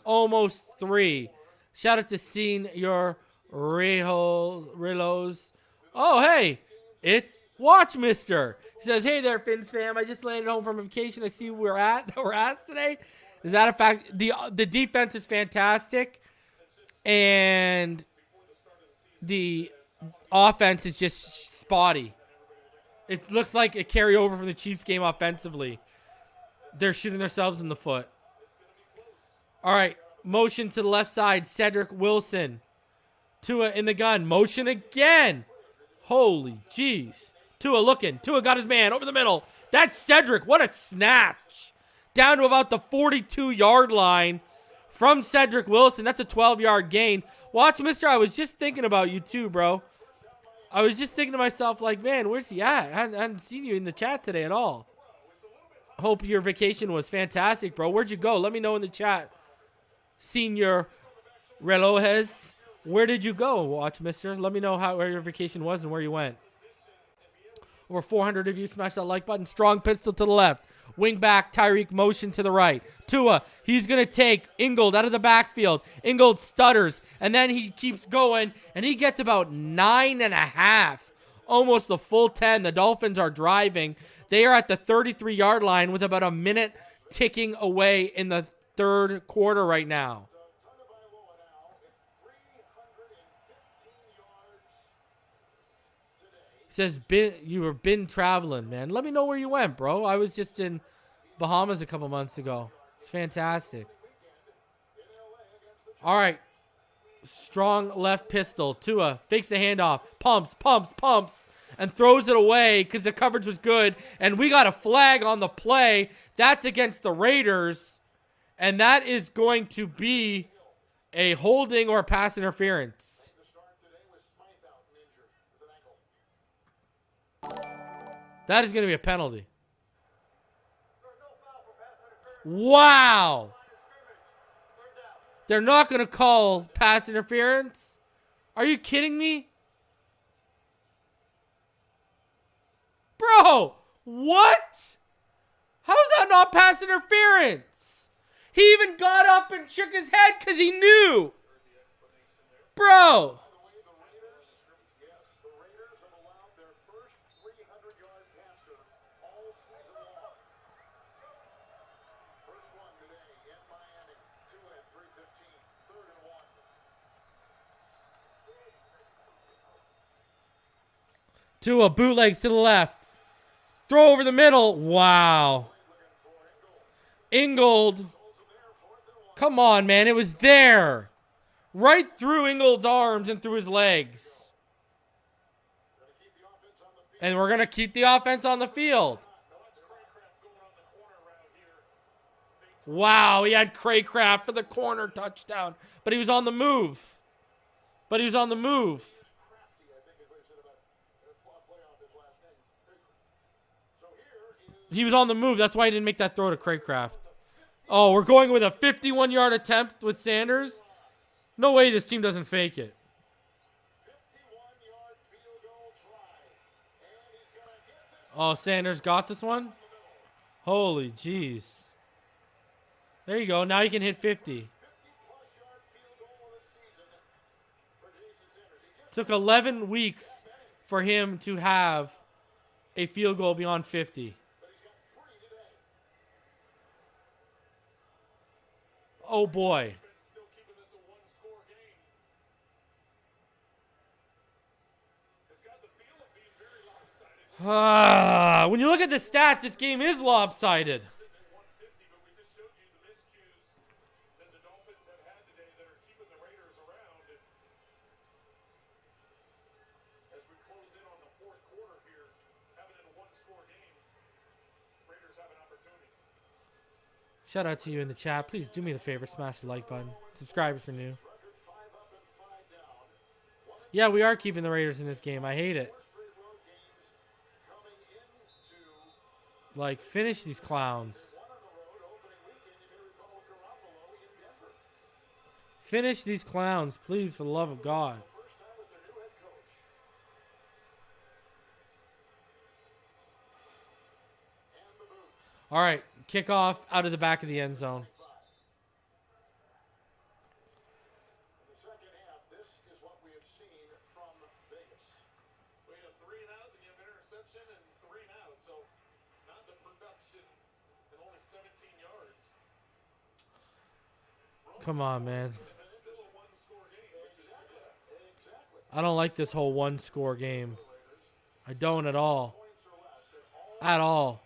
Almost 3. Shout out to Senior Relos. Oh, hey, it's Watch Mister. He says, hey there, Fins fam. I just landed home from vacation. I see where we're at today. Is that a fact? The defense is fantastic. And the offense is just spotty. It looks like a carryover from the Chiefs game offensively. They're shooting themselves in the foot. All right. Motion to the left side. Cedric Wilson. Tua in the gun. Motion again. Holy jeez. Tua looking. Tua got his man over the middle. That's Cedric. What a snatch. Down to about the 42-yard line from Cedric Wilson. That's a 12-yard gain. Watch, mister, I was just thinking about you too, bro. I was just thinking to myself, like, man, where's he at? I hadn't seen you in the chat today at all. Hope your vacation was fantastic, bro. Where'd you go? Let me know in the chat. Senior Relojes, where did you go, Watch Mister? Let me know where your vacation was and where you went. Over 400 of you, smash that like button. Strong pistol to the left. Wing back, Tyreek motion to the right. Tua, he's going to take Ingold out of the backfield. Ingold stutters, and then he keeps going, and he gets about 9.5. Almost the full 10. The Dolphins are driving. They are at the 33-yard line with about a minute ticking away in the third quarter right now. Says, you were been traveling, man. Let me know where you went, bro. I was just in Bahamas a couple months ago. It's fantastic. All right. Strong left pistol. Tua fakes the handoff. Pumps. and throws it away because the coverage was good, and we got a flag on the play. That's against the Raiders, and that is going to be a holding or pass interference. That is going to be a penalty. Wow. They're not going to call pass interference? Are you kidding me? Bro, what? How is that not pass interference? He even got up and shook his head because he knew. Bro. Tua bootlegs to the left. Throw over the middle. Wow. Ingold. Come on, man. It was there. Right through Ingold's arms and through his legs. And we're going to keep the offense on the field. Wow, he had Craycraft for the corner touchdown. But he was on the move. He was on the move. That's why he didn't make that throw to Craycraft. Oh, we're going with a 51-yard attempt with Sanders? No way this team doesn't fake it. Oh, Sanders got this one? Holy jeez. There you go. Now you can hit 50. Took 11 weeks for him to have a field goal beyond 50. Oh, boy. When you look at the stats, this game is lopsided. Shout out to you in the chat. Please do me the favor, smash the like button. Subscribe if you're new. Yeah, we are keeping the Raiders in this game. I hate it. Like, finish these clowns. Finish these clowns, please, for the love of God. All right, kickoff out of the back of the end zone. Come on, man. I don't like this whole one-score game. I don't at all. At all.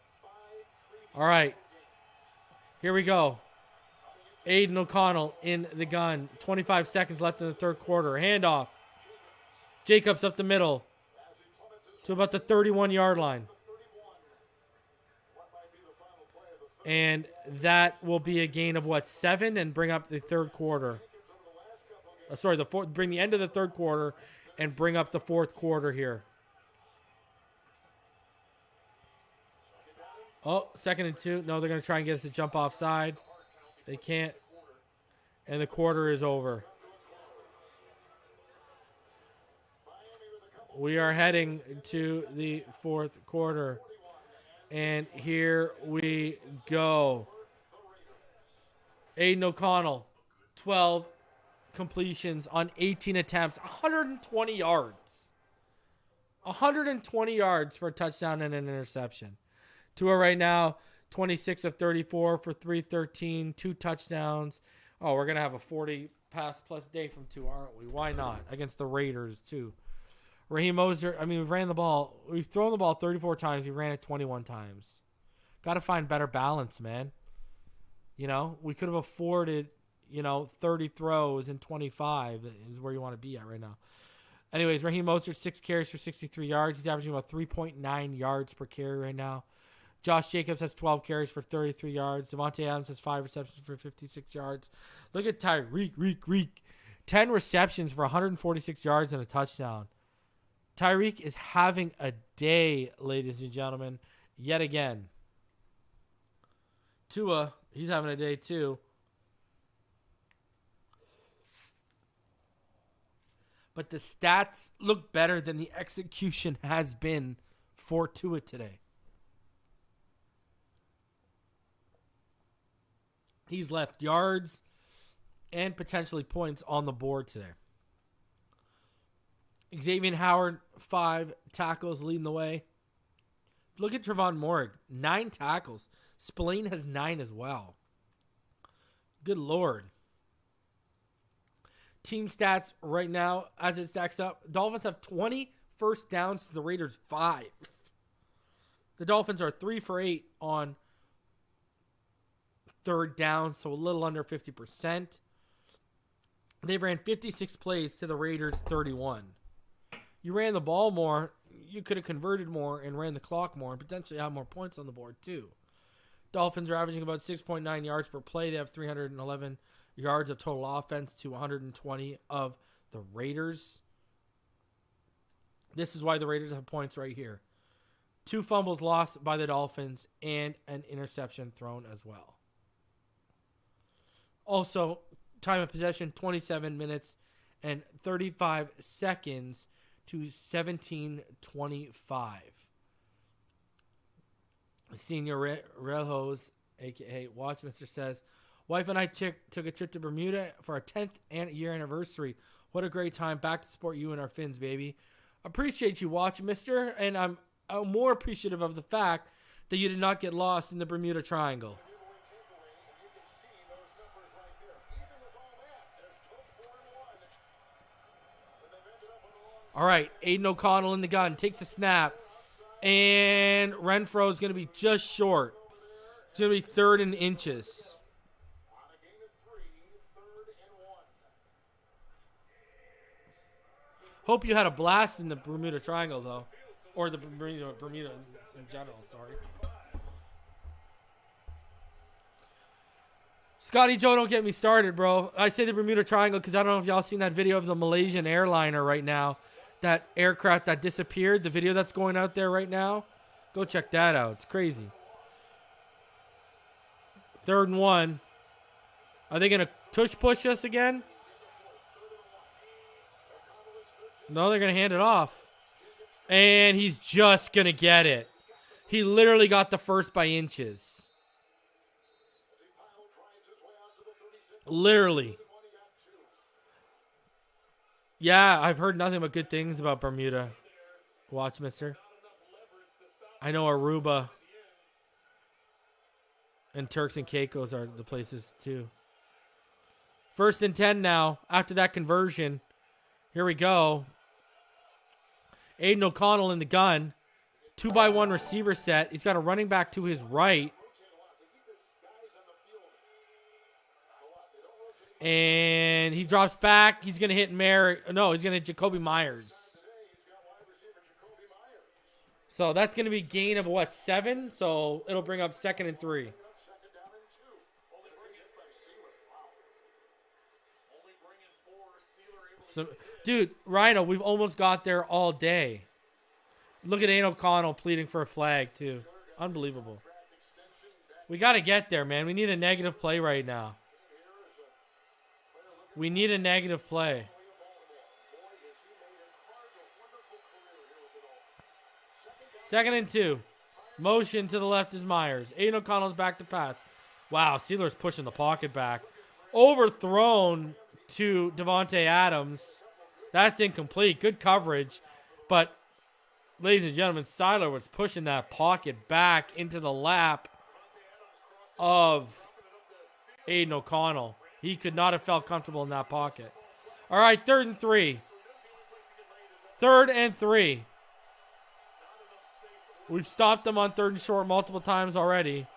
All right. Here we go. Aidan O'Connell in the gun. 25 seconds left in the third quarter. Handoff. Jacobs up the middle to about the 31-yard line. And that will be a gain of, what, 7 and bring up the third quarter. Bring the end of the third quarter and bring up the fourth quarter here. Oh, 2nd and 2. No, they're going to try and get us to jump offside. They can't. And the quarter is over. We are heading to the fourth quarter. And here we go. Aidan O'Connell, 12 completions on 18 attempts, 120 yards. 120 yards for a touchdown and an interception. Tua right now, 26 of 34 for 313, 2 touchdowns. Oh, we're going to have a 40 pass plus day from Tua, aren't we? Why not? Against the Raiders, too. Raheem Mostert, we've thrown the ball 34 times. We ran it 21 times. Got to find better balance, man. You know, we could have afforded, 30 throws and 25 is where you want to be at right now. Anyways, Raheem Mostert, 6 carries for 63 yards. He's averaging about 3.9 yards per carry right now. Josh Jacobs has 12 carries for 33 yards. Davante Adams has 5 receptions for 56 yards. Look at Tyreek. 10 receptions for 146 yards and a touchdown. Tyreek is having a day, ladies and gentlemen, yet again. Tua, he's having a day too. But the stats look better than the execution has been for Tua today. He's left yards and potentially points on the board today. Xavier Howard, 5 tackles leading the way. Look at Trevon Moehrig, 9 tackles. Spillane has 9 as well. Good Lord. Team stats right now, as it stacks up, Dolphins have 20 first downs to the Raiders' 5. The Dolphins are 3 for 8 on third down, so a little under 50%. They ran 56 plays to the Raiders' 31. You ran the ball more, you could have converted more and ran the clock more and potentially have more points on the board too. Dolphins are averaging about 6.9 yards per play. They have 311 yards of total offense to 120 of the Raiders. This is why the Raiders have points right here. 2 fumbles lost by the Dolphins and an interception thrown as well. Also, time of possession, 27 minutes and 35 seconds to 17:25. Senior Relhos, a.k.a. Watchmaster, says, wife and I took a trip to Bermuda for our 10th year anniversary. What a great time. Back to support you and our Finns, baby. Appreciate you, Watchmaster, and I'm more appreciative of the fact that you did not get lost in the Bermuda Triangle. All right, Aidan O'Connell in the gun, takes a snap, and Renfro is going to be just short. It's going to be 3rd and inches. Hope you had a blast in the Bermuda Triangle, though. Or the Bermuda in general, sorry. Scotty Joe, don't get me started, bro. I say the Bermuda Triangle because I don't know if y'all seen that video of the Malaysian airliner right now. That aircraft that disappeared, the video that's going out there right now. Go check that out. It's crazy. 3rd and 1. Are they going to tush push us again? No, they're going to hand it off. And he's just going to get it. He literally got the first by inches. Literally. Yeah, I've heard nothing but good things about Bermuda. Watch, mister. I know Aruba and Turks and Caicos are the places too. 1st and 10 now after that conversion. Here we go. Aidan O'Connell in the gun. 2-by-1 receiver set. He's got a running back to his right. And he drops back. He's going to hit he's going to hit Jacoby Myers. So that's going to be gain of 7? So it'll bring up 2nd and 3. So, dude, Rhino, we've almost got there all day. Look at Aidan O'Connell pleading for a flag, too. Unbelievable. We got to get there, man. We need a negative play right now. We need a negative play. Second and 2. Motion to the left is Myers. Aidan O'Connell's back to pass. Wow, Steelers pushing the pocket back. Overthrown to Davante Adams. That's incomplete. Good coverage. But, ladies and gentlemen, Seiler was pushing that pocket back into the lap of Aidan O'Connell. He could not have felt comfortable in that pocket. All right, 3rd and 3. 3rd and 3. We've stopped them on 3rd and short multiple times already.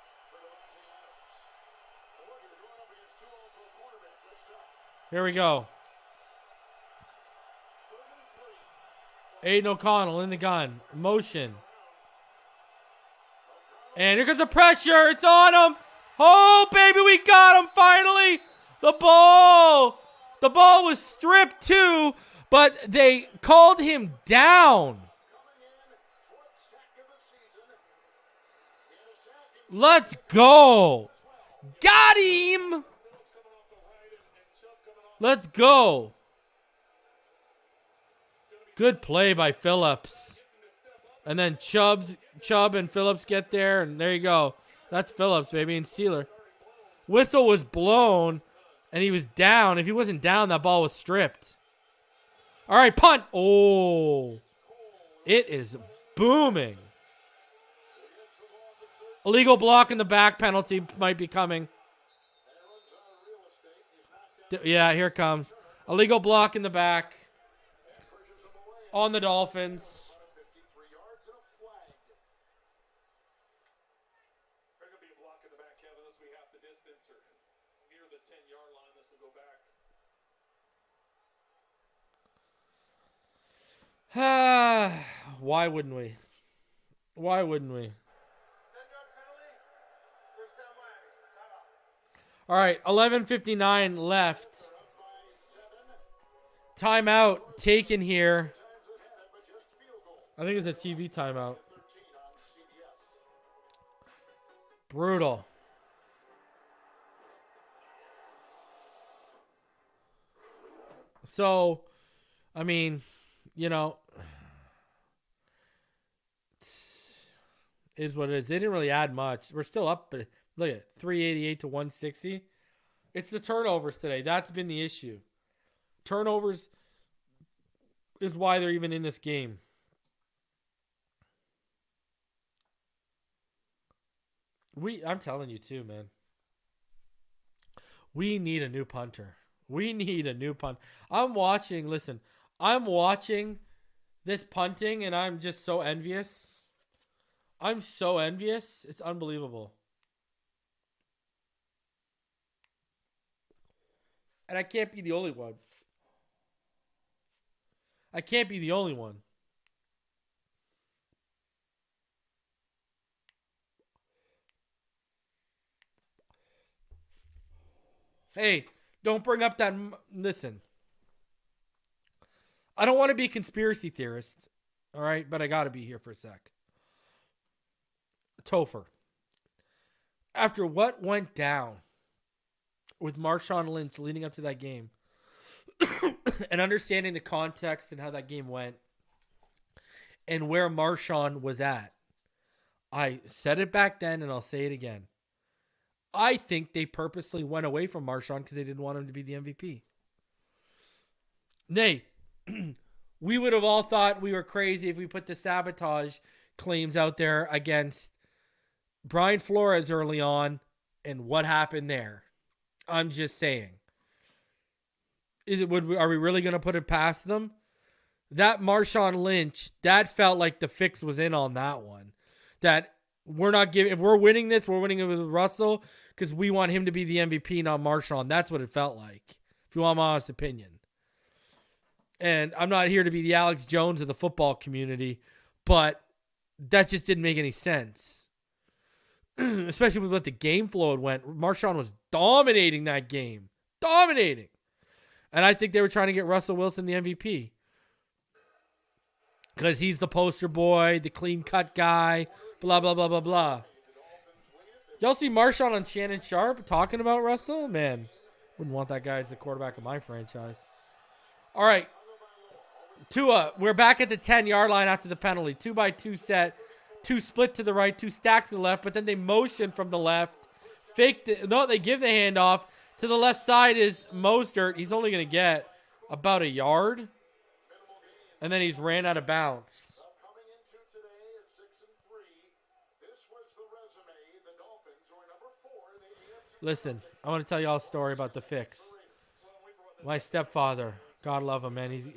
Here we go. Aidan O'Connell in the gun. Motion. And here comes the pressure. It's on him. Oh, baby, we got him finally. The ball. The ball was stripped too, but they called him down. Let's go. Got him. Let's go. Good play by Phillips. And then Chubb and Phillips get there, and there you go. That's Phillips, baby, and Sealer. Whistle was blown, and he was down. If he wasn't down, that ball was stripped. All right, punt. Oh, it is booming. Illegal block in the back, penalty might be coming. Yeah, here it comes. Illegal block in the back on the Dolphins. Why wouldn't we? Why wouldn't we? All right, 11:59 left. Timeout taken here. I think it's a TV timeout. Brutal. So, I mean, you know, is what it is. They didn't really add much. We're still up. Look at 388 to 160. It's the turnovers today. That's been the issue. Turnovers is why they're even in this game. I'm telling you too, man. We need a new punter. We need a new punt. I'm watching this punting, and I'm just so envious. I'm so envious. It's unbelievable. And I can't be the only one. I can't be the only one. Hey, don't bring up that. Listen. I don't want to be a conspiracy theorist. All right, but I got to be here for a sec. Topher. After what went down with Marshawn Lynch leading up to that game and understanding the context and how that game went and where Marshawn was at, I said it back then and I'll say it again. I think they purposely went away from Marshawn because they didn't want him to be the MVP. Nay, we would have all thought we were crazy if we put the sabotage claims out there against Brian Flores early on and what happened there. I'm just saying. Are we really going to put it past them? That Marshawn Lynch, that felt like the fix was in on that one. That we're not giving, if we're winning this, we're winning it with Russell because we want him to be the MVP, not Marshawn. That's what it felt like, if you want my honest opinion. And I'm not here to be the Alex Jones of the football community, but that just didn't make any sense. Especially with what the game flow had went. Marshawn was dominating that game. Dominating. And I think they were trying to get Russell Wilson the MVP. Because he's the poster boy, the clean-cut guy, blah, blah, blah, blah, blah. Y'all see Marshawn on Shannon Sharp talking about Russell? Man, wouldn't want that guy as the quarterback of my franchise. All right. Tua, we're back at the 10-yard line after the penalty. 2-by-2 set. 2 split to the right, 2 stacked to the left, but then they motion from the left. They give the handoff. To the left side is Mostert. He's only going to get about a yard. And then he's ran out of bounds. Listen, I want to tell you all a story about the fix. My stepfather, God love him, man. He's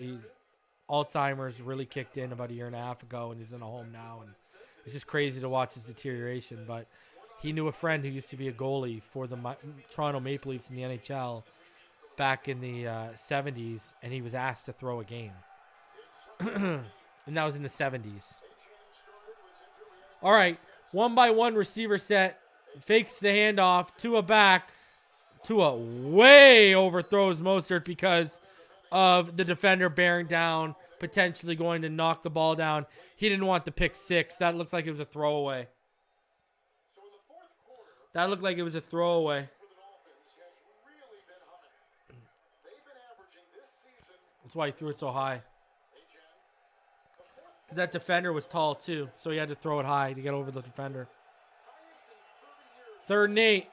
Alzheimer's really kicked in about a year and a half ago, and he's in a home now. And it's just crazy to watch his deterioration. But he knew a friend who used to be a goalie for the Toronto Maple Leafs in the NHL back in the 70s, and he was asked to throw a game. And that was in the 70s. All right. 1-by-1 receiver set. Fakes the handoff. Tua back. Tua way overthrows Mostert because of the defender bearing down, potentially going to knock the ball down. He didn't want the pick six. That looks like it was a throwaway. That looked like it was a throwaway. That's why he threw it so high. That defender was tall too, so he had to throw it high to get over the defender. 3rd and 8.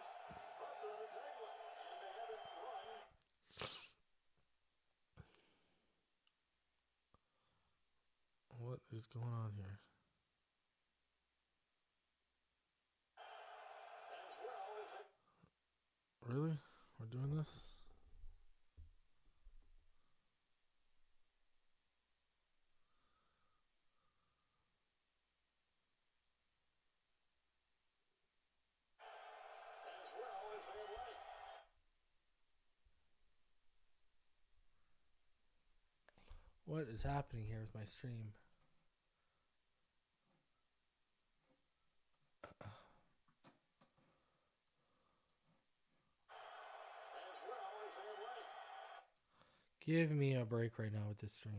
What is going on here? Really? We're doing this? What is happening here with my stream? Give me a break right now with this stream.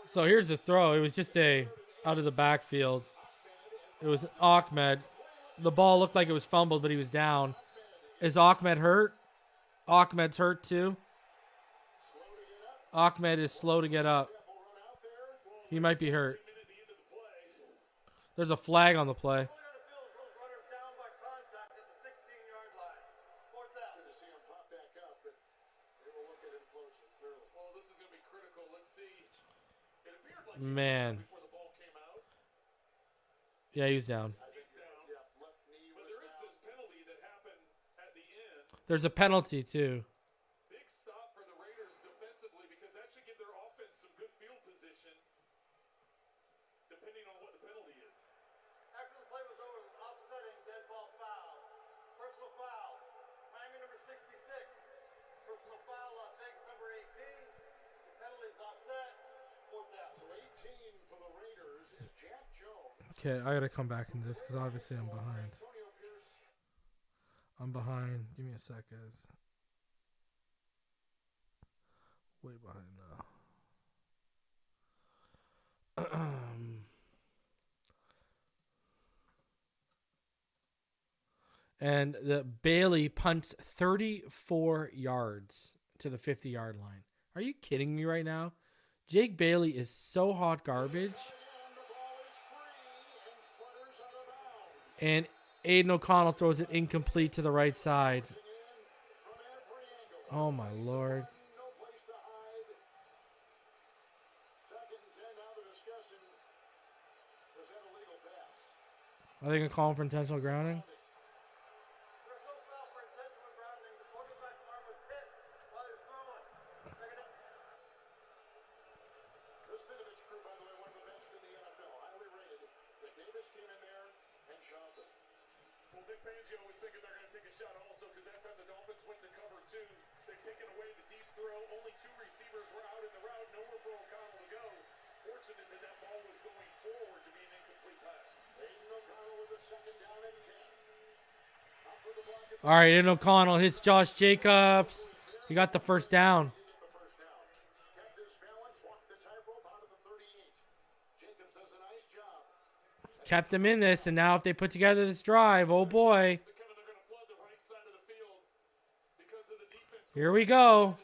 So here's the throw. It was just a out of the backfield. It was Ahmed. The ball looked like it was fumbled, but he was down. Is Ahmed hurt? Ahmed's hurt too. Ahmed is slow to get up. He might be hurt. There's a flag on the play. Man. Yeah, he was down. There's a penalty too.
Big stop for the Raiders defensively because that should give their offense some good field position depending on what the penalty is.
After the play was over, offsetting dead ball foul. Personal foul. Miami number 66. Personal foul, Las Vegas number 18. The penalty is offset. 4th down. So 18 for the Raiders is Jack Jones.
Okay, I gotta come back into this because obviously I'm behind. I'm behind. Give me a sec, guys. Way behind now. And the Bailey punts 34 yards to the 50-yard line. Are you kidding me right now? Jake Bailey is so hot garbage. And Aidan O'Connell throws it incomplete to the right side. Oh, my Lord. Are they going to call him for intentional grounding? All right, Aidan O'Connell hits Josh Jacobs. He got the first down. Kept them in this, and now if they put together this drive, oh boy. Here we go.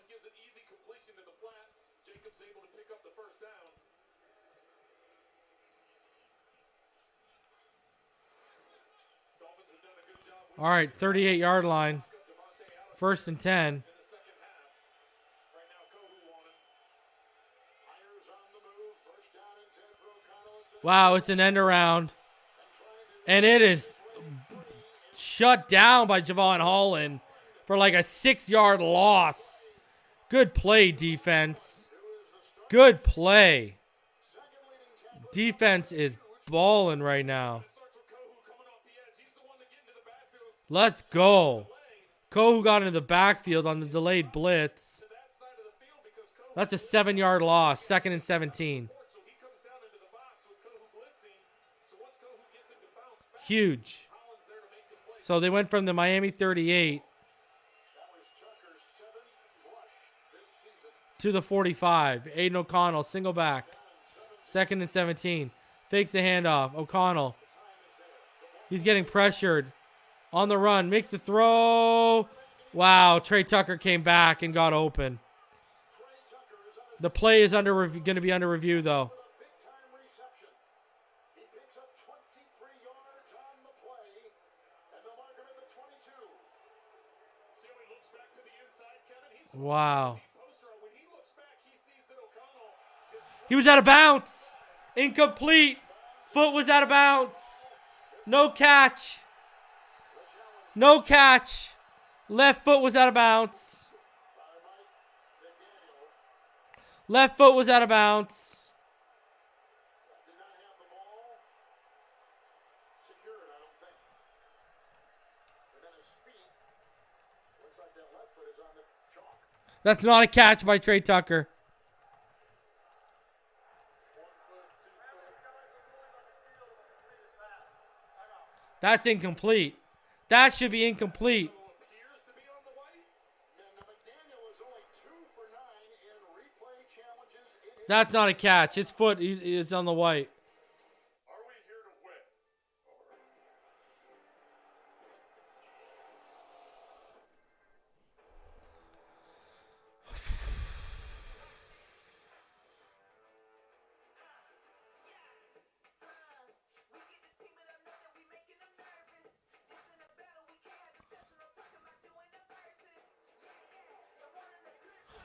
All right, 38-yard line. 1st and 10. Wow, it's an end around. And it is shut down by Javon Holland for like a 6-yard loss. Good play, defense. Good play. Defense is balling right now. Let's go. Kohu got into the backfield on the delayed blitz. That's a 7-yard loss. 2nd and 17. Huge. So they went from the Miami 38 to the 45. Aidan O'Connell, single back. 2nd and 17. Fakes the handoff. O'Connell. He's getting pressured. On the run. Makes the throw. Wow. Trey Tucker came back and got open. The play is going to be under review, though. Wow. He was out of bounds. Incomplete. Foot was out of bounds. No catch. No catch. Left foot was out of bounds. Left foot was out of bounds. That's not a catch by Trey Tucker. That's incomplete. That should be incomplete. That's not a catch. His foot is on the white.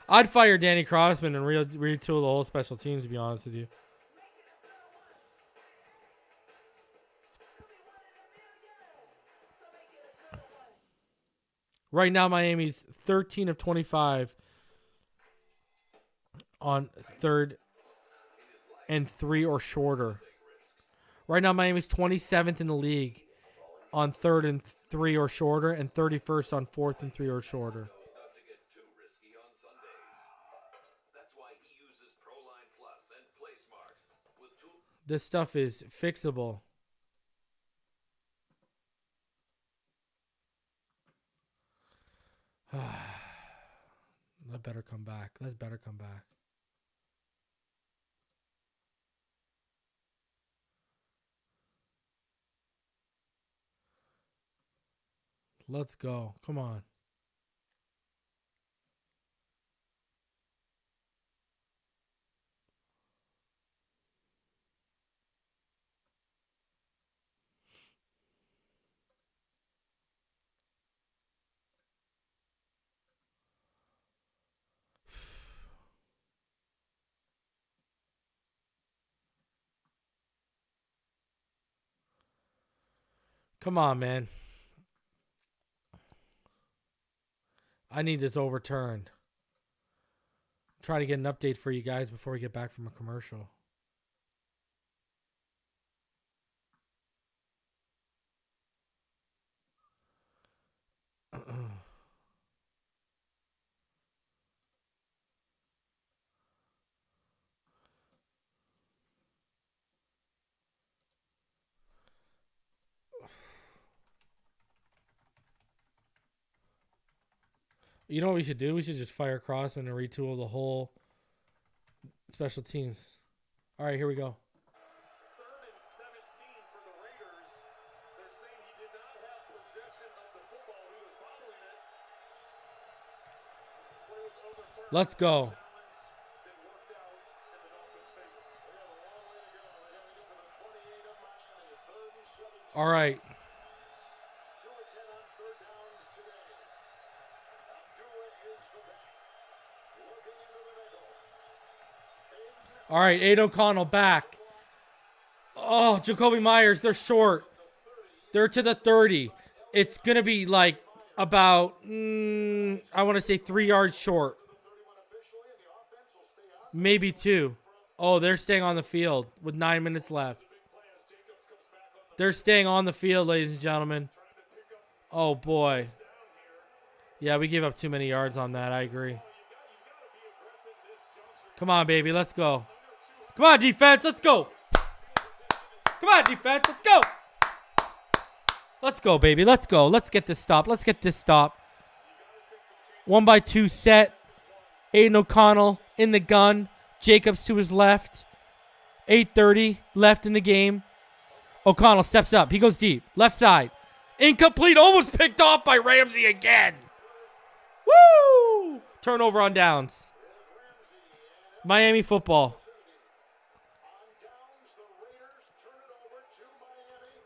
I'd fire Danny Crossman and retool the whole special teams, to be honest with you. Right now, Miami's 13 of 25 on 3rd and 3 or shorter. Right now, Miami's 27th in the league on 3rd and 3 or shorter, and 31st on 4th and 3 or shorter. This stuff is fixable. That better come back. That better come back. Let's go. Come on. Come on, man. I need this overturned. Try to get an update for you guys before we get back from a commercial. You know what we should do? We should just fire Crossman and retool the whole special teams. All right, here we go.
3rd and 17 for the Raiders. They're saying he did not have possession of the football. He was bottling it. Play was overturned.
Let's go.
Challenge that worked out in the Dolphins' favor. We have a long way to go. They got to get to the 28 of Miami. 3rd and 17.
All right.
Tua 10 on 3rd downs today.
All right, Aidan O'Connell back. Oh, Jacoby Myers, they're short. They're to the 30. It's going to be like about, I want to say 3 yards short. Maybe 2. Oh, they're staying on the field with 9 minutes left. They're staying on the field, ladies and gentlemen. Oh, boy. Yeah, we gave up too many yards on that. I agree. Come on, baby. Let's go. Come on, defense. Let's go. Come on, defense. Let's go. Let's go, baby. Let's go. Let's get this stop. Let's get this stop. 1x2 set. Aidan O'Connell in the gun. Jacobs to his left. 8:30 left in the game. O'Connell steps up. He goes deep. Left side. Incomplete. Almost picked off by Ramsey again. Woo! Turnover on downs. Miami football.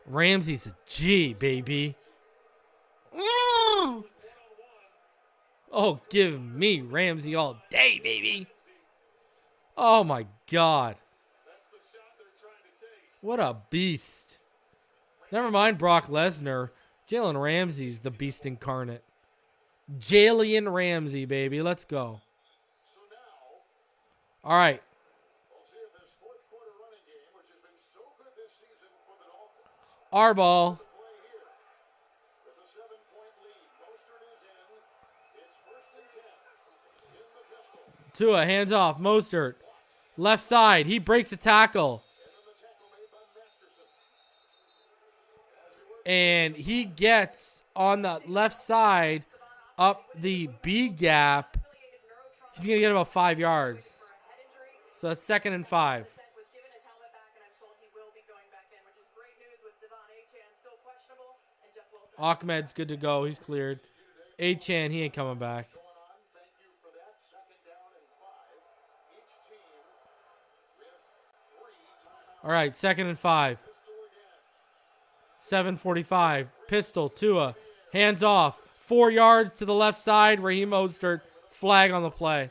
Ramsey's a G, baby. Mm. Oh, give me Ramsey all day, baby. Oh, my God. What a beast. Never mind Brock Lesnar. Jalen Ramsey's the beast incarnate. Jalen Ramsey, baby. Let's go. All right. Our ball. Tua, hands off. Mostert. Left side. He breaks the tackle. And he gets on the left side up the B gap. He's going to get about 5 yards. So that's 2nd and 5. Ahmed's good to go. He's cleared. Achan, he ain't coming back. All right, 2nd and 5. 7:45. Pistol, Tua. Hands off. 4 yards to the left side. Raheem Mostert. Flag on the play.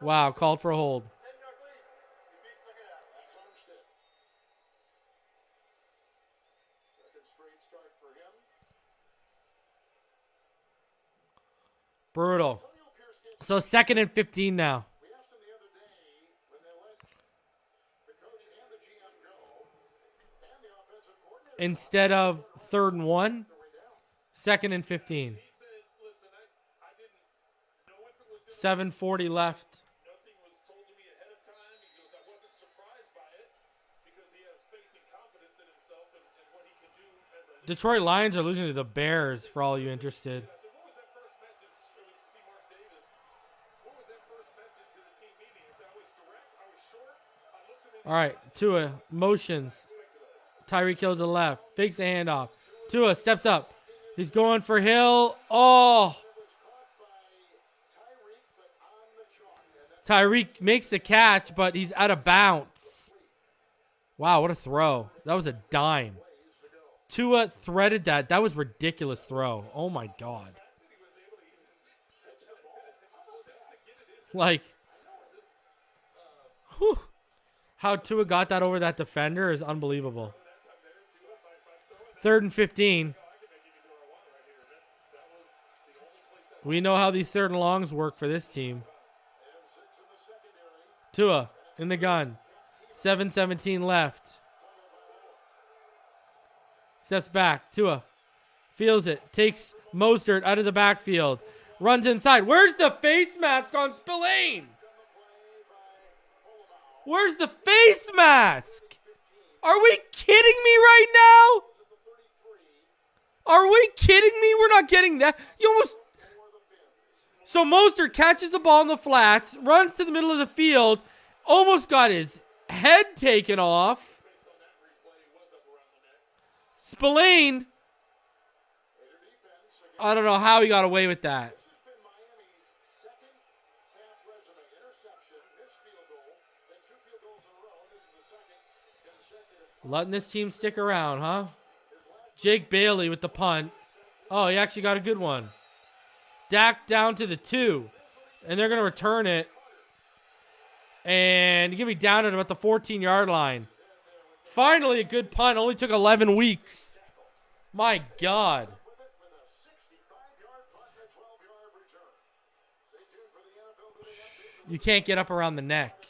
Wow, called for a hold. Brutal. So 2nd and 15 now. Instead of 3rd and 1, 2nd and 15. 7:40 left. Detroit Lions are losing to the Bears, for all you interested. All right, Tua motions. Tyreek Hill to the left. Fakes the handoff. Tua steps up. He's going for Hill. Oh! Tyreek makes the catch, but he's out of bounds. Wow, what a throw. That was a dime. Tua threaded that. That was ridiculous throw. Oh, my God. Like, whew. How Tua got that over that defender is unbelievable. 3rd and 15. We know how these 3rd and longs work for this team. Tua in the gun. 7:17 left. Steps back. Tua feels it. Takes Mostert out of the backfield. Runs inside. Where's the face mask on Spillane? Where's the face mask? Are we kidding me right now? Are we kidding me? We're not getting that. You almost... So Mostert catches the ball in the flats, runs to the middle of the field, almost got his head taken off. Spillane, I don't know how he got away with that. Letting this team stick around, huh? Jake Bailey with the punt. Oh, he actually got a good one. Dak down to the 2. And they're going to return it. And you're going to be down at about the 14-yard line. Finally, a good punt. Only took 11 weeks. My God. You can't get up around the neck.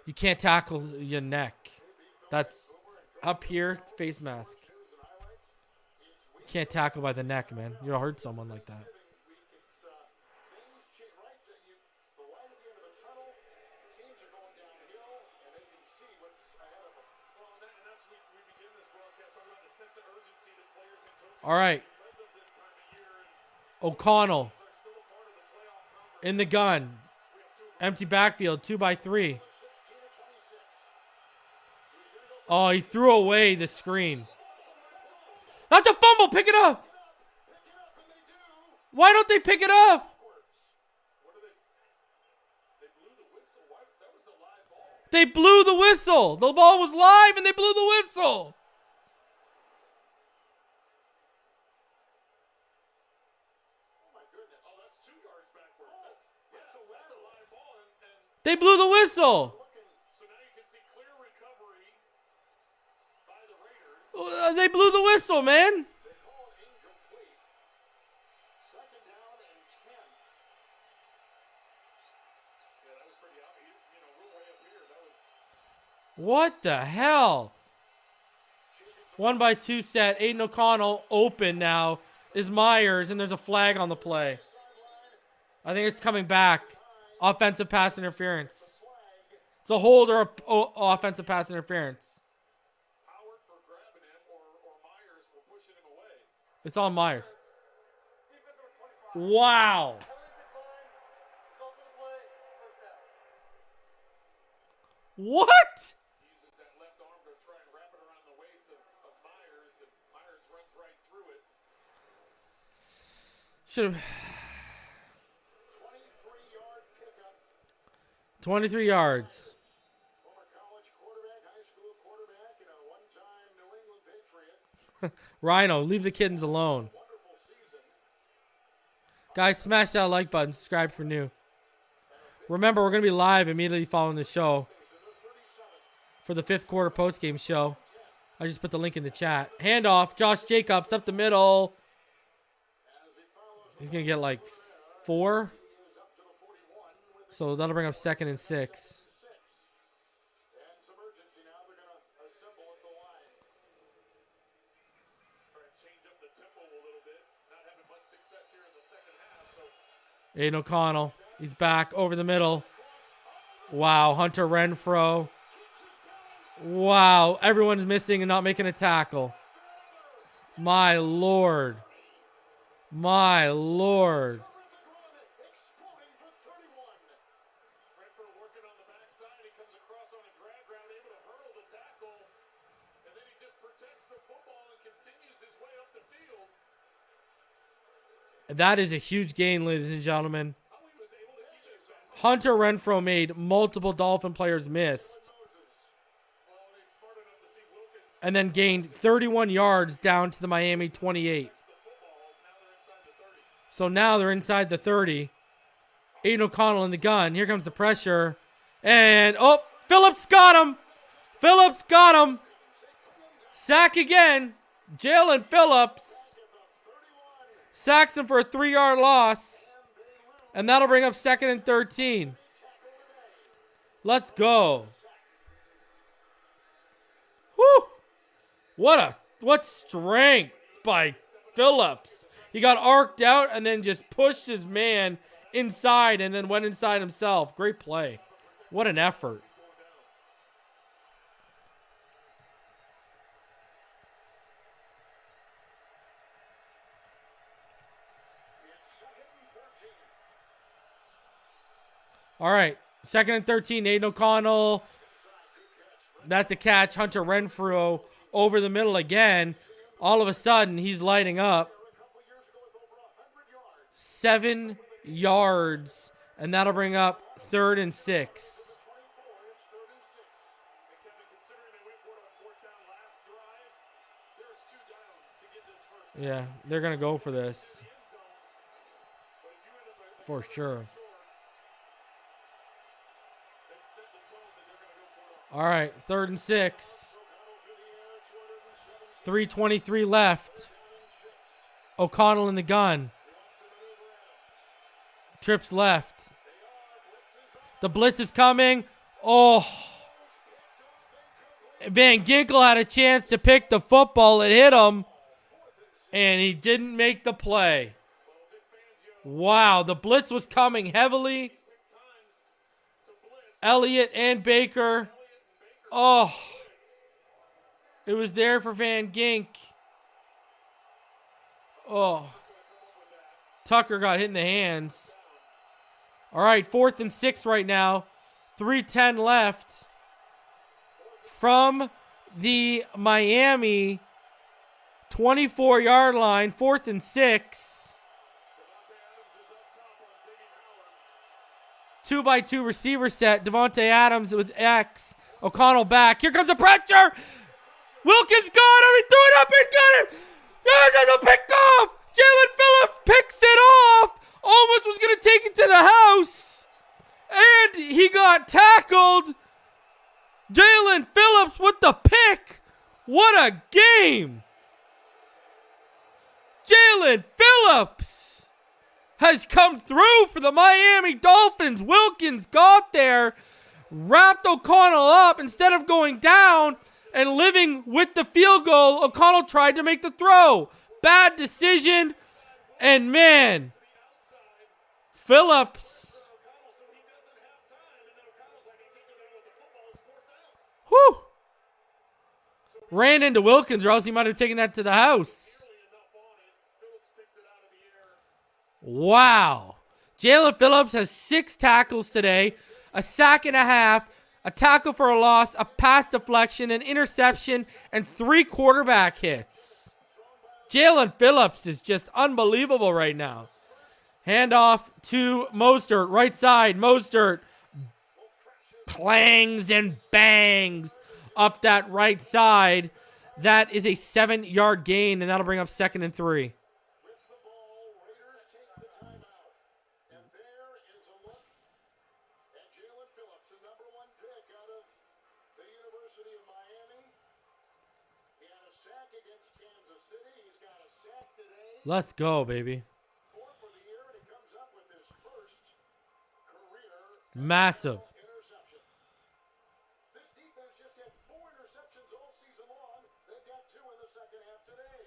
You can't tackle your neck. That's up here, face mask. You can't tackle by the neck, man. You'll hurt someone like that. All right. O'Connell in the gun. Empty backfield, 2x3. Oh, he threw away the screen. That's a fumble. Pick it up. Why don't they pick it up? They blew the whistle. The ball was live and they blew the whistle. They blew the whistle. They blew the whistle, man. What the hell? 1x2 set. Aidan O'Connell open now is Myers, and there's a flag on the play. I think it's coming back. Offensive pass interference. It's a hold or offensive pass interference. It's on Myers. Wow. What? Should have. 23 yards. Rhino, leave the kittens alone. Guys, smash that like button. Subscribe for new. Remember, we're going to be live immediately following the show for the 5th quarter postgame show. I just put the link in the chat. Handoff. Josh Jacobs up the middle. He's going to get like 4. So that'll bring up 2nd and 6. Aidan O'Connell. He's back over the middle. Wow. Hunter Renfrow. Wow. Everyone's missing and not making a tackle. My Lord. My Lord. That is a huge gain, ladies and gentlemen. Hunter Renfrow made multiple Dolphin players miss. And then gained 31 yards down to the Miami 28. So now they're inside the 30. Aidan O'Connell in the gun. Here comes the pressure. And, oh, Phillips got him. Phillips got him. Sack again. Jalen Phillips sacks him for a 3-yard loss. And that'll bring up 2nd and 13. Let's go. Whew. What strength by Phillips. He got arced out and then just pushed his man inside and then went inside himself. Great play. What an effort. All right, 2nd and 13, Aidan O'Connell. That's a catch. Hunter Renfrow over the middle again. All of a sudden, he's lighting up. 7 yards, and that'll bring up 3rd and 6. Yeah, they're going to go for this. For sure. All right, 3rd and 6. 3:23 left. O'Connell in the gun. Trips left. The blitz is coming. Oh. Van Ginkel had a chance to pick the football. It hit him. And he didn't make the play. Wow, the blitz was coming heavily. Elliott and Baker. Oh. It was there for Van Gink. Oh. Tucker got hit in the hands. All right, 4th and 6 right now. 3:10 left. From the Miami 24-yard line, 4th and 6. 2x2 receiver set. Devontae Adams with X. O'Connell back. Here comes the pressure. Wilkins got him. He threw it up and got it. There's a pick off. Jalen Phillips picks it off. Almost was going to take it to the house. And he got tackled. Jalen Phillips with the pick. What a game. Jalen Phillips has come through for the Miami Dolphins. Wilkins got there, wrapped O'Connell up. Instead of going down and living with the field goal, O'Connell tried to make the throw. Bad decision. And man, Phillips. Whew. Ran into Wilkins, or else he might have taken that to the house. Wow. Jalen Phillips has 6 tackles today, a sack and a half, a tackle for a loss, a pass deflection, an interception, and 3 quarterback hits. Jalen Phillips is just unbelievable right now. Handoff to Mostert, right side. Mostert clangs and bangs up that right side. That is a 7-yard gain, and that'll bring up 2nd and 3. Let's go, baby. Massive.
This defense just had 4 interceptions all season long. They've got 2 in the second half today.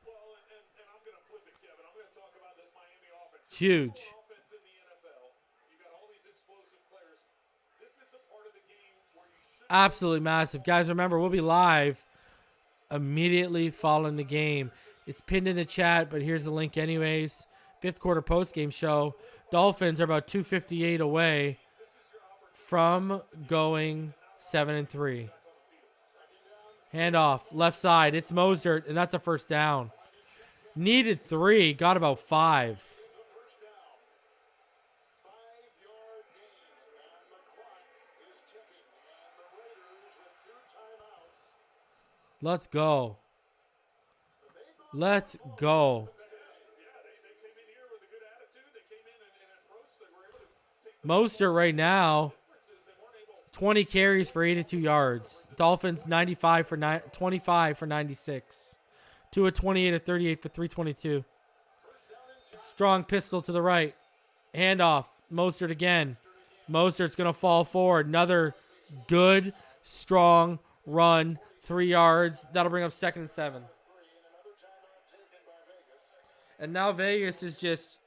Well, and I'm going to flip it, Kevin. I'm going to talk about this Miami offense.
Huge.
Offense in the NFL. You got all these explosive players. This is a part of the game where you should.
Absolutely massive. Guys, remember, we'll be live immediately following the game. It's pinned in the chat, but here's the link anyways. 5th quarter post-game show. Dolphins are about 2:58 away from going 7-3. Handoff, left side. It's Mostert, and that's a first down. Needed 3, got about 5. Let's go. Let's go. Mostert right now, 20 carries for 82 yards. Dolphins 25 for 96. Tua 28 of 38 for 322. Strong pistol to the right. Handoff. Mostert again. Mostert's going to fall forward. Another good, strong run. 3 yards. That'll bring up 2nd and 7. And now Vegas is just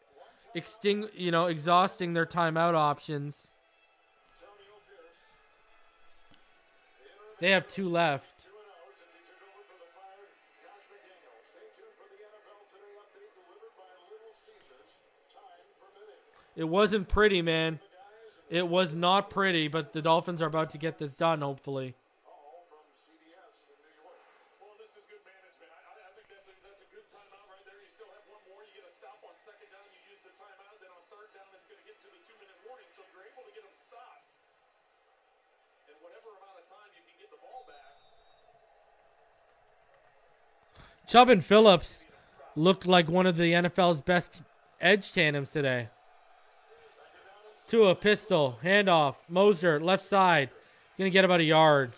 exhausting their timeout options. They have 2 left. It wasn't pretty, man. It was not pretty, but the Dolphins are about to get this done, hopefully. Chubb and Phillips looked like one of the NFL's best edge tandems today. Tua, pistol, handoff, Moser, left side. Going to get about a yard.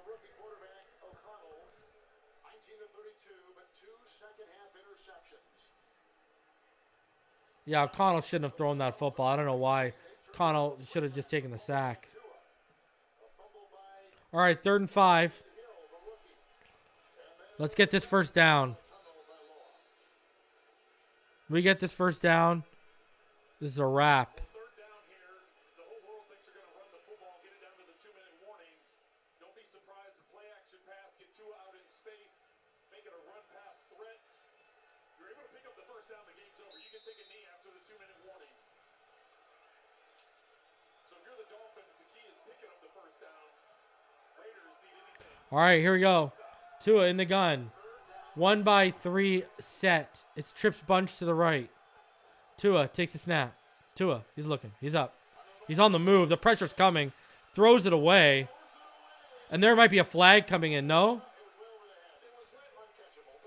rookie quarterback O'Connell, 19 of 32, but 2 second-half interceptions.
Yeah, O'Connell shouldn't have thrown that football. I don't know why. O'Connell should have just taken the sack. All right, 3rd and 5. Let's get this first down. We get this first down. This is a wrap.
Third down here. The whole world thinks they're going to run the football, get it down to the 2-minute warning. Don't be surprised if play action pass, get Tua out in space, make it a run pass threat. If you're able to pick up the first down, the game's over. You can take a knee after the 2-minute warning. So if you're the Dolphins, the key is picking up the first down. Raiders need anything.
All right, here we go. Tua in the gun. 1-by-3 set. It's trips bunch to the right. Tua takes a snap. Tua, he's looking. He's up. He's on the move. The pressure's coming. Throws it away. And there might be a flag coming in, no?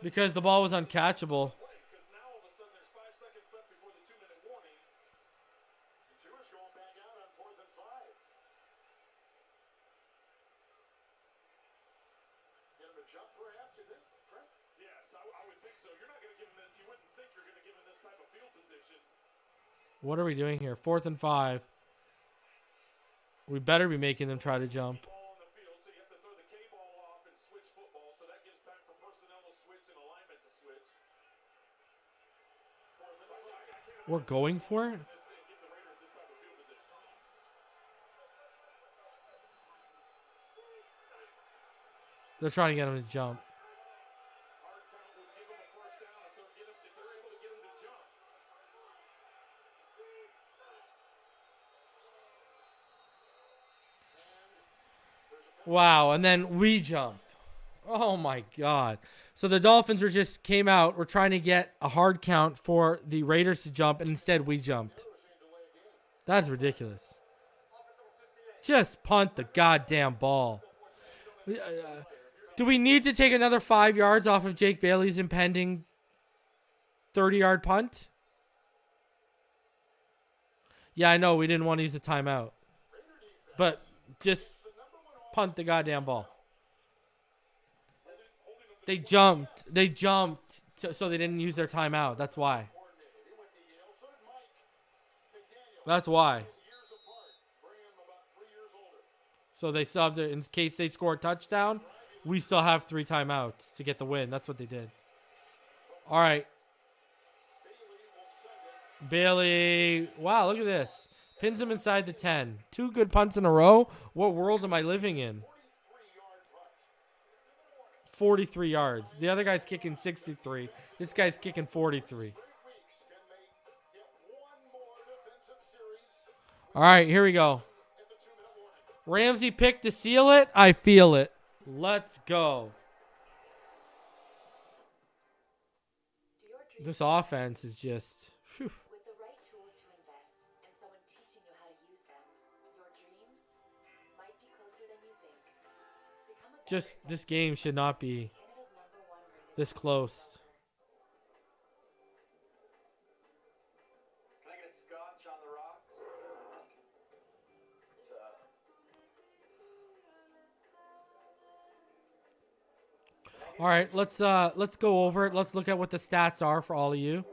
Because the ball was uncatchable.
Because now all of a sudden there's 5 seconds left before the 2-minute warning. And Tua's going back out on 4th and 5. Get him to jump, perhaps, you think, Trent? Yes, I would think so. You're not going to give him that. You wouldn't think you're going to give him this type of field position.
What are we doing here? 4th and 5. We better be making them try to jump.
Ball on the field, so you have to throw the K ball off and switch football. So that gives time for personnel to switch and alignment to switch. 4th and 5.
We're going for it?
Give the Raiders this type of field position.
They're trying to get him to jump.
Hard count would give them a first down if they're able to get him to jump.
Wow, and then we jump. Oh my God. So the Dolphins just came out. We're trying to get a hard count for the Raiders to jump, and instead we jumped. That's ridiculous. Just punt the goddamn ball. Do we need to take another 5 yards off of Jake Bailey's impending 30-yard punt? Yeah, I know we didn't want to use a timeout. But just punt the goddamn ball. They jumped. So they didn't use their timeout. That's why. That's why. So they still have to, in case they score a touchdown, we still have 3 timeouts to get the win. That's what they did. All right. Bailey. Wow, look at this. Pins him inside the 10. 2 good punts in a row. What world am I living in? 43 yards. The other guy's kicking 63. This guy's kicking 43. All right, here we go. Ramsey picked to seal it. I feel it. Let's go. This offense is just... Whew.
With the right tools to invest and someone teaching you how to use them, your dreams might be closer than you think. Become a
Just this game should not be
Canada's #1 rated.
this close.
Can I get a scotch on the rocks?
All right, let's go over it. Let's look at what the stats are for all of you.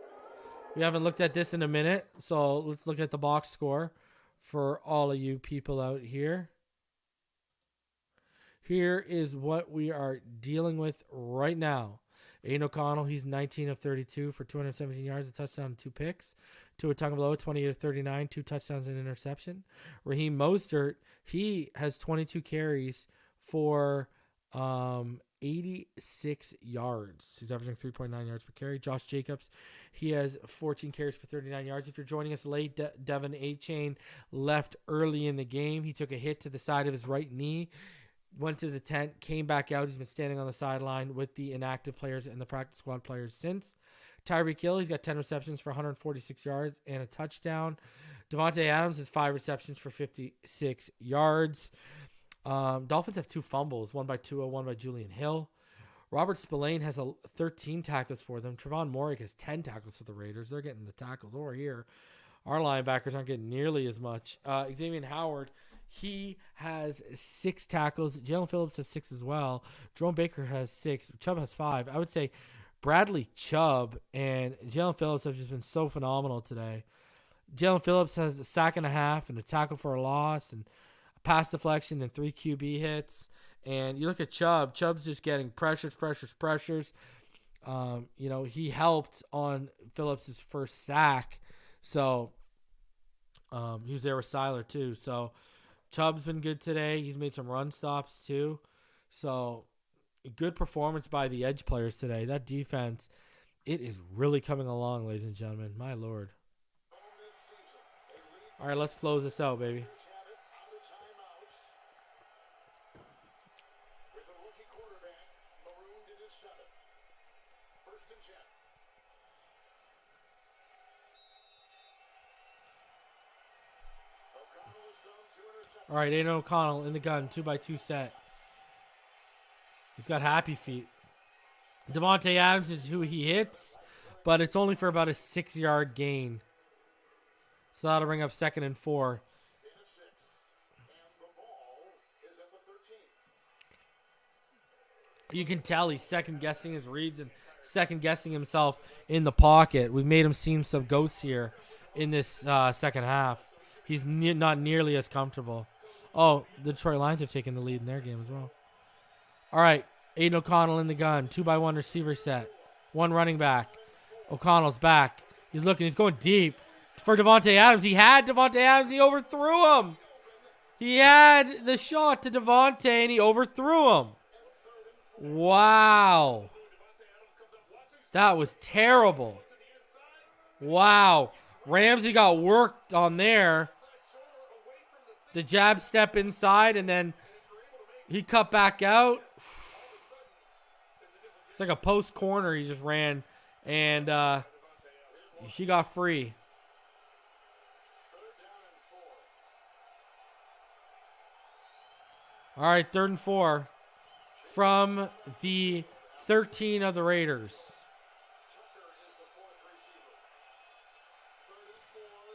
We haven't looked at this in a minute, so let's look at the box score for all of you people out here. Here is what we are dealing with right now. Aidan O'Connell, he's 19 of 32 for 217 yards, a touchdown, and 2 picks. Tua Tagovailoa, 28 of 39, 2 touchdowns and an interception. Raheem Mostert, he has 22 carries for 86 yards. He's averaging 3.9 yards per carry. Josh Jacobs, he has 14 carries for 39 yards. If you're joining us late, Devin A-Chain left early in the game. He took a hit to the side of his right knee, went to the tent, came back out. He's been standing on the sideline with the inactive players and the practice squad players since. Tyreek Hill, he's got 10 receptions for 146 yards and a touchdown. Devontae Adams has 5 receptions for 56 yards. Dolphins have 2 fumbles, one by Tua, one by Julian Hill. Robert Spillane has 13 tackles for them. Trevon Moehrig has 10 tackles for the Raiders. They're getting the tackles over here. Our linebackers aren't getting nearly as much. Xavier Howard, He has 6 tackles. Jalen Phillips has 6 as well. Jerome Baker has 6. Chubb has 5. I would say Bradley Chubb and Jalen Phillips have just been so phenomenal today. Jalen Phillips has a sack and a half and a tackle for a loss and a pass deflection and 3 QB hits. And you look at Chubb. Chubb's just getting pressures. He helped on Phillips' first sack. So he was there with Seiler too. So Chubb's been good today. He's made some run stops too. So good performance by the edge players today. That defense, it is really coming along, ladies and gentlemen. My Lord. All right, let's close this out, baby.
With a rookie quarterback marooned in his 7th. 1st and 10. O'Connell is thrown 2 interceptions.
All right, Aidan O'Connell in the gun, 2x2 set. He's got happy feet. Devontae Adams is who he hits, but it's only for about a 6-yard gain. So that'll bring up 2nd and 4.
In a 6. And the ball is at the 13.
You can tell he's second-guessing his reads and second-guessing himself in the pocket. We've made him seem some ghosts here in this second half. He's not nearly as comfortable. Oh, the Detroit Lions have taken the lead in their game as well. All right, Aidan O'Connell in the gun. 2x1 receiver set. 1 running back. O'Connell's back. He's looking. He's going deep for Devontae Adams. He had Devontae Adams. He overthrew him. He had the shot to Devontae, and he overthrew him. Wow. That was terrible. Wow. Ramsey got worked on there. The jab step inside, and then he cut back out. It's like a post corner he just ran, and he got free. All right, 3rd and 4 from the 13 of the Raiders.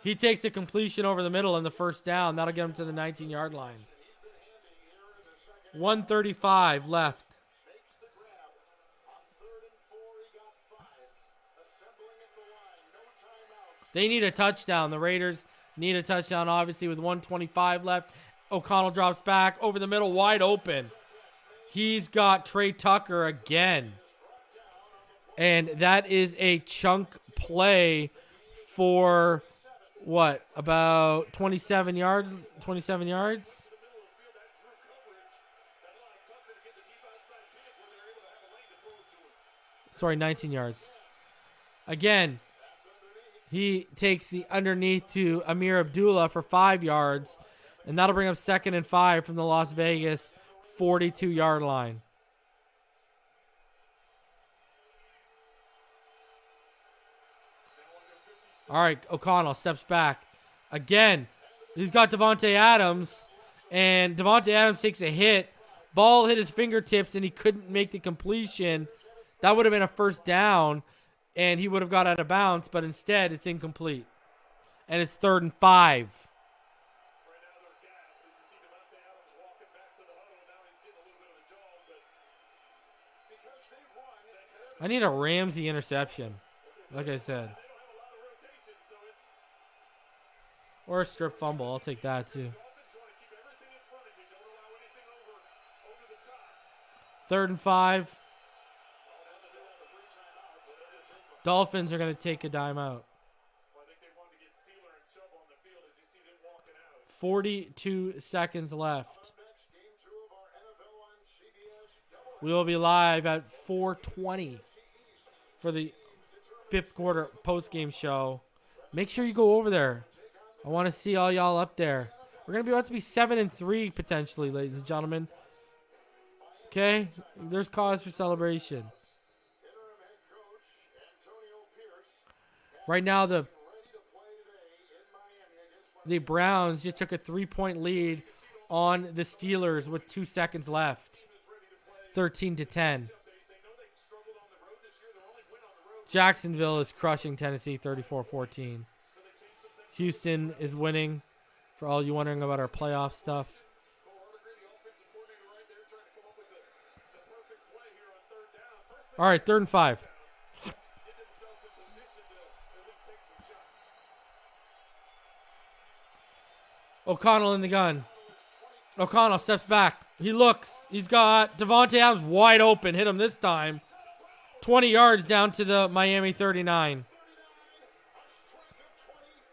He takes a completion over the middle on the first down. That'll get him to the 19-yard line. 1:35 left. They need a touchdown. The Raiders need a touchdown, obviously, with 1:25 left. O'Connell drops back over the middle, wide open. He's got Trey Tucker again. And that is a chunk play for, what, about 27 yards? 27 yards? Sorry, 19 yards. Again, he takes the underneath to Amir Abdullah for 5 yards. And that'll bring up 2nd and 5 from the Las Vegas 42-yard line. All right, O'Connell steps back. Again, he's got Devontae Adams. And Devontae Adams takes a hit. Ball hit his fingertips, and he couldn't make the completion. That would have been a first down, and he would have got out of bounds. But instead, it's incomplete. And it's 3rd and 5. I need a Ramsey interception, like I said. Or a strip fumble. I'll take that too. 3rd and 5. Dolphins are going to take a timeout. 42 seconds left. We will be live at 4:20 for the 5th quarter post-game show. Make sure you go over there. I want to see all y'all up there. We're going to be about to be 7-3 potentially, ladies and gentlemen. Okay? There's cause for celebration. Right now, the Browns just took a 3-point lead on the Steelers with 2 seconds left. 13-10. Jacksonville is crushing Tennessee 34-14. Houston is winning For all you wondering about our playoff stuff. All right, 3rd and 5. O'Connell in the gun. O'Connell steps back. He looks. He's got Devontae Adams wide open. Hit him this time. 20 yards down to the Miami 39.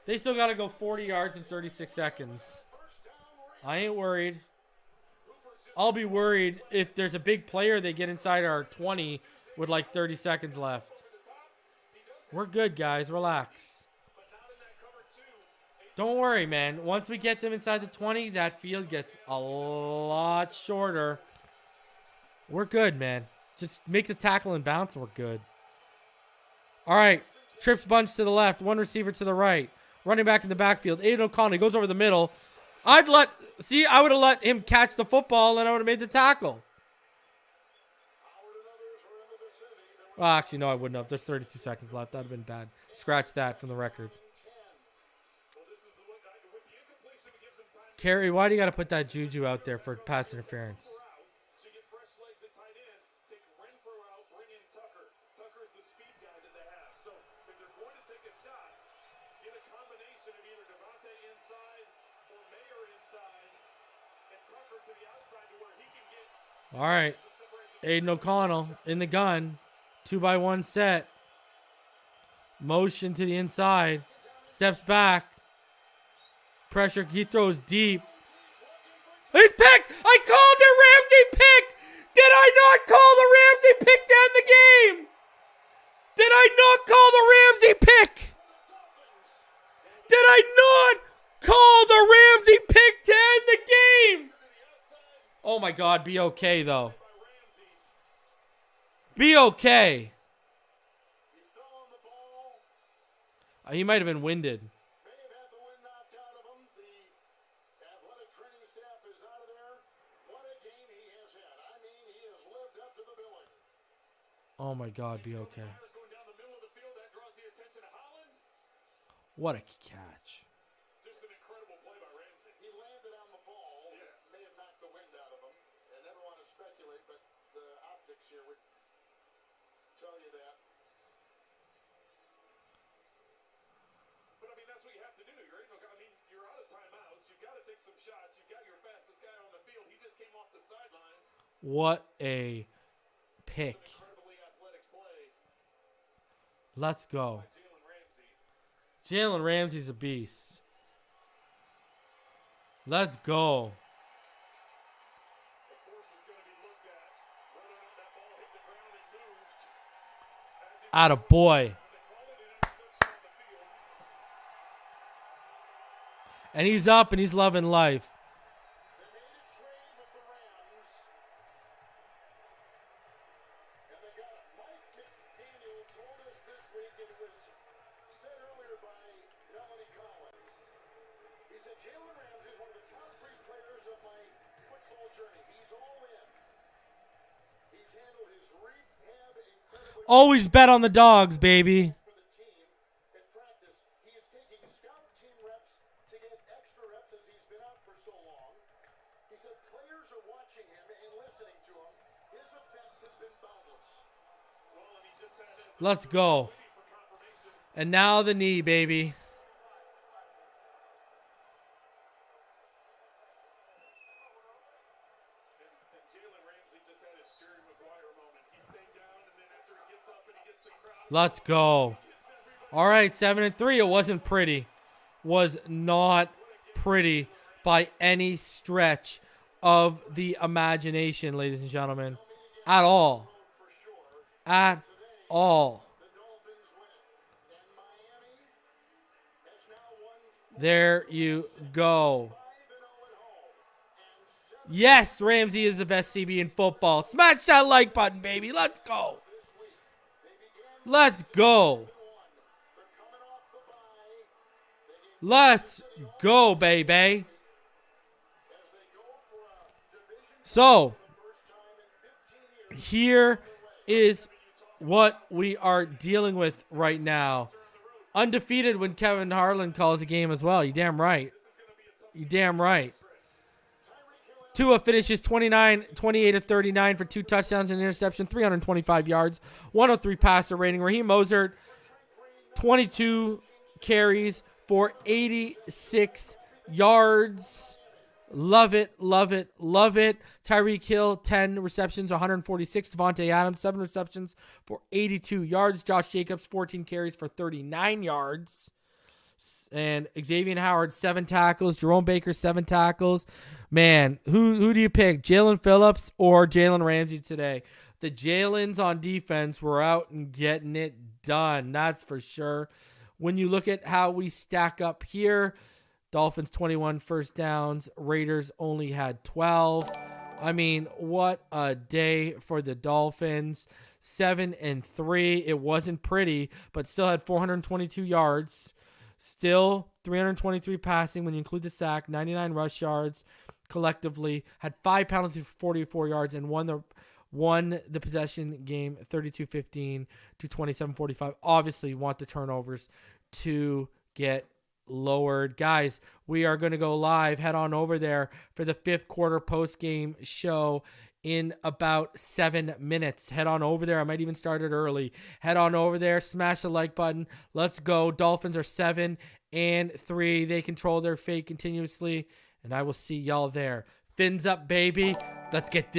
They still got to go 40 yards in 36 seconds. I ain't worried. I'll be worried if there's a big player they get inside our 20 with like 30 seconds left. We're good, guys. Relax. Don't worry, man. Once we get them inside the 20, that field gets a lot shorter. We're good, man. Just make the tackle and bounce, and we're good. All right. Trips bunch to the left. One receiver to the right. Running back in the backfield. Aidan O'Connell goes over the middle. I would have let him catch the football, and I would have made the tackle. Well, actually, no, I wouldn't have. There's 32 seconds left. That would have been bad. Scratch that from the record. Kerry, why do you got to put that juju out there for pass interference? All right. Aidan O'Connell in the gun. 2-by-1 set. Motion to the inside. Steps back. Pressure. He throws deep. He's picked. I called the Ramsey pick. Did I not call the Ramsey pick to end the game? Did I not call the Ramsey pick? Did I not call the Ramsey pick to end the game? Oh my God, be okay though. Be okay. He might have been winded. Oh my God, be okay. What a catch.
Just an incredible play by Ramsey. He landed on the ball. Yes. May have knocked the wind out of him. I never want to speculate, but the optics here would tell you that. But I mean, that's what you have to do. You're out of timeouts. You've got to take some shots. You've got your fastest guy on the field. He just came off the sidelines.
What a pick.
Incredibly athletic play.
Let's go. Jalen Ramsey's a beast. Let's go. Atta boy. And he's up and he's loving life. Always bet on the dogs, baby. Let's go. And now the knee, baby. Let's go. All right, 7-3. It wasn't pretty. Was not pretty by any stretch of the imagination, ladies and gentlemen. At all. At all. There you go. Yes, Ramsey is the best CB in football. Smash that like button, baby. Let's go. Let's go. Let's go, baby. So, here is what we are dealing with right now. Undefeated when Kevin Harlan calls a game as well. You damn right. You damn right. Tua finishes 28 of 39 for 2 touchdowns and an interception, 325 yards, 103 passer rating. Raheem Mostert, 22 carries for 86 yards. Love it, love it, love it. Tyreek Hill, 10 receptions, 146. Devontae Adams, 7 receptions for 82 yards. Josh Jacobs, 14 carries for 39 yards. And Xavier Howard, 7 tackles. Jerome Baker, 7 tackles. Man, who do you pick? Jalen Phillips or Jalen Ramsey today? The Jalen's on defense were out and getting it done. That's for sure. When you look at how we stack up here, Dolphins 21 first downs. Raiders only had 12. I mean, what a day for the Dolphins. 7-3. It wasn't pretty, but still had 422 yards. Still 323 passing when you include the sack. 99 rush yards collectively. Had 5 penalties for 44 yards and won the possession game 32-15 to 27-45. Obviously, want the turnovers to get lowered. Guys, we are going to go live. Head on over there for the 5th quarter post-game show in about 7 minutes. Head on over there. I might even start it early. Head on over there. Smash the like button. Let's go. Dolphins are 7-3. They control their fate continuously, and I will see y'all there. Fins up, baby. Let's get this.